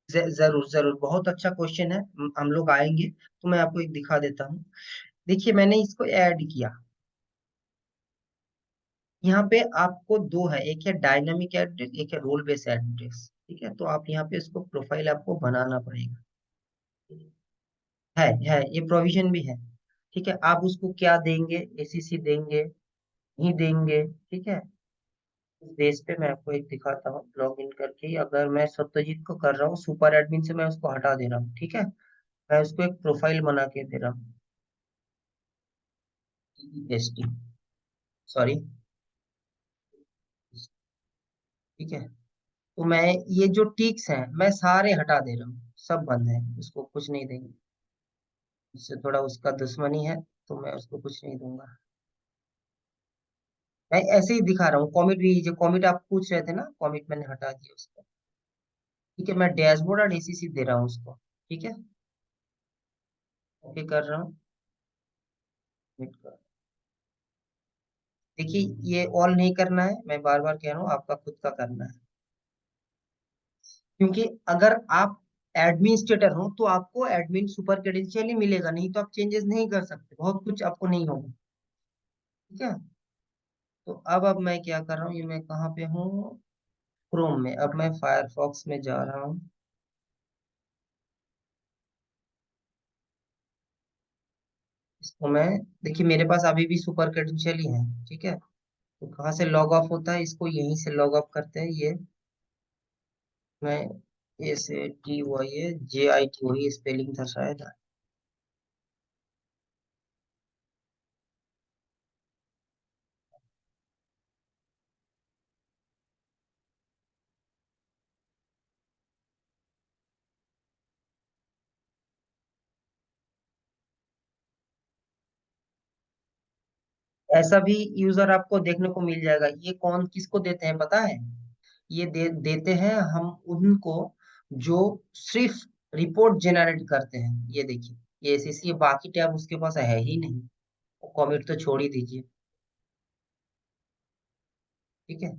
Speaker 1: जरूर जरूर, बहुत अच्छा क्वेश्चन है। हम लोग आएंगे तो मैं आपको एक दिखा देता हूँ। देखिए मैंने इसको ऐड किया। यहाँ पे आपको दो है, एक है डायनामिक एड्रेस, एक है रोल बेस्ड एड्रेस, ठीक है। तो आप यहाँ पे इसको प्रोफाइल आपको बनाना पड़ेगा। है ये प्रोविजन भी है, ठीक है। आप उसको क्या देंगे, एसीसी देंगे, ही देंगे, ठीक है। इस बेस पे मैं आपको एक दिखाता हूँ लॉग इन करके। अगर मैं सत्यजीत को कर रहा हूँ सुपर एडमिन से, मैं उसको हटा दे रहा हूँ, ठीक है। मैं उसको एक प्रोफाइल बना के दे रहा हूँ, एस टी, सॉरी, ठीक है। तो मैं ये जो टिक्स हैं मैं सारे हटा दे रहा हूँ, सब बंद है, उसको कुछ नहीं देंगे। उससे थोड़ा उसका दुश्मनी है, तो मैं उसको कुछ नहीं दूंगा। मैं ऐसे ही दिखा रहा हूँ, कॉमिट भी, जो कॉमिट आप पूछ रहे थे ना, कॉमिट मैंने हटा दिया उसको। ठीक है, मैं डैशबोर्ड और डीसीसी दे रहा हूँ उसको। ठीक है, ओके कर रहा हूँ। Submit कर। देखिए, ये ऑल नहीं करना है, मैं बार बार कह रहा हूँ, आपका खुद का करना है। क्योंकि अगर आप एडमिनिस्ट्रेटर हो तो आपको एडमिन सुपर क्रेडेंशियल ही मिलेगा, नहीं तो आप चेंजेस नहीं कर सकते, बहुत कुछ आपको नहीं होगा। ठीक है, तो अब मैं क्या कर रहा हूँ, ये मैं कहाँ पे हूँ, क्रोम में। अब मैं फायरफॉक्स में जा रहा हूँ। इसको मैं, देखिए मेरे पास अभी भी सुपर क्रेडेंशियल ही है। ठीक है, तो कहाँ से लॉग ऑफ होता है, इसको यहीं से लॉग ऑफ करते हैं। ये मैं, SATYAJIT, वही स्पेलिंग था शायद। ऐसा भी यूजर आपको देखने को मिल जाएगा। ये कौन किसको देते हैं पता है? ये देते हैं हम उनको जो सिर्फ रिपोर्ट जनरेट करते हैं। ये देखिए, ये एसएससी, बाकी टैब उसके पास है ही नहीं। कॉमेंट तो छोड़ ही दीजिए। ठीक है,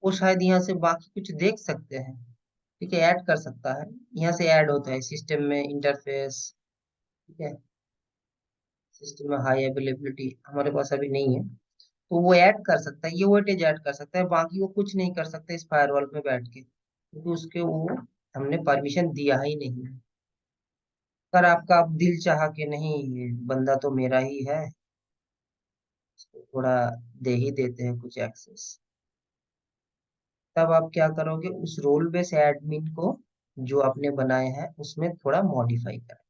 Speaker 1: वो शायद यहाँ से बाकी कुछ देख सकते हैं। ठीक है, ऐड कर सकता है, यहाँ से ऐड होता है सिस्टम में इंटरफेस। ठीक है, सिस्टम में हाई अवेलेबिलिटी हमारे पास अभी नहीं है, तो वो ऐड कर सकता है, ये वेटेज ऐड कर सकता है, बाकी वो कुछ नहीं कर सकता इस फायरवॉल में बैठ के, क्योंकि उसके वो हमने परमिशन दिया ही नहीं है। पर आपका अब दिल चाहा कि नहीं, ये बंदा तो मेरा ही है, इसको थोड़ा दे ही देते हैं कुछ एक्सेस। तब आप क्या करोगे, उस रोल बेस एडमिन को जो आपने बनाए हैं उसमें थोड़ा मॉडिफाई करें।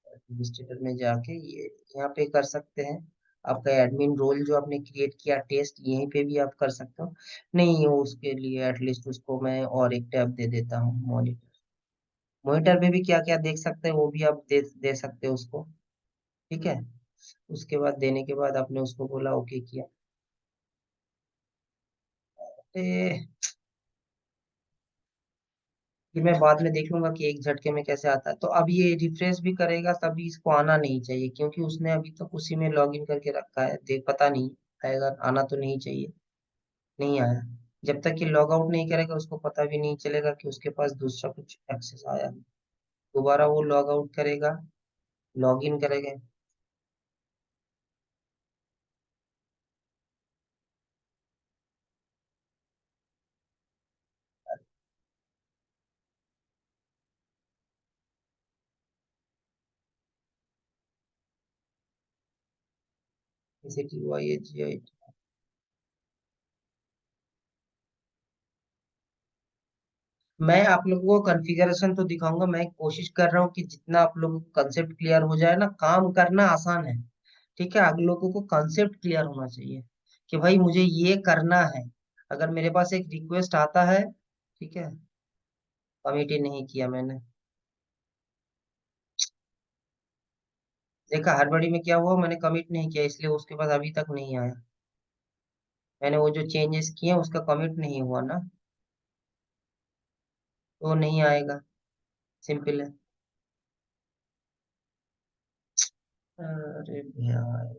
Speaker 1: एडमिनिस्ट्रेटर में जाके ये यहाँ पे कर सकते हैं। आपका एडमिन रोल जो आपने क्रिएट किया टेस्ट, यहीं पे भी आप कर सकते हो। नहीं हो उसके लिए एटलीस्ट उसको मैं और एक टैब दे देता हूँ, मॉनिटर। मॉनिटर में भी क्या क्या देख सकते हैं वो भी आप दे सकते हो उसको। ठीक है, उसके बाद देने के बाद आपने उसको बोला ओके किया। ए, फिर मैं बाद में देख लूंगा कि एक झटके में कैसे आता है। तो अब ये रिफ्रेश भी करेगा तभी इसको आना नहीं चाहिए, क्योंकि उसने अभी तक उसी में लॉग इन करके रखा है। देख, पता नहीं आएगा, आना तो नहीं चाहिए। नहीं आया। जब तक कि लॉग आउट नहीं करेगा उसको पता भी नहीं चलेगा कि उसके पास दूसरा कुछ एक्सेस आया है। दोबारा वो लॉग आउट करेगा, लॉग इन करेगा। जैसे कि हुआ ये जी। मैं आप लोगों को कॉन्फ़िगरेशन तो दिखाऊंगा, मैं कोशिश कर रहा हूँ कि जितना आप लोगों को कंसेप्ट क्लियर हो जाए ना, काम करना आसान है। ठीक है, आप लोगों को कंसेप्ट क्लियर होना चाहिए कि भाई मुझे ये करना है। अगर मेरे पास एक रिक्वेस्ट आता है, ठीक है, कमिट ही नहीं किया मैंने। देखा हड़बड़ी में क्या हुआ, मैंने कमिट नहीं किया, इसलिए उसके पास अभी तक नहीं आया। मैंने वो जो चेंजेस किए उसका कमिट नहीं हुआ ना, तो नहीं आएगा। सिंपल है। अरे यार,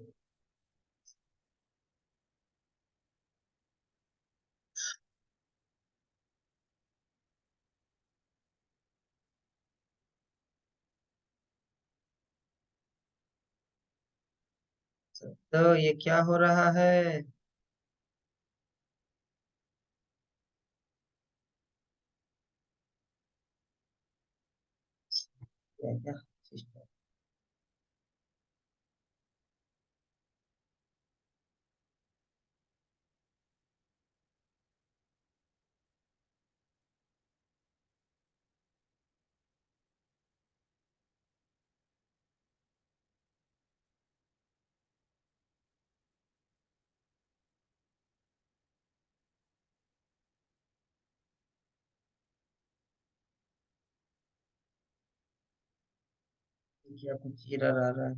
Speaker 1: तो ये क्या हो रहा है? क्या क्या सिस्टम। क्या कुछ एरर आ रहा है?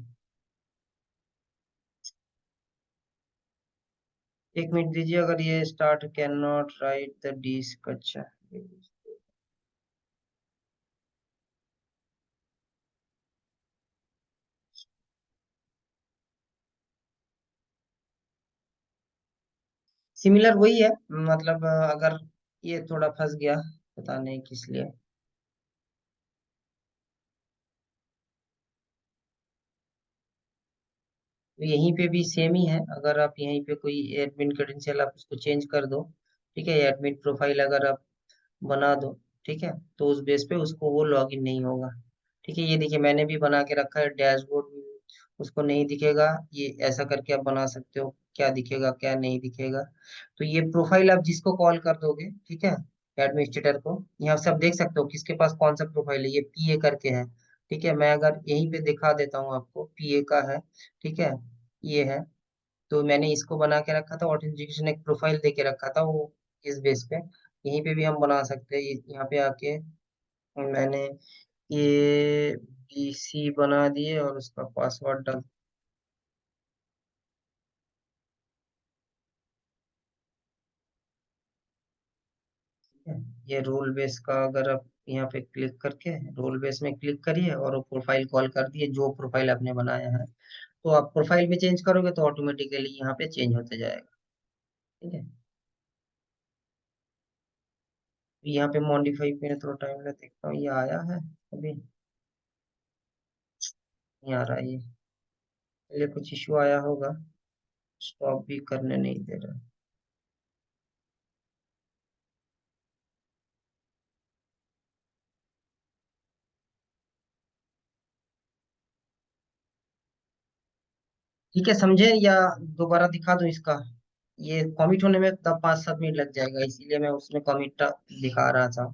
Speaker 1: एक मिनट दीजिए, अगर ये start can not write the disk, अच्छा। सिमिलर वही है, मतलब अगर ये थोड़ा फंस गया, पता नहीं किस लिए। तो यहीं पे भी सेम ही है, अगर आप यहीं पे कोई एडमिन क्रेडेंशियल आप उसको चेंज कर दो, ठीक है, एडमिन प्रोफाइल अगर आप बना दो, ठीक है, तो उस बेस पे उसको वो लॉगिन नहीं होगा। ठीक है, ये देखिए मैंने भी बना के रखा है डैशबोर्ड, उसको नहीं दिखेगा, ये ऐसा करके आप बना सकते हो, क्या दिखेगा क्या नहीं दिखेगा। तो ये प्रोफाइल आप जिसको कॉल कर दोगे, ठीक है, एडमिनिस्ट्रेटर को, यहाँ सब देख सकते हो किसके पास कौन सा प्रोफाइल है, ये पीए करके है। ठीक है, मैं अगर यहीं पे दिखा देता हूँ आपको, पीए का है, ठीक है, ये है। तो मैंने इसको बना के रखा था, ऑथेंटिकेशन एक प्रोफाइल दे के रखा था वो, इस बेस पे यहीं पे भी हम बना सकते हैं, यहाँ पे आके मैंने ये बीसी बना दिए और उसका पासवर्ड डाल दिया। ये रोल बेस का अगर आप यहाँ पे क्लिक करके रोल बेस में क्लिक करिए और वो प्रोफाइल कॉल कर दिए, जो प्रोफाइल आपने बनाया है, तो आप प्रोफाइल में चेंज करोगे तो ऑटोमेटिकली यहाँ पे चेंज होते जाएगा। ठीक है, यहाँ पे मॉडिफाई पे थोड़ा टाइम लगता, देखता हूँ ये आया है अभी, नहीं आ रहा है ये, पहले कुछ इशू आया होगा, स्टॉप भी करने नहीं दे रहा। ठीक है, समझे या दोबारा दिखा दूं इसका? ये कमिट होने में तब 5-7 मिनट लग जाएगा, इसीलिए मैं उसमें कमिट दिखा रहा था।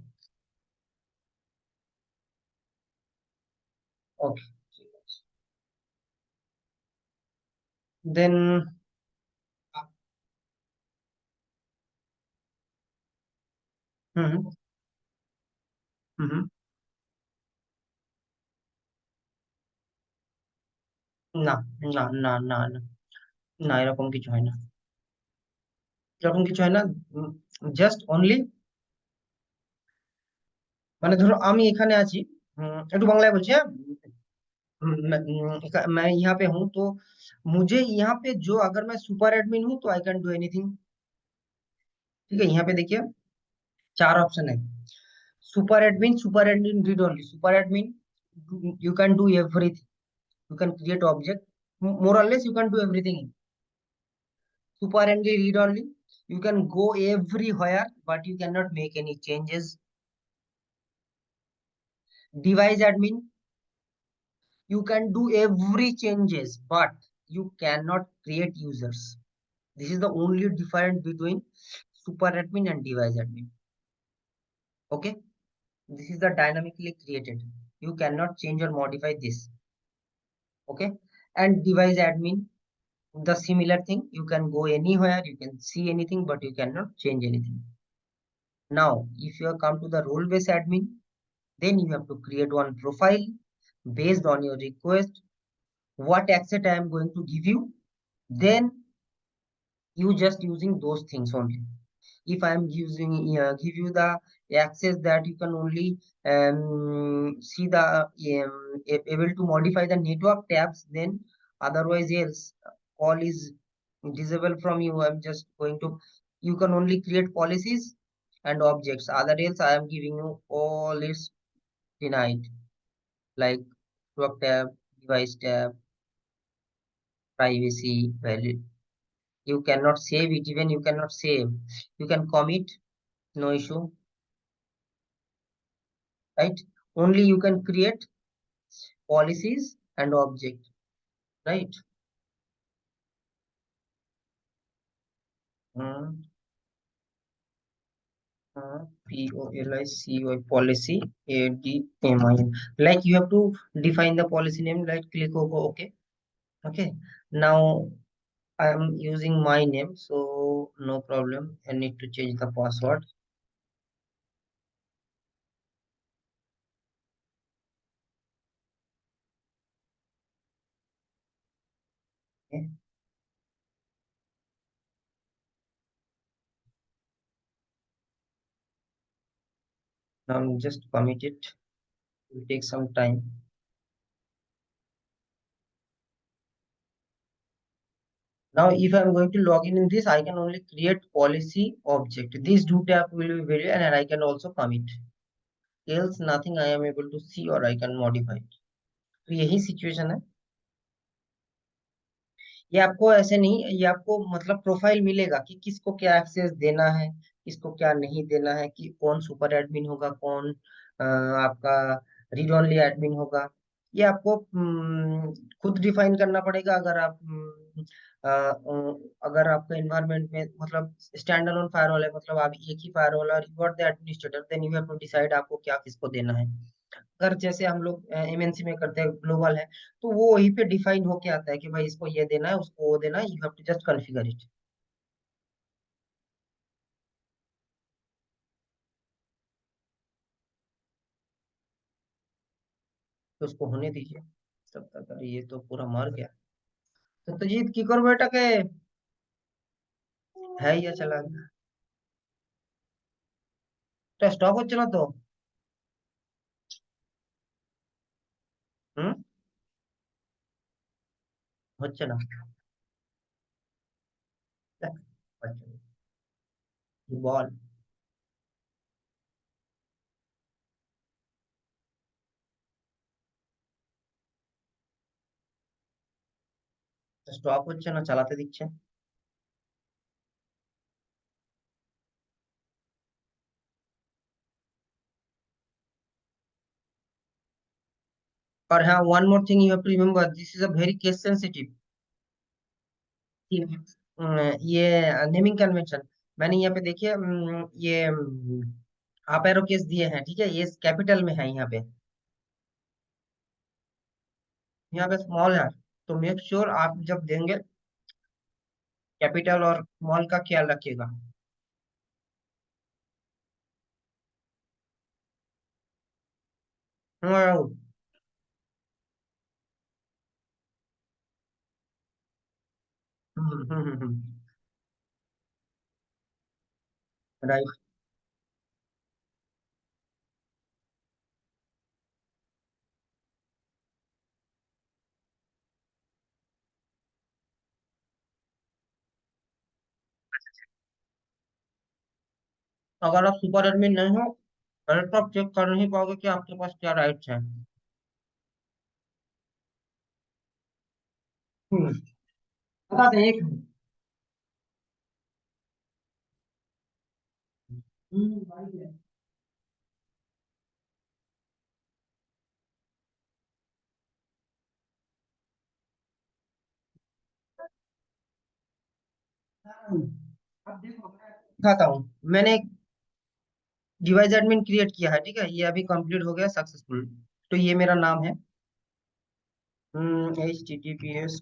Speaker 1: Okay, then. हम्म हम्म, না না না না না, না এরকম কিছু হয় না, এরকম কিছু হয় না। জাস্ট অনলি, মানে ধরো আমি এখানে আছি, একটু বাংলায় বলছি, হ্যাঁ। मैं यहाँ पे हूँ, तो मुझे यहाँ पे जो, अगर मैं सुपर एडमिन हूँ तो आई कैन डू एनीथिंग। ठीक है, यहाँ पे देखिए 4 ऑप्शन है। Super admin read only, super admin you can do everything, you can create object, more or less you can do everything. Super and read only, you can go everywhere but you cannot make any changes. Device admin, you can do every changes but you cannot create users. This is the only difference between super admin and device admin. Okay, this is the dynamically created, you cannot change or modify this. Okay, and device admin, the similar thing, you can go anywhere, you can see anything but you cannot change anything. Now, if you have come to the role-based admin, then you have to create one profile based on your request, what access I am going to give you. Then you just using those things only. If I am using give you the access that you can only see the able to modify the network tabs, then otherwise else all is disable from you. I'm just going to, you can only create policies and objects, other else I am giving you all is denied, like network tab, device tab, privacy, valid. You cannot save it, even you cannot save. You can commit, no issue, right? Only you can create policies and object, right? Hmm. Policy, policy, ADMIN. Like you have to define the policy name, like click over, okay. Okay. Now I am using my name, so no problem. I need to change the password. now just commit it. It will take some time. Now if I'm going to log in this, I can only create policy object. These two tab will be valid and I can also commit. Else nothing I am able to see or I can modify it. तो यही situation है। ये आपको ऐसे नहीं, ये आपको मतलब प्रोफाइल मिलेगा कि किसको क्या एक्सेस देना है, किसको क्या नहीं देना है, कि कौन सुपर एडमिन होगा, कौन आपका रीड ओनली एडमिन होगा। ये आपको खुद डिफाइन करना पड़ेगा। अगर आप अगर आपका एनवायरनमेंट में मतलब स्टैंड अलोन फायरवॉल है, मतलब आप एक ही फायरवॉल और you are the administrator, then you have to decide आपको क्या किसको देना है। अगर जैसे हम लोग एमएनसी में करते हैं, ग्लोबल है, तो वो वहीं पे डिफाइन होके आता है कि भाई इसको ये देना है, उसको वो देना है, you have to just configure it. तो उसको होने दीजिए तब तक। अरे ये तो पूरा मर गया। तो जीत की कर बेटा के है, ये चला गया। तो स्टॉप हो चला तो। हम्म। हो चला। बॉल। स्टॉप हो चला चलाते दिखे। और हाँ, one more thing you have to remember, this is a very case sensitive. ये नेमिंग कन्वेंशन, मैंने यहाँ पे देखिए ये आप एरो केस दिए हैं, ठीक है, ये कैपिटल में है यहाँ पे। यहाँ पे स्मॉल है, तो मेक श्योर आप जब देंगे कैपिटल और स्मॉल का ख्याल रखिएगा। राइट। अगर आप सुपर एडमिन नहीं हो, पहले तो आप चेक कर नहीं पाओगे कि आपके पास क्या राइट्स हैं। हम्म, बता दें एक मिनट। भाई है। अब देखो मैं दिखाता हूँ। मैंने एक डिवाइस एडमिन क्रिएट किया है, ठीक है, ये अभी कंप्लीट हो गया सक्सेसफुल। तो ये मेरा नाम है, https:/।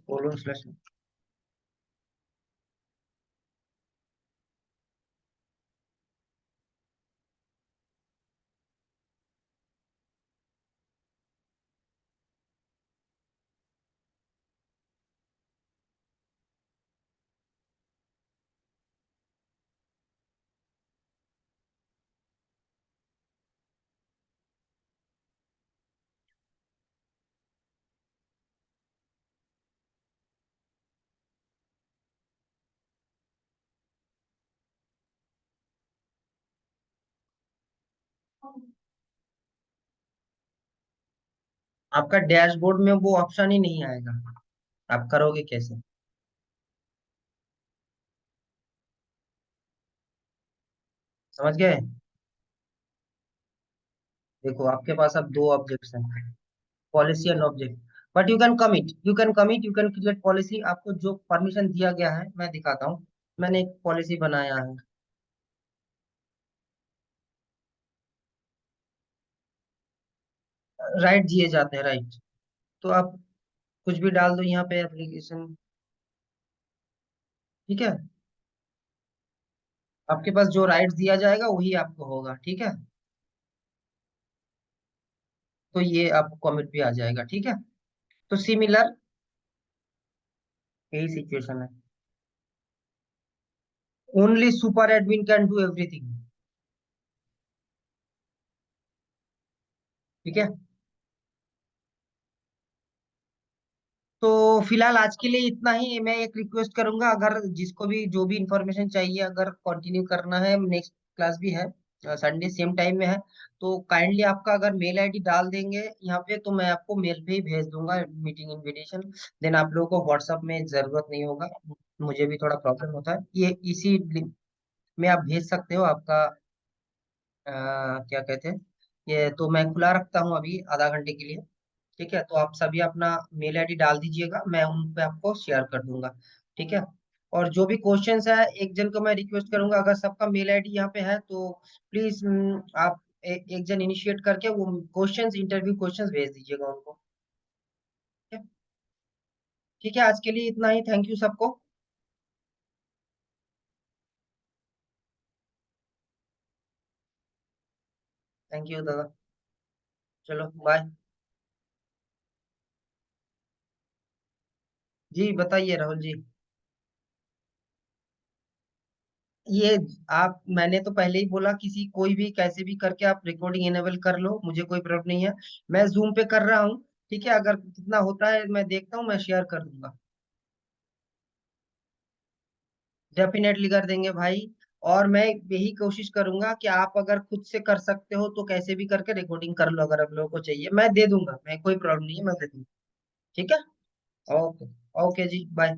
Speaker 1: आपका डैशबोर्ड में वो ऑप्शन ही नहीं आएगा, आप करोगे कैसे? समझ गए? देखो आपके पास अब दो ऑब्जेक्ट्स हैं, policy and object. But you can commit, you can create policy. आपको जो परमिशन दिया गया है मैं दिखाता हूँ। मैंने एक पॉलिसी बनाया है। राइट दिए जाते हैं, राइट। तो आप कुछ भी डाल दो यहाँ पे, एप्लीकेशन। ठीक है, आपके पास जो राइट दिया जाएगा वही आपको होगा, ठीक है। तो ये आपको कमिट भी आ जाएगा, ठीक है। तो सिमिलर यही सिचुएशन है। Only super admin can do everything. ठीक है। तो फिलहाल आज के लिए इतना ही। मैं एक रिक्वेस्ट करूंगा, अगर जिसको भी जो भी इंफॉर्मेशन चाहिए, अगर कंटिन्यू करना है, नेक्स्ट क्लास भी है, संडे सेम टाइम में है, तो काइंडली आपका अगर मेल आईडी डाल देंगे यहाँ पे, तो मैं आपको मेल पे ही भेज दूंगा मीटिंग इनविटेशन। देन आप लोगों को व्हाट्सअप में जरूरत नहीं होगा, मुझे भी थोड़ा प्रॉब्लम होता है, ये इसी link में आप भेज सकते हो आपका क्या कहते हैं, ये तो मैं खुला रखता हूँ अभी आधा घंटे के लिए। ठीक है, तो आप सभी अपना मेल आईडी डाल दीजिएगा, मैं उन पे आपको शेयर कर दूंगा। ठीक है। और जो भी क्वेश्चंस है, एक जन को मैं रिक्वेस्ट करूंगा, अगर सबका मेल आईडी यहाँ पे है तो प्लीज आप एक जन इनिशिएट करके वो क्वेश्चंस, इंटरव्यू क्वेश्चंस भेज दीजिएगा उनको। ठीक है। ठीक है, आज के लिए इतना ही। थैंक यू सबको। थैंक यू दादा। चलो बाय। जी बताइए राहुल जी। ये आप, मैंने तो पहले ही बोला, किसी कोई भी कैसे भी करके आप रिकॉर्डिंग इनेबल कर लो, मुझे कोई प्रॉब्लम नहीं है। मैं जूम पे कर रहा हूँ। ठीक है, अगर कितना होता है मैं देखता हूँ, मैं शेयर कर दूंगा। डेफिनेटली कर देंगे भाई। और मैं यही कोशिश करूंगा कि आप अगर खुद से कर सकते हो तो कैसे भी करके रिकॉर्डिंग कर लो, अगर आप लोगों को चाहिए मैं दे दूंगा, मैं कोई प्रॉब्लम नहीं है, मैं दे दूंगा। ठीक है। ओके। ओके जी बाय।